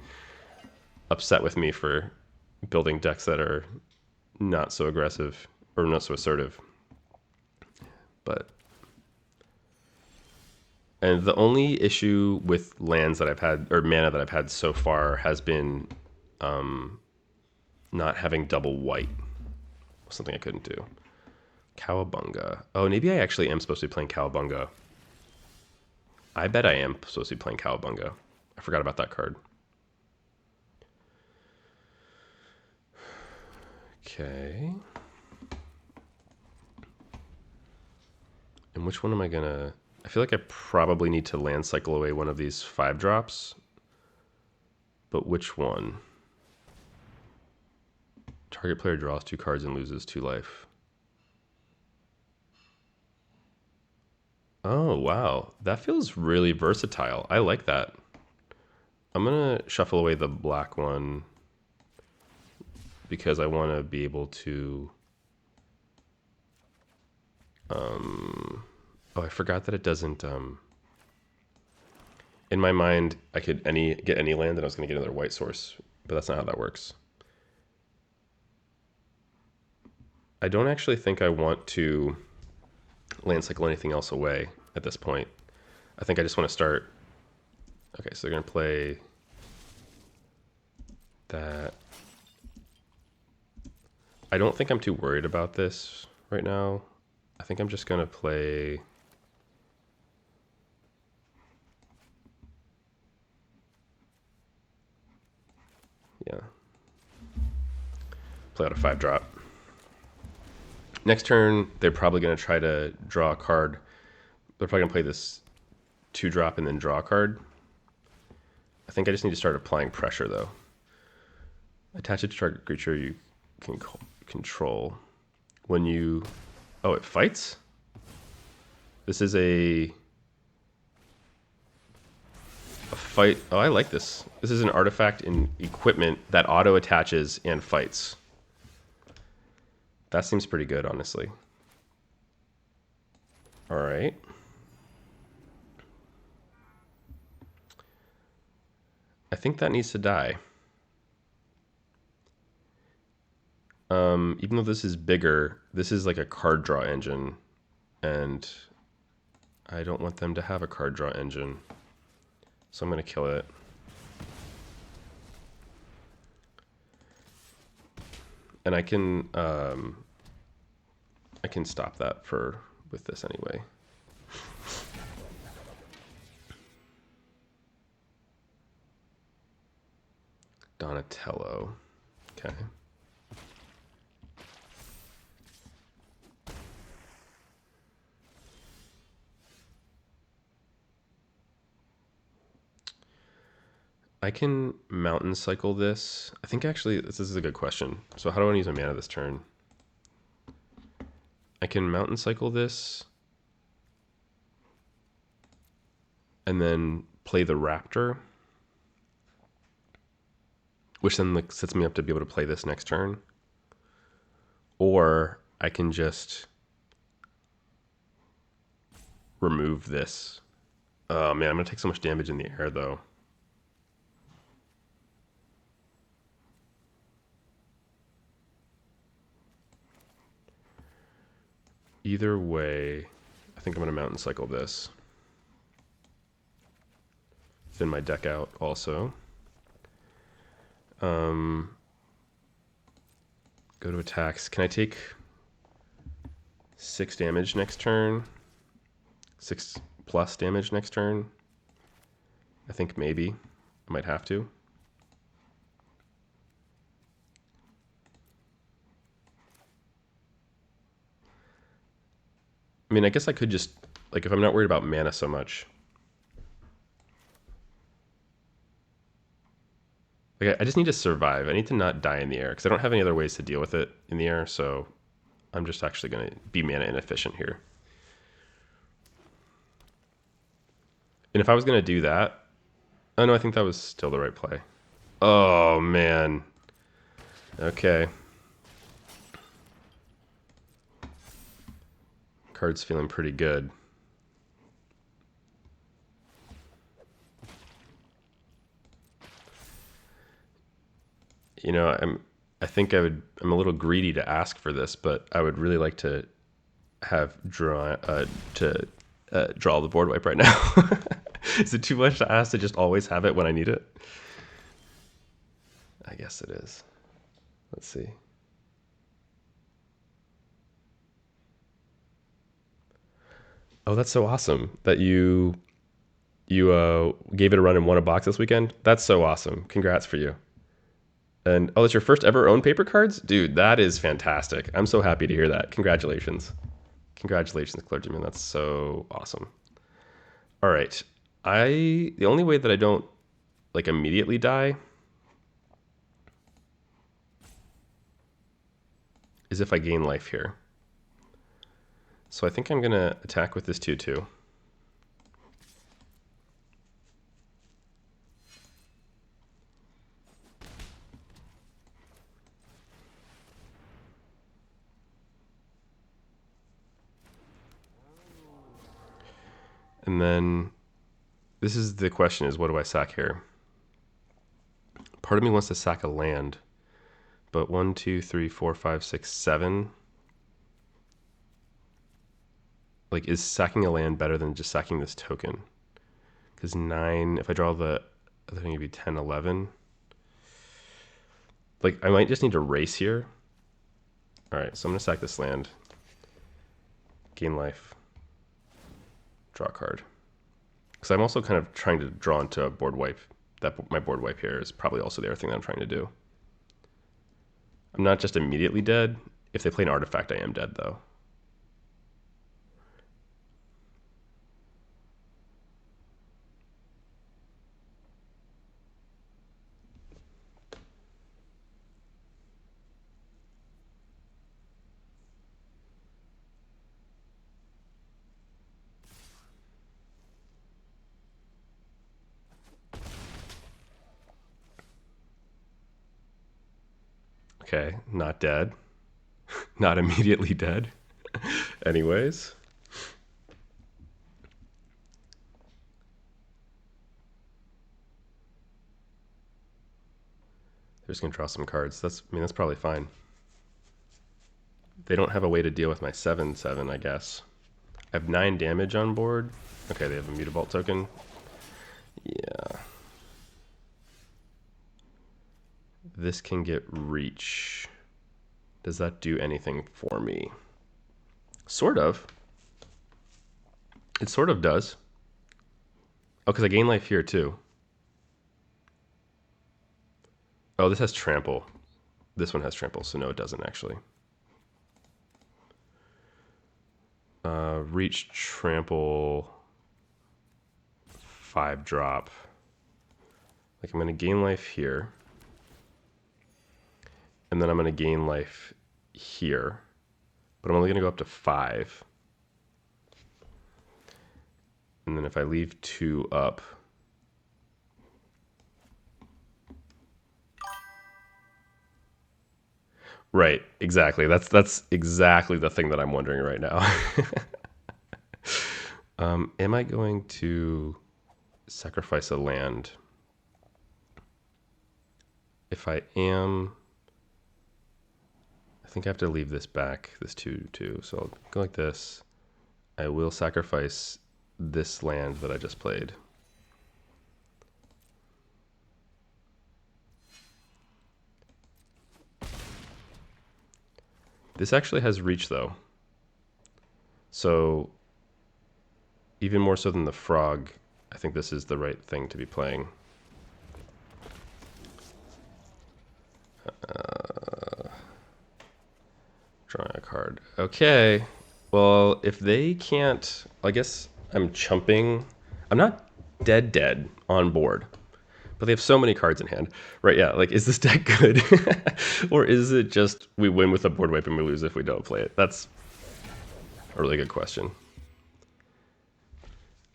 upset with me for building decks that are not so aggressive or not so assertive. And the only issue with lands that I've had, or mana that I've had so far, has been not having double white. Something I couldn't do. Cowabunga. Oh, maybe I actually am supposed to be playing Cowabunga. I bet I am supposed to be playing Cowabunga. I forgot about that card. Okay. And which one am I gonna... I feel like I probably need to land cycle away one of these 5-drops. But which one? Target player draws 2 cards and loses 2 life. Oh, wow. That feels really versatile. I like that. I'm going to shuffle away the black one, because I want to be able to... Oh, I forgot that it doesn't... In my mind, I could get any land and I was going to get another white source, but that's not how that works. I don't actually think I want to land cycle anything else away at this point. I think I just want to start... Okay, so they're going to play that. I don't think I'm too worried about this right now. I think I'm just going to play... Yeah. Play out a 5-drop. Next turn, they're probably going to try to draw a card. They're probably going to play this 2-drop and then draw a card. I think I just need to start applying pressure, though. Attach it to target creature you can control. When you... Oh, it fights? This is a fight... Oh, I like this. This is an artifact in equipment that auto-attaches and fights. That seems pretty good, honestly. All right. I think that needs to die. Even though this is bigger, this is like a card draw engine, and I don't want them to have a card draw engine. So I'm going to kill it. And I can stop that with this anyway. Donatello. Okay. I can mountain cycle this. I think actually this is a good question. So how do I use my mana this turn? I can mountain cycle this and then play the Raptor, which then like sets me up to be able to play this next turn. Or I can just remove this. Oh man, I'm gonna take so much damage in the air though. Either way, I think I'm gonna mountain cycle this. Thin my deck out also. Go to attacks. Can I take 6 damage next turn? 6+ damage next turn? I think maybe. I might have to. I mean, I guess I could just, like, if I'm not worried about mana so much. Like, I just need to survive. I need to not die in the air, because I don't have any other ways to deal with it in the air, so I'm just actually going to be mana inefficient here. And if I was going to do that... Oh, no, I think that was still the right play. Oh, man. Okay. Card's feeling pretty good. You know, I think I'm a little greedy to ask for this, but I would really like to have draw the board wipe right now. Is it too much to ask to just always have it when I need it? I guess it is. Let's see. Oh, that's so awesome that you gave it a run and won a box this weekend. That's so awesome. Congrats for you. And oh, it's your first ever owned paper cards? Dude, that is fantastic. I'm so happy to hear that. Congratulations. Congratulations, clergyman. That's so awesome. All right. The only way that I don't like immediately die is if I gain life here. So I think I'm going to attack with this 2/2. And then this is the question, is what do I sack here? Part of me wants to sack a land, but 1, 2, 3, 4, 5, 6, 7. Like, is sacking a land better than just sacking this token? Because 9, if I draw the other thing, it'd be 10, 11. Like, I might just need to race here. All right, so I'm going to sack this land. Gain life. Draw a card. Because I'm also kind of trying to draw into a board wipe. My board wipe here is probably also the other thing that I'm trying to do. I'm not just immediately dead. If they play an artifact, I am dead, though. Okay, not dead. Not immediately dead. Anyways. They're just gonna draw some cards. I mean, that's probably fine. They don't have a way to deal with my 7/7, I guess. I have 9 damage on board. Okay, they have a Mutavault token. Yeah. This can get reach. Does that do anything for me? Sort of. It sort of does. Oh, because I gain life here too. Oh, this has trample. This one has trample, so no, it doesn't actually. Reach, trample, 5 drop. Like I'm going to gain life here. And then I'm going to gain life here. But I'm only going to go up to 5. And then if I leave 2 up, right, exactly. That's exactly the thing that I'm wondering right now. Am I going to sacrifice a land? If I am, I think I have to leave this back, this 2/2. So I'll go like this. I will sacrifice this land that I just played. This actually has reach though. So even more so than the frog, I think this is the right thing to be playing. Drawing a card. Okay. Well, if they can't, I guess I'm chumping. I'm not dead on board, but they have so many cards in hand. Right, yeah, like, is this deck good? Or is it just we win with a board wipe and we lose if we don't play it? That's a really good question.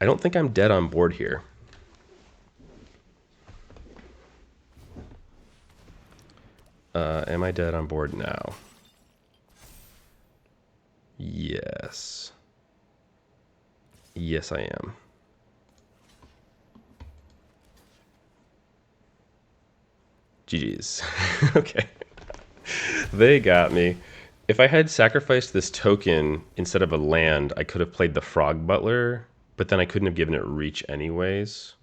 I don't think I'm dead on board here. Am I dead on board now? Yes. Yes, I am. GG's. Okay. They got me. If I had sacrificed this token instead of a land, I could have played the Frog Butler, but then I couldn't have given it reach anyways.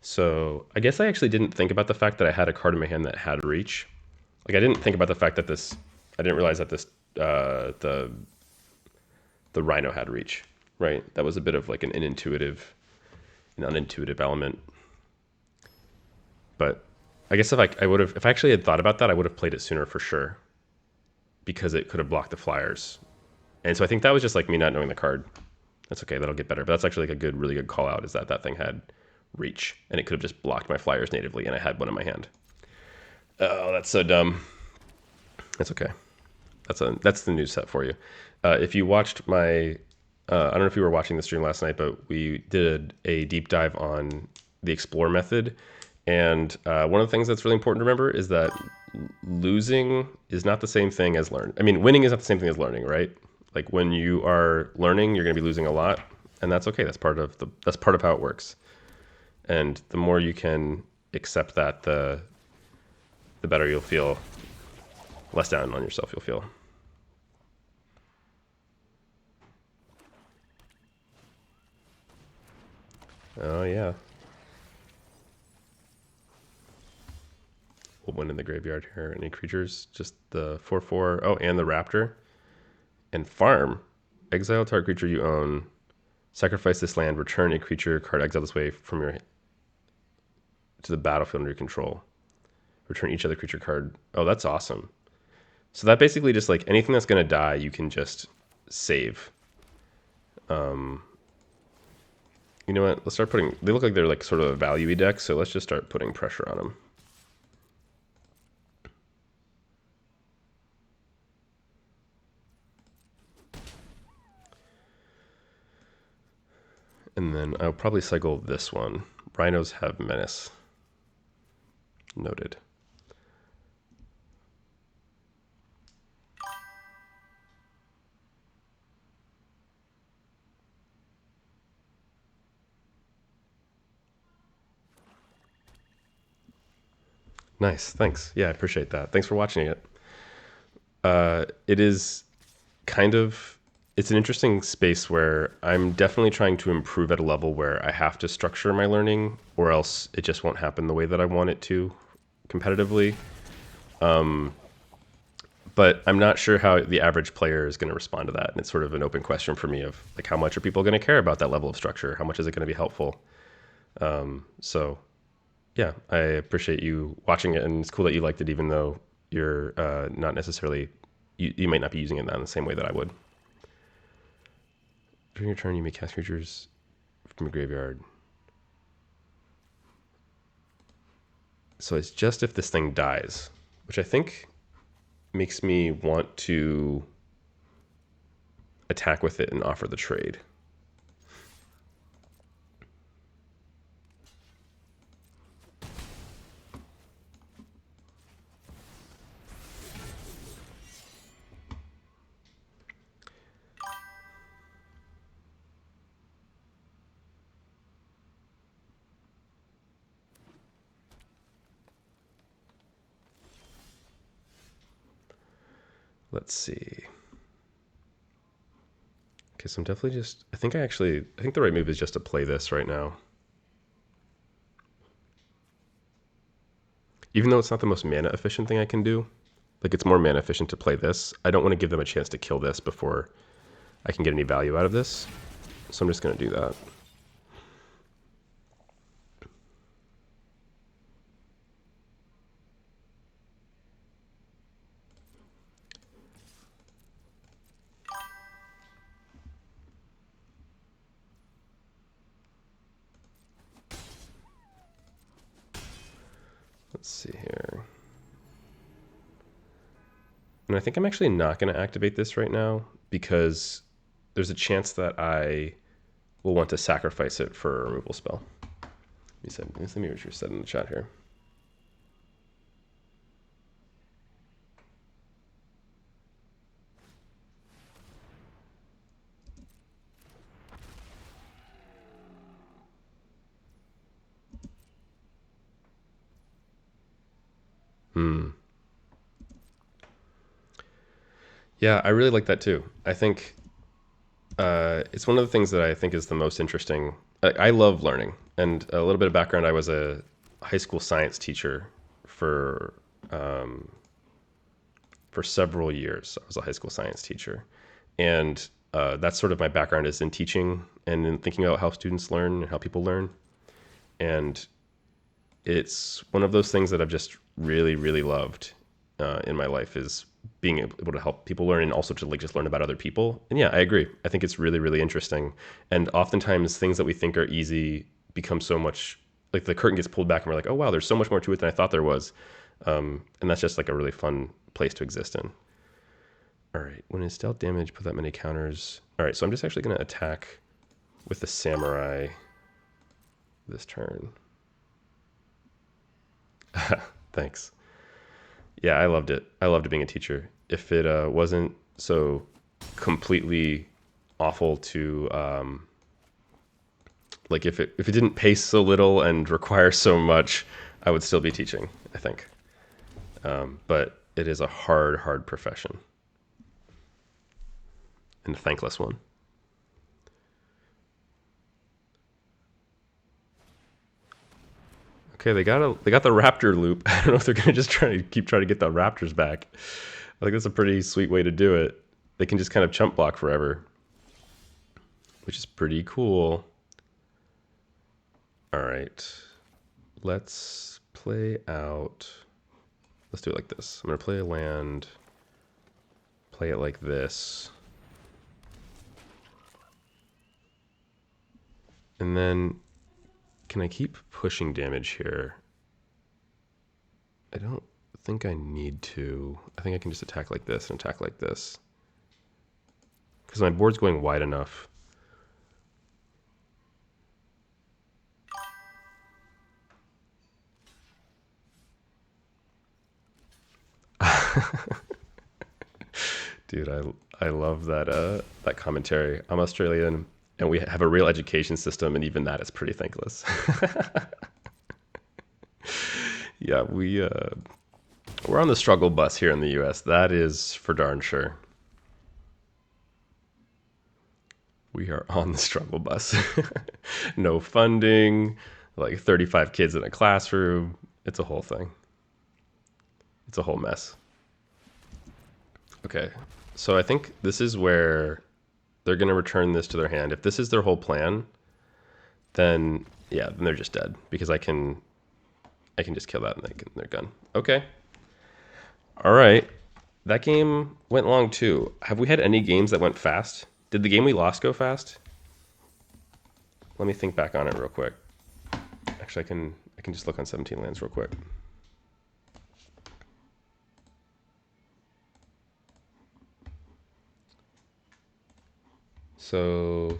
So I guess I actually didn't think about the fact that I had a card in my hand that had reach. Like I didn't think about the fact that this, I didn't realize that this, the Rhino had reach, right? That was a bit of like an unintuitive element. But I guess if I would have, if I actually had thought about that, I would have played it sooner for sure, because it could have blocked the flyers. And so I think that was just like me not knowing the card. That's okay, that'll get better. But that's actually like a really good call out, is that that thing had reach and it could have just blocked my flyers natively and I had one in my hand. Oh, that's so dumb. That's okay. That's the news set for you. If you watched my, I don't know if you were watching the stream last night, but we did a deep dive on the explore method. And one of the things that's really important to remember is that losing is not the same thing as learn. I mean, winning is not the same thing as learning, right? Like when you are learning, you're going to be losing a lot, and that's okay. That's part of how it works. And the more you can accept that, the better you'll feel. Less down on yourself you'll feel. Oh yeah. We'll win in the graveyard here. Any creatures? Just the 4/4. Oh, and the raptor. And farm. Exile target creature you own. Sacrifice this land. Return a creature card exile this way from your to the battlefield under your control. Return each other creature card. Oh, that's awesome. So that basically just like anything that's going to die, you can just save. You know what? Let's start putting... They look like they're like sort of a value-y deck, so let's just start putting pressure on them. And then I'll probably cycle this one. Rhinos have menace. Noted. Nice. Thanks. Yeah, I appreciate that. Thanks for watching it. It is kind of, it's an interesting space where I'm definitely trying to improve at a level where I have to structure my learning or else it just won't happen the way that I want it to competitively. But I'm not sure how the average player is going to respond to that. And it's sort of an open question for me of like, how much are people going to care about that level of structure? How much is it going to be helpful? So yeah, I appreciate you watching it, and it's cool that you liked it, even though you're not necessarily, you might not be using it in the same way that I would. During your turn, you may cast creatures from a graveyard. So it's just if this thing dies, which I think makes me want to attack with it and offer the trade. Let's see. Okay, so I'm definitely just, I think the right move is just to play this right now. Even though it's not the most mana efficient thing I can do, like it's more mana efficient to play this. I don't want to give them a chance to kill this before I can get any value out of this. So I'm just going to do that. Let's see here. And I think I'm actually not going to activate this right now because there's a chance that I will want to sacrifice it for a removal spell. Let me see what you said in the chat here. Yeah, I really like that too. I think it's one of the things that I think is the most interesting. I love learning, and a little bit of background: I was a high school science teacher for several years. I was a high school science teacher, and that's sort of my background is in teaching and in thinking about how students learn and how people learn. And it's one of those things that I've just really, really loved in my life is being able to help people learn and also to like just learn about other people. And yeah, I agree. I think it's really, really interesting. And oftentimes things that we think are easy become so much like the curtain gets pulled back and we're like, oh wow, there's so much more to it than I thought there was. And that's just like a really fun place to exist in. All right, when it's dealt damage, put that many counters. All right, so I'm just actually going to attack with the samurai this turn. Thanks. Yeah, I loved it. I loved being a teacher. If it wasn't so completely awful to like if it didn't pay so little and require so much, I would still be teaching, I think. But it is a hard profession and a thankless one. Okay, they got the raptor loop. I don't know if they're gonna just try to get the raptors back. I think that's a pretty sweet way to do it. They can just kind of chump block forever, which is pretty cool. All right, let's play out. Let's do it like this. I'm gonna play a land, play it like this. And then, can I keep pushing damage here? I don't think I need to. I think I can just attack like this and attack like this. Because my board's going wide enough. Dude, I love that that commentary. I'm Australian, and we have a real education system, and even that is pretty thankless. Yeah, we're on the struggle bus here in the US. That is for darn sure. We are on the struggle bus. No funding, like 35 kids in a classroom. It's a whole thing. It's a whole mess. Okay, so I think this is where they're going to return this to their hand. If this is their whole plan, then yeah, then they're just dead because I can just kill that and they're gone. Okay. All right. That game went long too. Have we had any games that went fast? Did the game we lost go fast? Let me think back on it real quick. Actually, I can just look on 17 lands real quick. So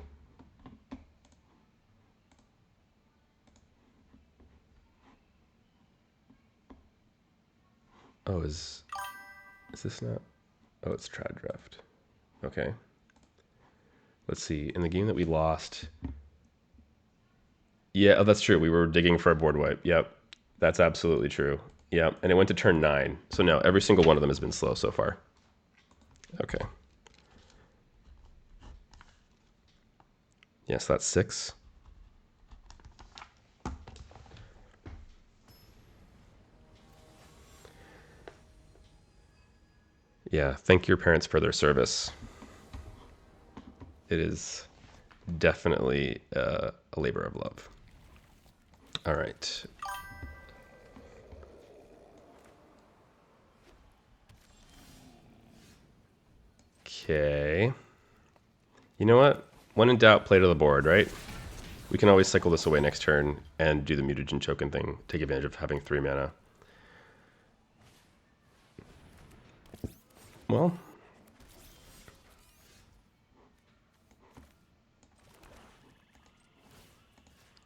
oh, is this not? Oh, it's trad draft. Okay. Let's see. In the game that we lost. Yeah, oh, that's true. We were digging for a board wipe. Yep. That's absolutely true. Yep. And it went to turn 9. So no, every single one of them has been slow so far. Okay. Yes, that's 6. Yeah, thank your parents for their service. It is definitely a labor of love. All right. Okay. You know what? When in doubt, play to the board, right? We can always cycle this away next turn and do the mutagen token thing. Take advantage of having 3 mana. Well.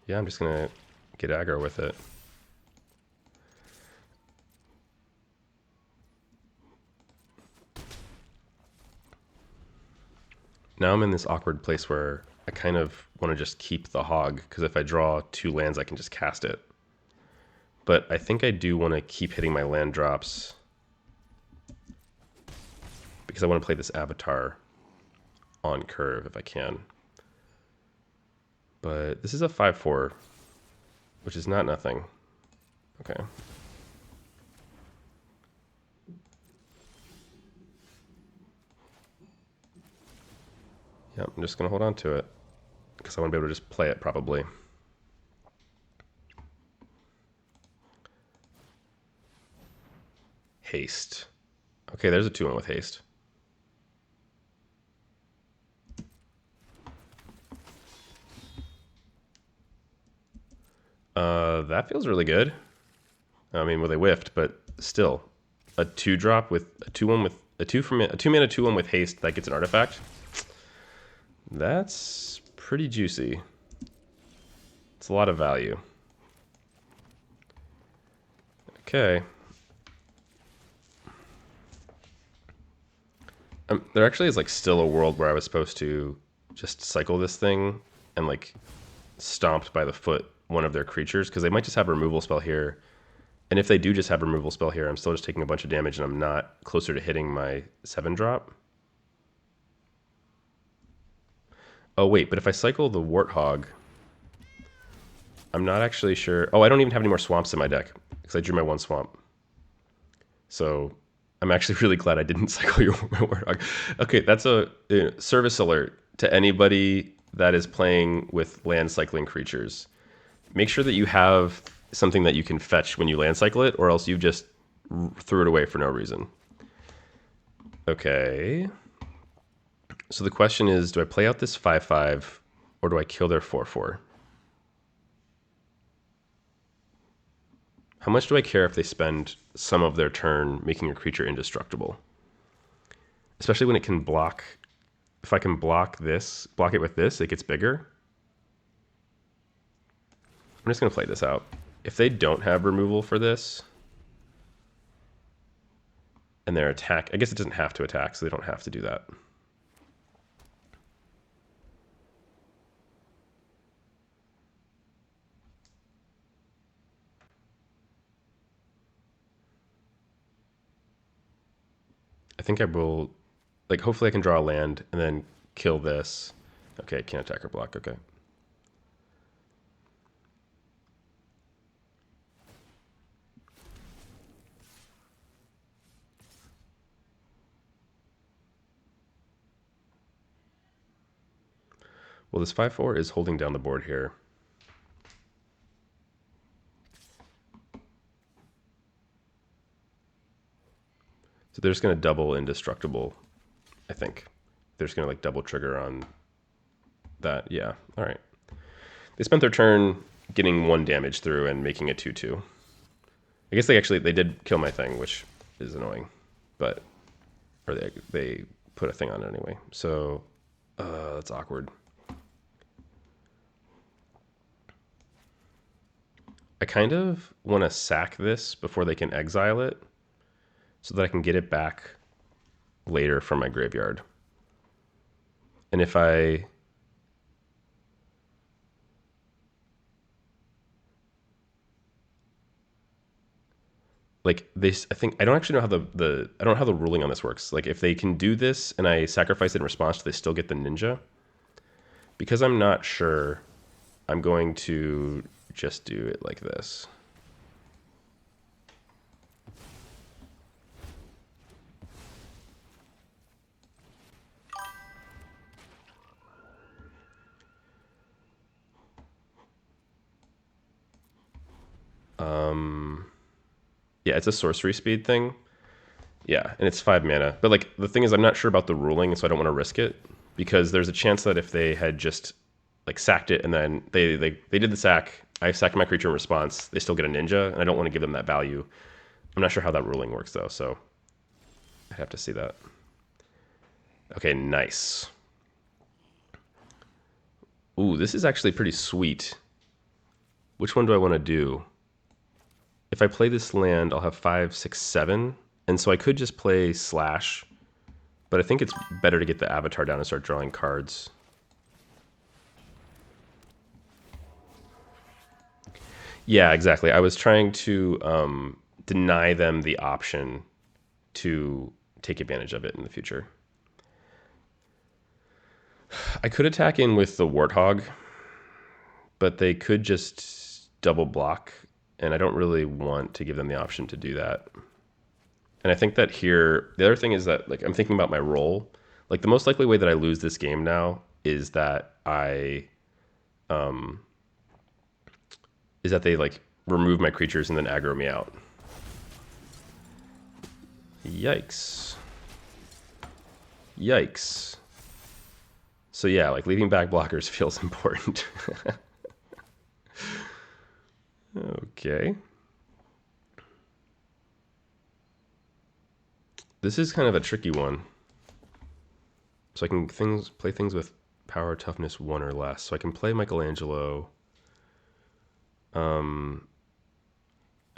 Yeah, I'm just going to get aggro with it. Now I'm in this awkward place where I kind of want to just keep the hog, because if I draw 2 lands, I can just cast it. But I think I do want to keep hitting my land drops because I want to play this avatar on curve if I can. But this is a 5/4, which is not nothing. Okay. Yep, I'm just going to hold on to it because I want to be able to just play it probably. Haste. Okay, there's a 2-1 with haste. That feels really good. I mean, well, they whiffed, but still, a 2-drop with a 2/1 with a 2-mana 2/1 with haste that gets an artifact. That's pretty juicy. It's a lot of value. Okay. There actually is like still a world where I was supposed to just cycle this thing and like stomped by the foot one of their creatures, because they might just have a removal spell here. And if they do just have a removal spell here, I'm still just taking a bunch of damage and I'm not closer to hitting my 7-drop. Oh wait, but if I cycle the Warthog, I'm not actually sure. Oh, I don't even have any more swamps in my deck because I drew my 1 swamp. So I'm actually really glad I didn't cycle your Warthog. Okay, that's a service alert to anybody that is playing with land cycling creatures. Make sure that you have something that you can fetch when you land cycle it, or else you just threw it away for no reason. Okay. So the question is, do I play out this 5/5 or do I kill their 4/4? How much do I care if they spend some of their turn making a creature indestructible? Especially when it can block. If I can block it with this, it gets bigger. I'm just going to play this out. If they don't have removal for this, and their attack, I guess it doesn't have to attack, so they don't have to do that. think I will, like, hopefully I can draw a land and then kill this. Okay, can't attack or block, okay. Well, this 5/4 is holding down the board here. So they're just going to double indestructible, I think. They're just going to like double trigger on that. Yeah, all right. They spent their turn getting 1 damage through and making a 2/2. I guess they did kill my thing, which is annoying, but or they put a thing on it anyway. So that's awkward. I kind of want to sack this before they can exile it, so that I can get it back later from my graveyard. And if I like this, I think I don't actually know how I don't know how the ruling on this works. Like if they can do this and I sacrifice it in response, do they still get the ninja? Because I'm not sure, I'm going to just do it like this. Yeah, it's a sorcery speed thing. Yeah, and it's 5 mana. But like the thing is, I'm not sure about the ruling, so I don't want to risk it because there's a chance that if they had just like sacked it and then they did the sack, I sacked my creature in response, they still get a ninja, and I don't want to give them that value. I'm not sure how that ruling works though, so I'd have to see that. Okay, nice. Ooh, this is actually pretty sweet. Which one do I want to do? If I play this land, I'll have 5, 6, 7. And so I could just play Slash, but I think it's better to get the Avatar down and start drawing cards. Yeah, exactly. I was trying to deny them the option to take advantage of it in the future. I could attack in with the Warthog, but they could just double block, and I don't really want to give them the option to do that. And I think that here, the other thing is that like I'm thinking about my role. Like the most likely way that I lose this game now is that they like remove my creatures and then aggro me out. Yikes. Yikes. So yeah, like leaving back blockers feels important. Okay. This is kind of a tricky one. So I can play things with power toughness 1 or less. So I can play Michelangelo. I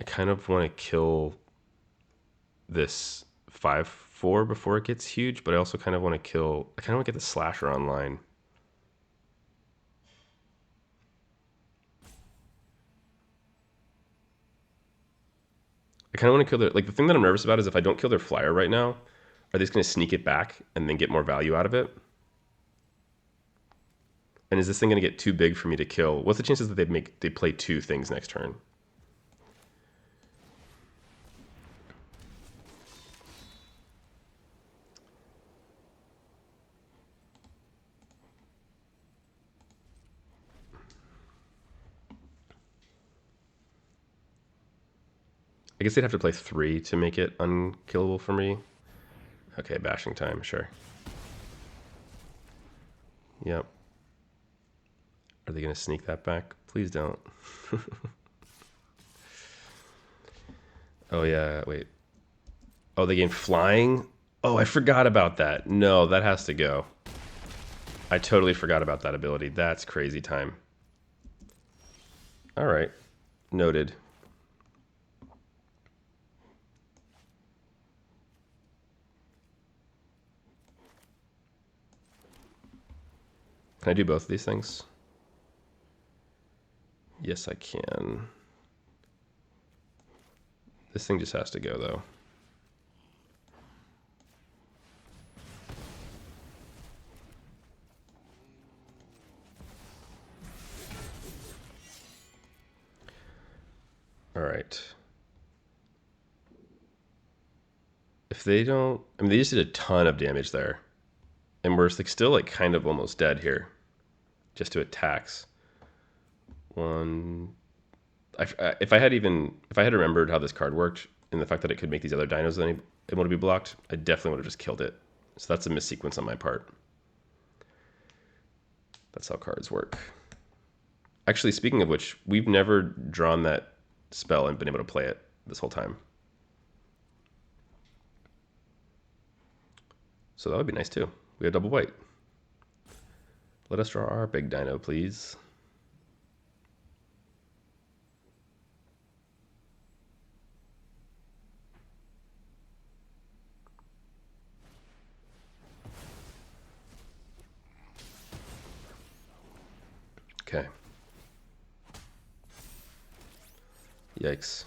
kind of want to kill this 5/4 before it gets huge, but I also kind of want to I kind of want to get the Slasher online. I kind of want to kill their, like the thing that I'm nervous about is if I don't kill their flyer right now, are they just going to sneak it back and then get more value out of it? And is this thing going to get too big for me to kill? What's the chances that they play 2 things next turn? I guess they'd have to play 3 to make it unkillable for me. Okay, bashing time, sure. Yep. Are they going to sneak that back? Please don't. Oh, yeah, wait. Oh, they gain flying? Oh, I forgot about that. No, that has to go. I totally forgot about that ability. That's crazy time. All right. Noted. Can I do both of these things? Yes, I can. This thing just has to go, though. if they don't, I mean, they just did a ton of damage there, and we're like still like kind of almost dead here, just to attacks. One, if I had remembered how this card worked and the fact that it could make these other dinos able to be blocked, I definitely would have just killed it. So that's a missequence on my part. That's how cards work. Actually, speaking of which, we've never drawn that spell and been able to play it this whole time. So that would be nice too. We have double white. Let us draw our big dino, please. Okay. Yikes.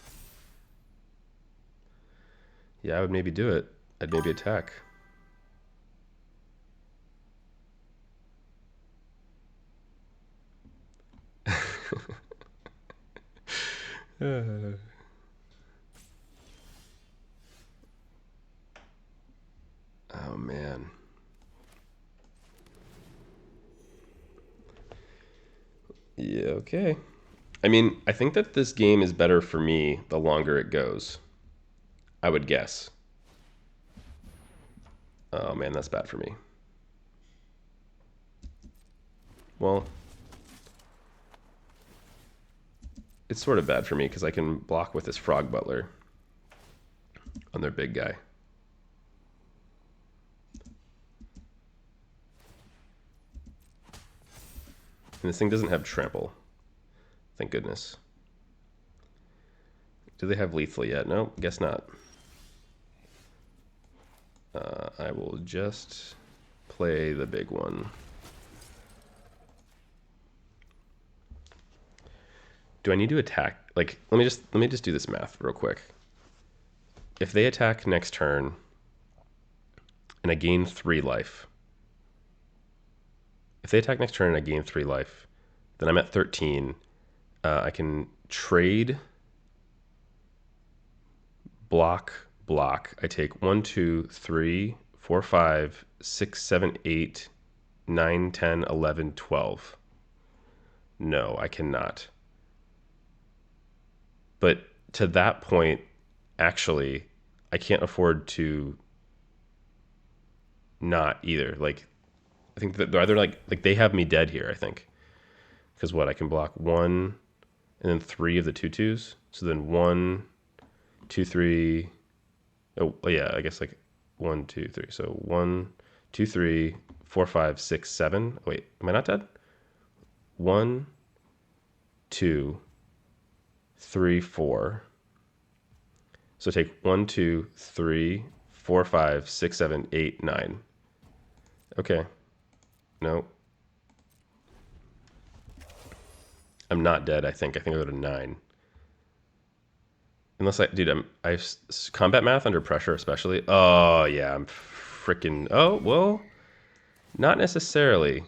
Yeah, I would maybe do it. I'd maybe attack. Oh man. Yeah, okay. I mean, I think that this game is better for me the longer it goes. I would guess. Oh man, that's bad for me. Well, it's sort of bad for me because I can block with this frog butler on their big guy. And this thing doesn't have trample. Thank goodness. Do they have lethal yet? No, guess not. I will just play the big one. Do I need to attack? Like, let me just do this math real quick. If they attack next turn and I gain 3 life. If they attack next turn and I gain 3 life, then I'm at 13. I can trade, block. I take 1, 2, 3, 4, 5, 6, 7, 8, 9, 10, 11, 12. No, I cannot. But to that point, actually, I can't afford to not either. Like, I think that they're either like they have me dead here, I think. Because what, I can block 1 and then 3 of the 2/2s. So then 1, 2, 3. Oh, yeah, I guess like 1, 2, 3. So 1, 2, 3, 4, 5, 6, 7. Wait, am I not dead? 1, 2, 3, 4. So take 1, 2, 3, 4, 5, 6, 7, 8, 9. Okay. No. I'm not dead, I think. I think I go to 9. Unless I combat math under pressure, especially. Oh, yeah, I'm freaking. Oh, well, not necessarily.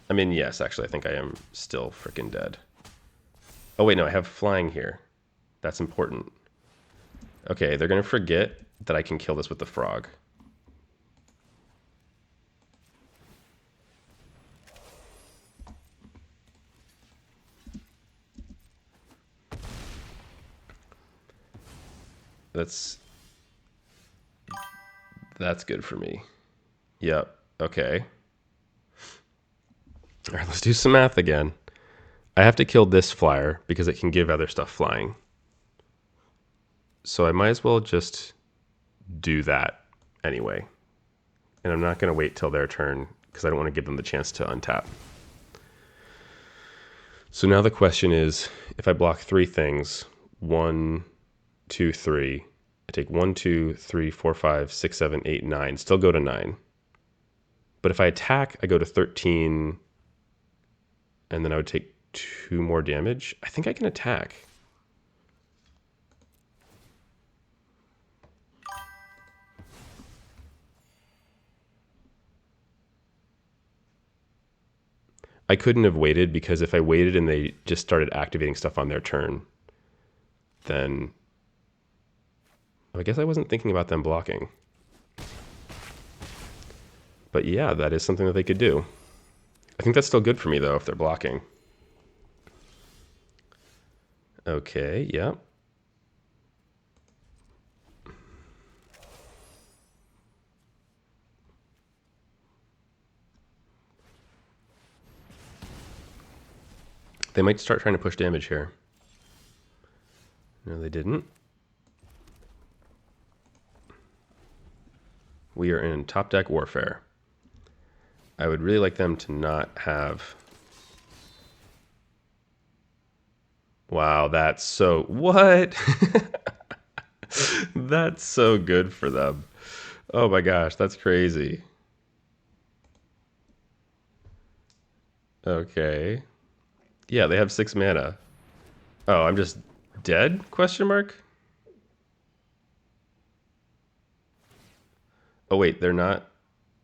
I mean, yes, actually, I think I am still freaking dead. Oh, wait, no, I have flying here. That's important. Okay, they're going to forget that I can kill this with the frog. That's good for me. Yep. Okay. All right, let's do some math again. I have to kill this flyer because it can give other stuff flying. So I might as well just do that anyway. And I'm not going to wait till their turn because I don't want to give them the chance to untap. So now the question is, if I block 3 things, 1, 2, 3, I take 1, 2, 3, 4, 5, 6, 7, 8, 9, still go to 9. But if I attack, I go to 13, and then I would take 2 more damage. I think I can attack. I couldn't have waited because if I waited and they just started activating stuff on their turn, then I guess I wasn't thinking about them blocking. But yeah, that is something that they could do. I think that's still good for me, though, if they're blocking. Okay, yeah. They might start trying to push damage here. No, they didn't. We are in top deck warfare. I would really like them to not have... Wow, that's so... What? That's so good for them. Oh my gosh, that's crazy. Okay. Yeah, they have 6 mana. Oh, I'm just dead? Question mark? Oh wait, they're not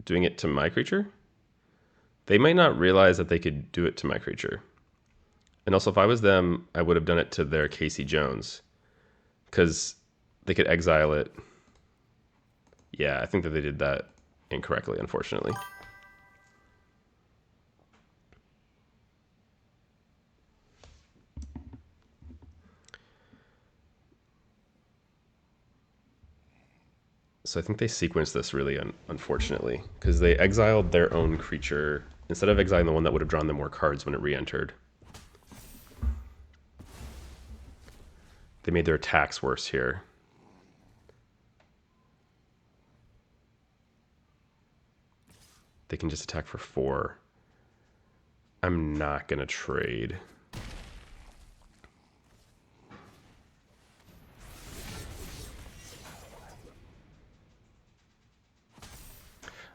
doing it to my creature? They might not realize that they could do it to my creature. And also, if I was them, I would have done it to their Casey Jones. Because they could exile it. Yeah, I think that they did that incorrectly, unfortunately. So I think they sequenced this really unfortunately, because they exiled their own creature instead of exiling the one that would have drawn them more cards when it re-entered. They made their attacks worse here. They can just attack for 4. I'm not going to trade.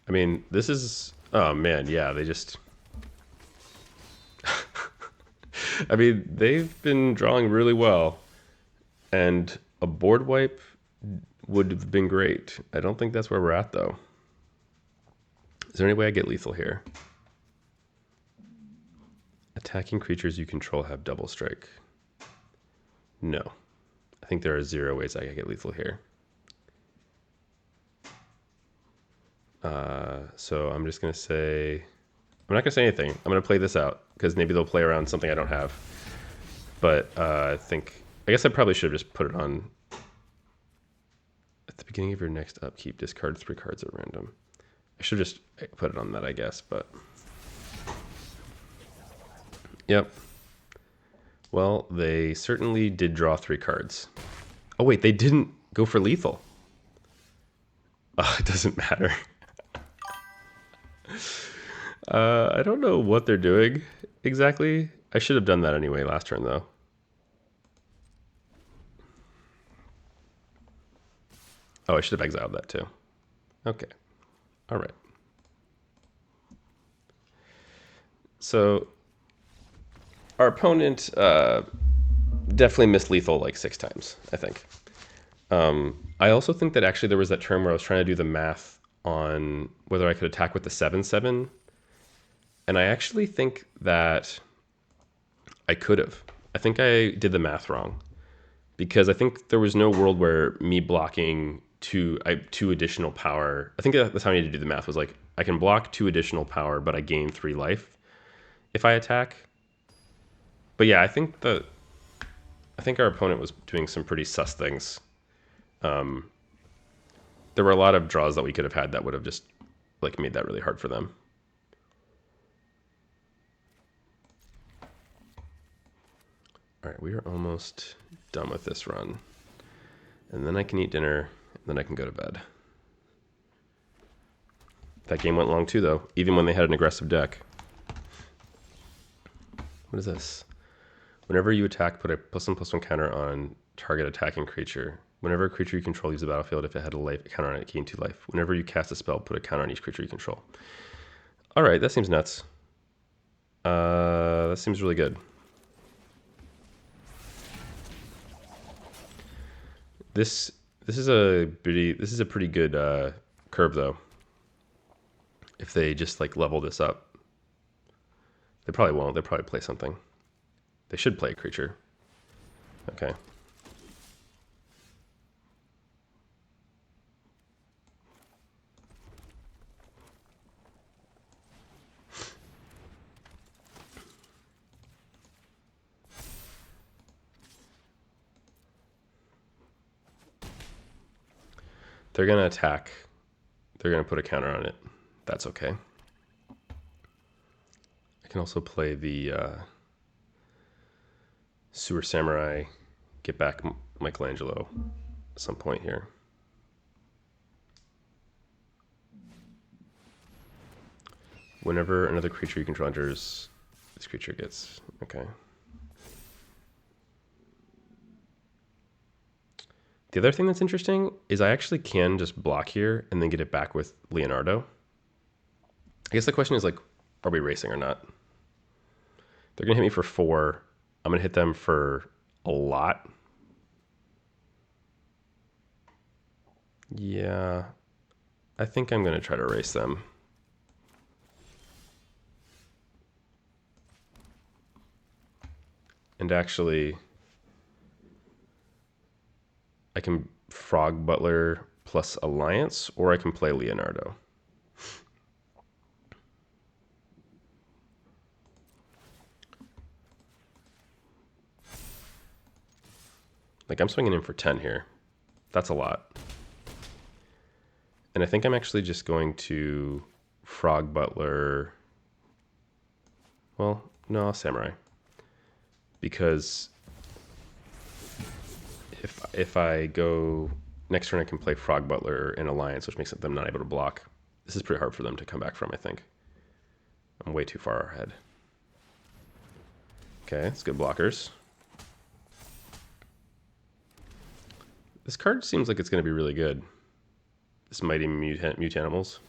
I mean, this is... Oh, man, yeah, they just... I mean, they've been drawing really well. And a board wipe would have been great. I don't think that's where we're at, though. Is there any way I get lethal here? Attacking creatures you control have double strike. No. I think there are 0 ways I can get lethal here. So I'm just going to say... I'm not going to say anything. I'm going to play this out, because maybe they'll play around something I don't have. But I guess I probably should have just put it on... At the beginning of your next upkeep, discard 3 cards at random. I should just put it on that, I guess, but... Yep. Well, they certainly did draw 3 cards. Oh wait, they didn't go for lethal. Oh, it doesn't matter. I don't know what they're doing exactly. I should have done that anyway last turn, though. Oh, I should have exiled that too. Okay. All right. So our opponent definitely missed lethal like 6 times, I think. I also think that actually there was that turn where I was trying to do the math on whether I could attack with the 7/7. And I actually think that I could have. I think I did the math wrong. Because I think there was no world where me blocking 2 additional power... I think that's how I need to do the math, was like, I can block 2 additional power, but I gain 3 life if I attack. But yeah, I think our opponent was doing some pretty sus things. There were a lot of draws that we could have had that would have just like made that really hard for them. All right, we are almost done with this run. And then I can eat dinner, and then I can go to bed. That game went long too, though, even when they had an aggressive deck. What is this? Whenever you attack, put a +1/+1 counter on target attacking creature. Whenever a creature you control leaves the battlefield, if it had a life, a counter on it, gain 2 life. Whenever you cast a spell, put a counter on each creature you control. All right, that seems nuts. That seems really good. This is a pretty good curve, though. If they just like level this up, they probably won't. They'll probably play something. They should play a creature. Okay. They're going to attack. They're going to put a counter on it. That's okay. I can also play the Sewer Samurai, get back Michelangelo at some point here. Whenever another creature you control enters, this creature gets... Okay. The other thing that's interesting is I actually can just block here and then get it back with Leonardo. I guess the question is, like, are we racing or not? They're going to hit me for 4. I'm going to hit them for a lot. Yeah, I think I'm going to try to race them. And actually, I can Frog Butler plus Alliance, or I can play Leonardo. Like, I'm swinging in for 10 here. That's a lot. And I think I'm actually just going to Frog Butler. Well, no, Samurai. Because if I go next turn, I can play Frog Butler in Alliance, which makes them not able to block. This is pretty hard for them to come back from, I think. I'm way too far ahead. Okay, it's good blockers. This card seems like it's going to be really good. This Mighty Mutanimals.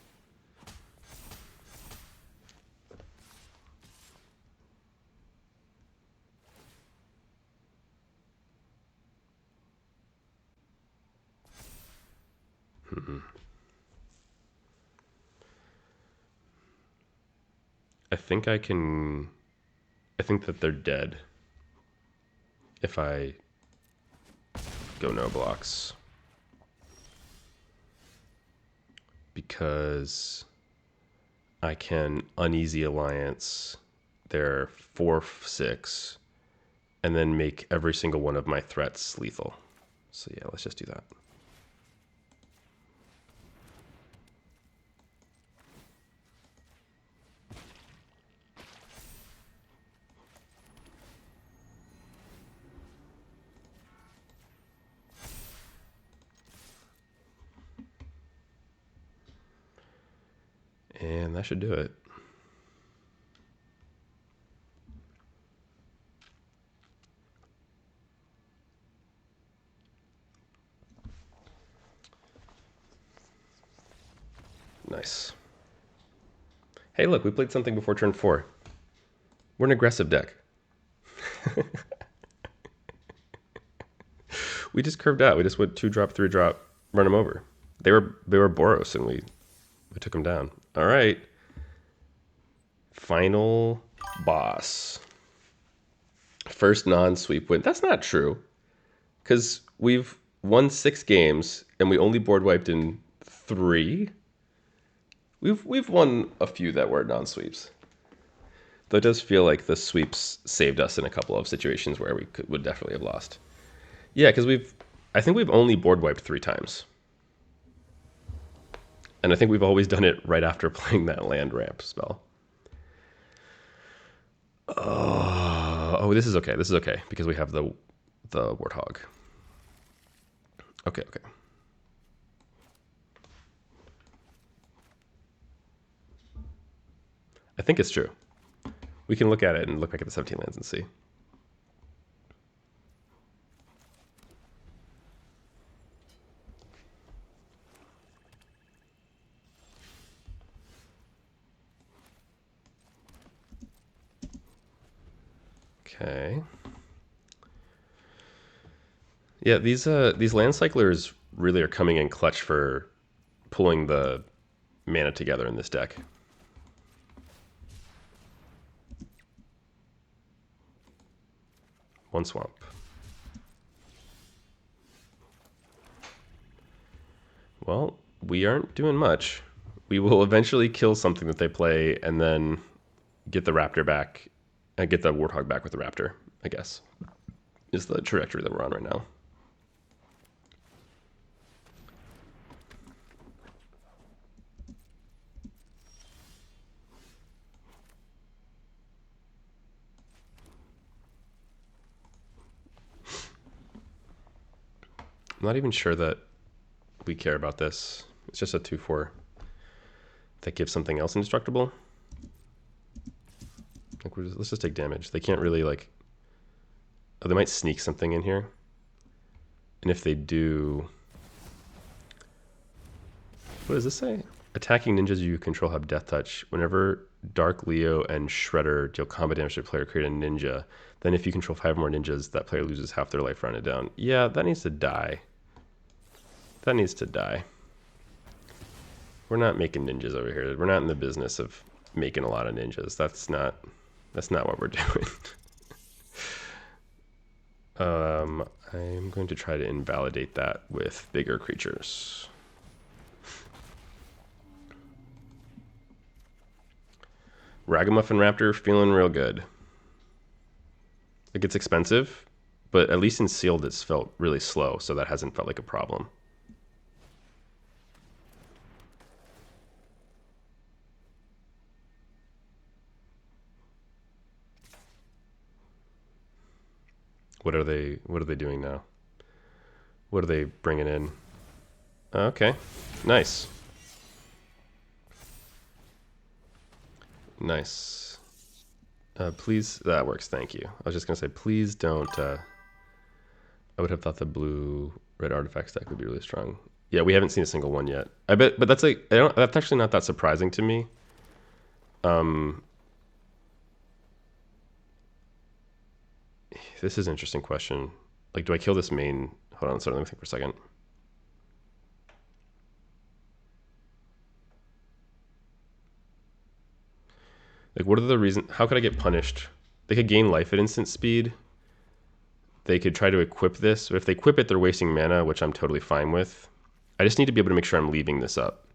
I think I can... I think that they're dead if I go no blocks. Because I can Uneasy Alliance their 4/6 and then make every single one of my threats lethal. So yeah, let's just do that. And that should do it. Nice. Hey, look, we played something before turn 4. We're an aggressive deck. We just curved out. We just went 2-drop, 3-drop, run them over. They were Boros, and we took them down. All right. Final boss. First non-sweep win. That's not true, because we've won 6 games and we only board wiped in 3. We've won a few that were non-sweeps. Though it does feel like the sweeps saved us in a couple of situations where we would definitely have lost. Yeah, because I think we've only board wiped 3 times. And I think we've always done it right after playing that land ramp spell. Oh, this is okay. This is okay because we have the Warthog. Okay. I think it's true. We can look at it and look back at the 17 lands and see. Okay. Yeah, these land cyclers really are coming in clutch for pulling the mana together in this deck. One swamp. Well, we aren't doing much. We will eventually kill something that they play and then get the raptor back. Get the Warthog back with the raptor, I guess, is the trajectory that we're on right now. I'm not even sure that we care about this. It's just a 2/4 that gives something else indestructible. Like let's just take damage. They can't really like. Oh, they might sneak something in here. And if they do, what does this say? Attacking ninjas you control have death touch. Whenever Dark Leo and Shredder deal combat damage to a player, create a ninja. Then if you control 5 more ninjas, that player loses half their life rounded down. Yeah, that needs to die. That needs to die. We're not making ninjas over here. We're not in the business of making a lot of ninjas. That's not what we're doing. I'm going to try to invalidate that with bigger creatures. Ragamuffin Raptor feeling real good. It gets expensive, but at least in sealed it's felt really slow, so that hasn't felt like a problem. What are they doing now? What are they bringing in? Okay, nice. Nice. Please, that works, thank you. I was just gonna say, please don't, I would have thought the blue-red artifact stack would be really strong. Yeah, we haven't seen a single one yet. I bet, but that's like, that's actually not that surprising to me. This is an interesting question. Like, do I kill this main? Hold on, sorry, let me think for a second. Like, what are the reasons? How could I get punished? They could gain life at instant speed. They could try to equip this. But if they equip it, they're wasting mana, which I'm totally fine with. I just need to be able to make sure I'm leaving this up.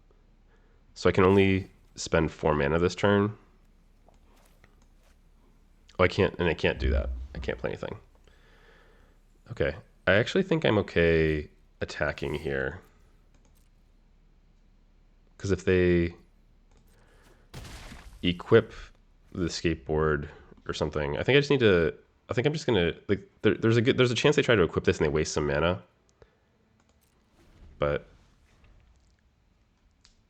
So I can only spend 4 mana this turn. Oh, I can't do that. I can't play anything. Okay. I actually think I'm okay attacking here. Because if they equip the skateboard or something, I think I just need to... I think I'm just gonna like. There's a chance they try to equip this and they waste some mana. But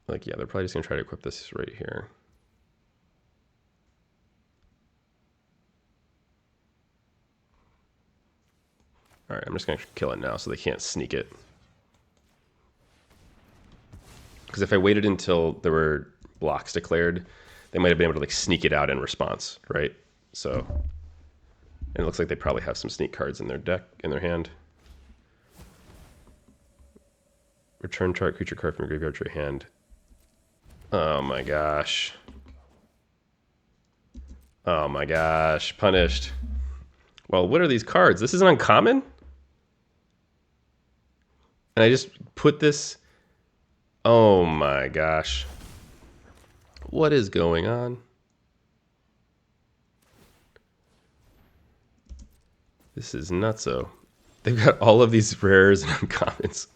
like, yeah, they're probably just gonna try to equip this right here. All right, I'm just gonna kill it now so they can't sneak it. Because if I waited until there were blocks declared, they might have been able to like sneak it out in response, right? So. And it looks like they probably have some sneak cards in their deck, in their hand. Return target creature card from your graveyard to your hand. Oh my gosh. Oh my gosh, punished. Well, what are these cards? This is an uncommon? And I just put this... Oh my gosh. What is going on? This is nutso. They've got all of these rares and uncommons.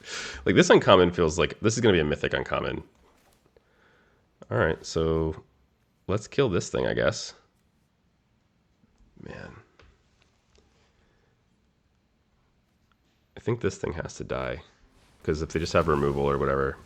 Like, this uncommon feels like this is going to be a mythic uncommon. All right, so let's kill this thing, I guess. Man. I think this thing has to die. Because if they just have removal or whatever...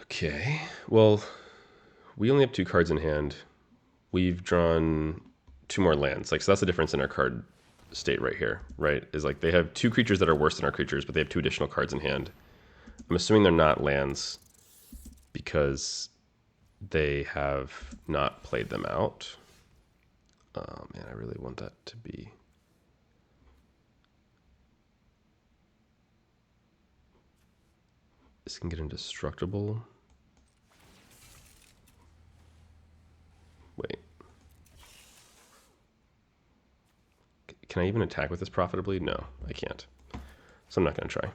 Okay, well, we only have 2 cards in hand. We've drawn 2 more lands. Like, so that's the difference in our card state right here, right? Is like they have 2 creatures that are worse than our creatures, but they have 2 additional cards in hand. I'm assuming they're not lands because they have not played them out. Oh man, I really want that to be... This can get indestructible. Wait. Can I even attack with this profitably? No, I can't. So I'm not going to try.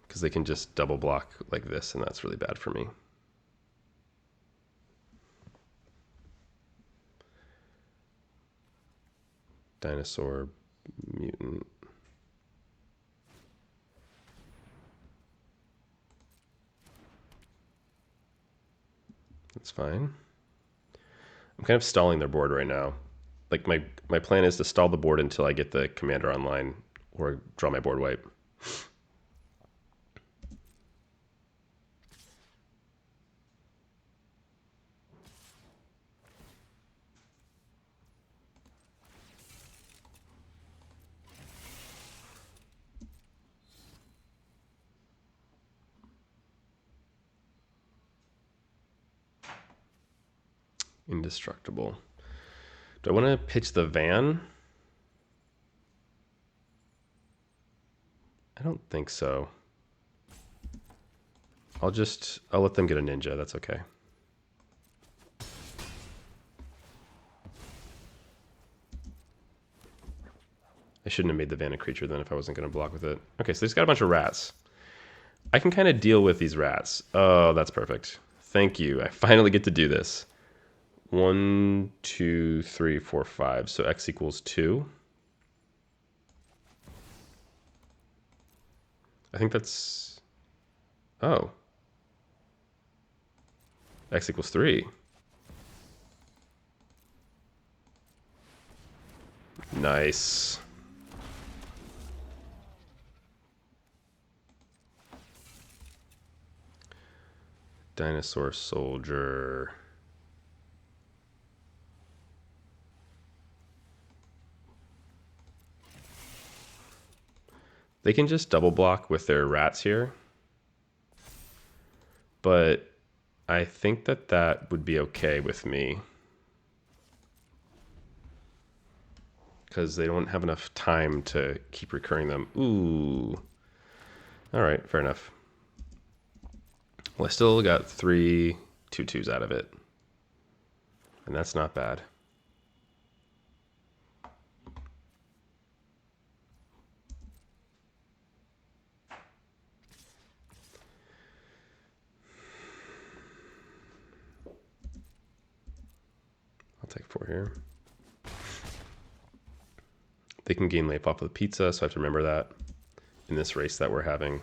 Because they can just double block like this, and that's really bad for me. Dinosaur, mutant. That's fine. I'm kind of stalling their board right now. Like my plan is to stall the board until I get the commander online or draw my board wipe. Indestructible. Do I want to pitch the van? I don't think so. I'll let them get a ninja. That's okay. I shouldn't have made the van a creature then if I wasn't going to block with it. Okay, so he's got a bunch of rats. I can kind of deal with these rats. Oh, that's perfect. Thank you. I finally get to do this. 1, 2, 3, 4, 5. So x equals 2. I think that's... Oh. X equals 3. Nice. Dinosaur soldier. They can just double block with their rats here. But I think that would be okay with me. Because they don't have enough time to keep recurring them. Ooh. All right, fair enough. Well, I still got 3 2/2s out of it. And that's not bad. I'll take 4 here. They can gain life off of the pizza, so I have to remember that in this race that we're having.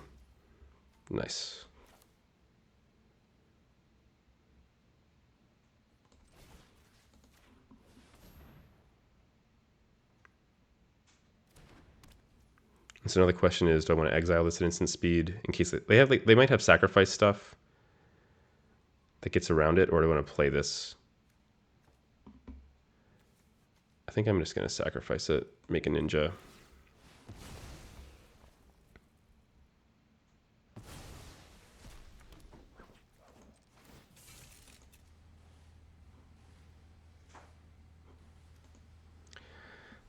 Nice. So another question is, do I want to exile this at instant speed in case they might have sacrifice stuff that gets around it, or do I want to play this? I think I'm just going to sacrifice it, make a ninja.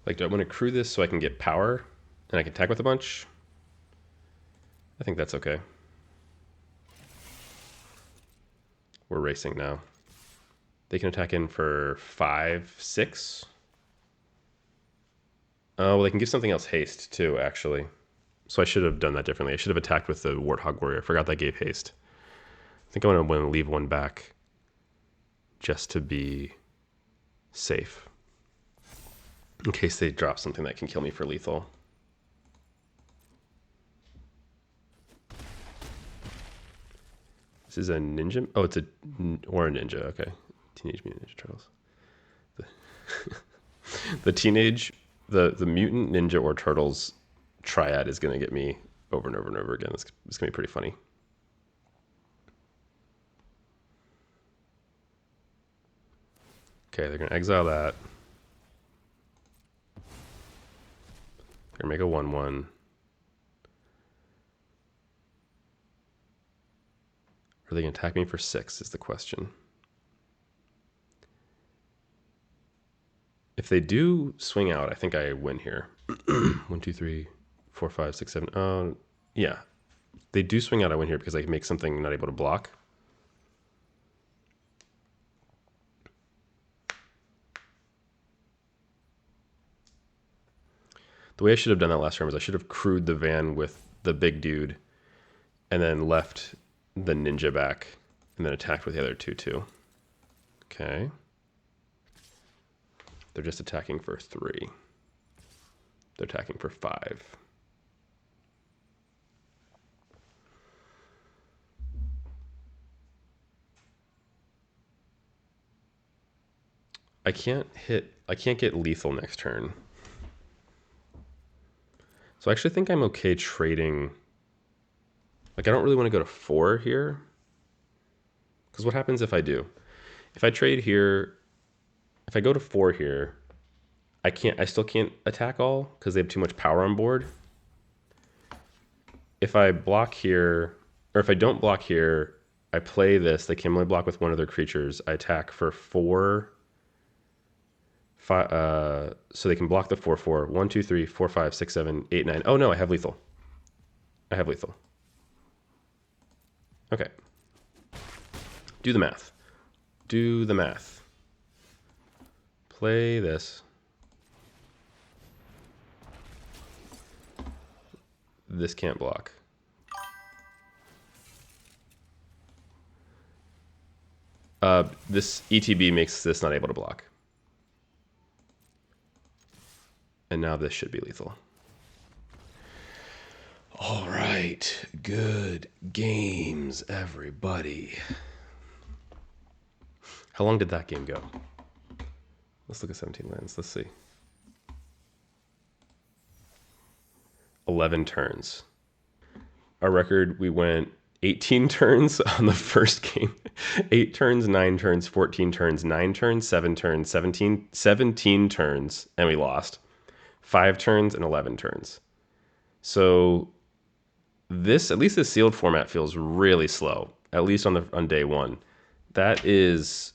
Like, do I want to crew this so I can get power and I can attack with a bunch? I think that's okay. We're racing now. They can attack in for 5, 6. Oh, well, they can give something else haste too, actually. So I should have done that differently. I should have attacked with the Warthog Warrior. I forgot that gave haste. I think I want to leave one back just to be safe. In case they drop something that can kill me for lethal. This is a ninja? Oh, it's a ninja. Okay. Teenage Mutant Ninja Turtles. The mutant ninja or turtles triad is going to get me over and over and over again. It's going to be pretty funny. Okay, they're going to exile that. They're going to make a 1/1. Are they going to attack me for 6 is the question. If they do swing out, I think I win here. 1, 2, 3, 4, 5, 6, 7. Yeah. They do swing out, I win here because I can make something not able to block. The way I should have done that last turn was I should have crewed the van with the big dude and then left the ninja back and then attacked with the other 2/2. Okay. They're just attacking for 3. They're attacking for 5. I can't get lethal next turn. So I actually think I'm okay trading. Like, I don't really want to go to 4 here. Because what happens if I do? If I trade here, if I go to 4 here, I still can't attack all because they have too much power on board. If I block here, or if I don't block here, I play this, they can only block with one of their creatures. I attack for 4. So they can block the 4/4. 1, 2, 3, 4, 5, 6, 7, 8, 9. Oh no, I have lethal. I have lethal. Okay. Do the math. Do the math. Play this. This can't block. This ETB makes this not able to block. And now this should be lethal. All right. Good games, everybody. How long did that game go? Let's look at 17 lands. Let's see. 11 turns. Our record, we went 18 turns on the first game. 8 turns, 9 turns, 14 turns, 9 turns, 7 turns, 17 turns, and we lost. 5 turns and 11 turns. So this, at least the sealed format feels really slow, at least on day 1. That is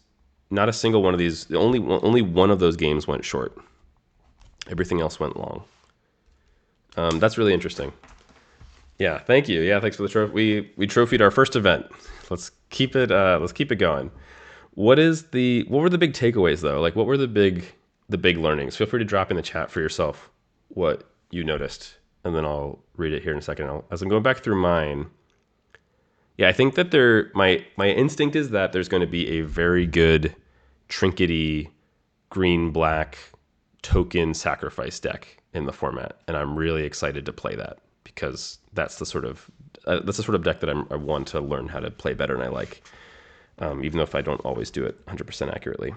not a single one of these. Only one of those games went short. Everything else went long. That's really interesting. Yeah, thank you. Yeah, thanks for the trophy. We trophied our first event. Let's keep it going. What were the big takeaways though? Like, what were the big learnings? Feel free to drop in the chat for yourself what you noticed, and then I'll read it here in a second. As I'm going back through mine, yeah, I think that my instinct is that there's going to be a very good trinkety green-black token sacrifice deck in the format, and I'm really excited to play that because that's the sort of deck that I want to learn how to play better, and I like, even though if I don't always do it 100% accurately.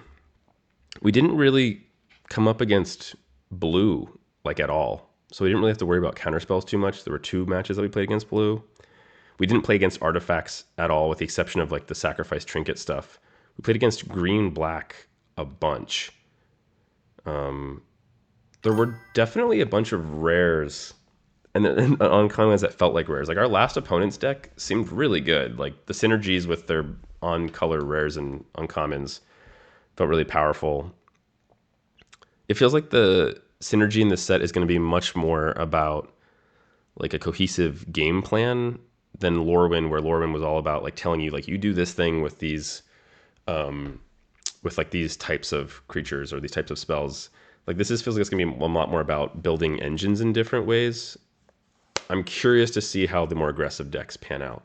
We didn't really come up against blue like at all, so we didn't really have to worry about counterspells too much. There were 2 matches that we played against blue. We didn't play against artifacts at all, with the exception of like the sacrifice trinket stuff. We played against green-black a bunch. There were definitely a bunch of rares and uncommons that felt like rares. Like our last opponent's deck seemed really good. Like the synergies with their on-color rares and uncommons felt really powerful. It feels like the synergy in this set is going to be much more about like a cohesive game plan than Lorwyn, where Lorwyn was all about like telling you like you do this thing with these with like these types of creatures or these types of spells. Like this feels like it's gonna be a lot more about building engines in different ways. I'm curious to see how the more aggressive decks pan out.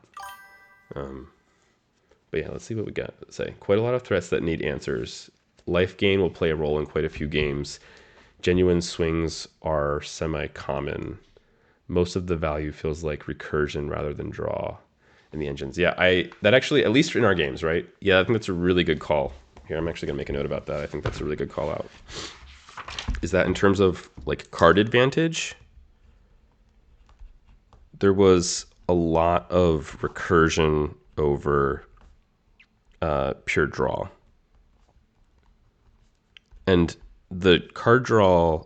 But yeah, let's see what we got. Let's say quite a lot of threats that need answers. Life gain will play a role in quite a few games. Genuine swings are semi-common. Most of the value feels like recursion rather than draw in the engines. Yeah, that actually, at least in our games, right? Yeah, I think that's a really good call. Here, I'm actually gonna make a note about that. I think that's a really good call out. Is that in terms of like card advantage? There was a lot of recursion over pure draw. And the card draw,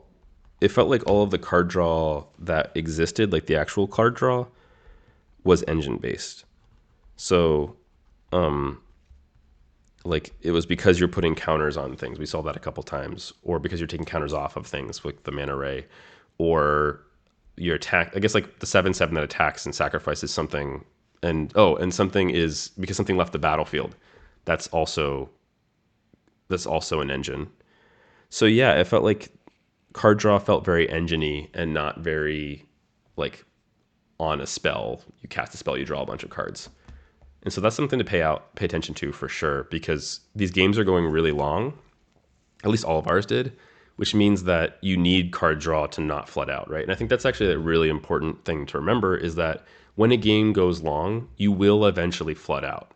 it felt like all of the card draw that existed, like the actual card draw, was engine based. So, like it was because you're putting counters on things. We saw that a couple times, or because you're taking counters off of things with the mana ray, or your attack. I guess like the 7/7 that attacks and sacrifices something, and something is because something left the battlefield. That's also an engine. So yeah, it felt like card draw felt very engine-y and not very like on a spell. You cast a spell, you draw a bunch of cards. And so that's something to pay attention to for sure, because these games are going really long. At least all of ours did. which means that you need card draw to not flood out, right? And I think that's actually a really important thing to remember, is that when a game goes long, you will eventually flood out.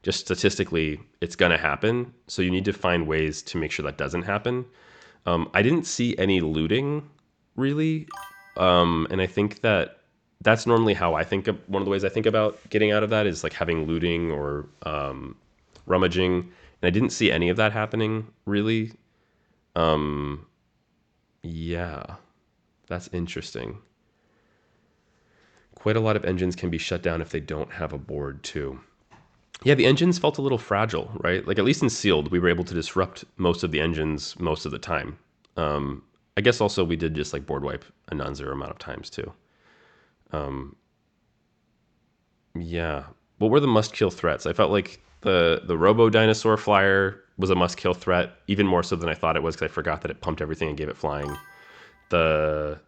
Just statistically, it's going to happen. So you need to find ways to make sure that doesn't happen. I didn't see any looting, really. And I think that that's normally how I think of, one of the ways I think about getting out of that is like having looting or rummaging. And I didn't see any of that happening, really. Yeah, that's interesting. Quite a lot of engines can be shut down if they don't have a board too. Yeah, the engines felt a little fragile, right? Like at least in sealed, we were able to disrupt most of the engines most of the time. I guess also we did just like board wipe a non-zero amount of times too. Yeah. What were the must-kill threats? I felt like the Robo Dinosaur Flyer was a must-kill threat, even more so than I thought it was because I forgot that it pumped everything and gave it flying. The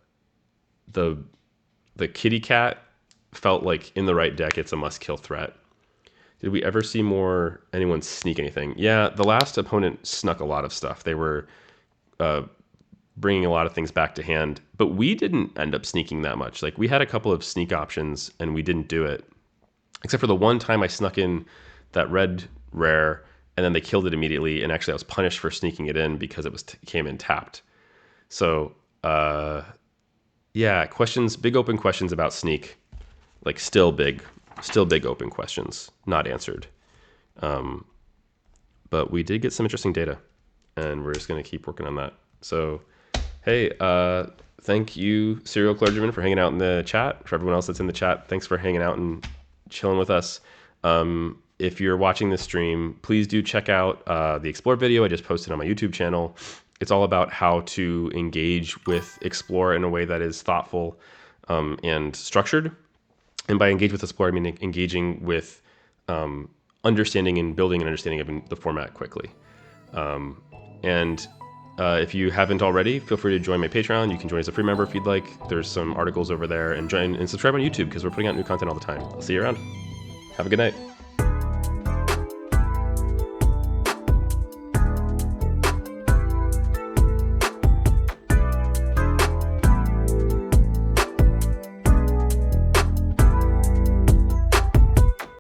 Kitty Cat felt like in the right deck, it's a must-kill threat. Did we ever see anyone sneak anything? Yeah, the last opponent snuck a lot of stuff. They were bringing a lot of things back to hand, but we didn't end up sneaking that much. Like we had a couple of sneak options and we didn't do it, except for the one time I snuck in that red rare and then they killed it immediately. And actually I was punished for sneaking it in because it came in tapped. So yeah, big open questions about sneak, like still big open questions, not answered. But we did get some interesting data and we're just going to keep working on that. So, hey, thank you, Serial Clergyman, for hanging out in the chat. For everyone else that's in the chat, thanks for hanging out and chilling with us. If you're watching this stream, please do check out the Explore video I just posted on my YouTube channel. It's all about how to engage with Explore in a way that is thoughtful and structured. And by engage with Explore, I mean engaging with understanding and building an understanding of the format quickly. If you haven't already, feel free to join my Patreon. You can join as a free member if you'd like. There's some articles over there. And join and subscribe on YouTube because we're putting out new content all the time. I'll see you around. Have a good night.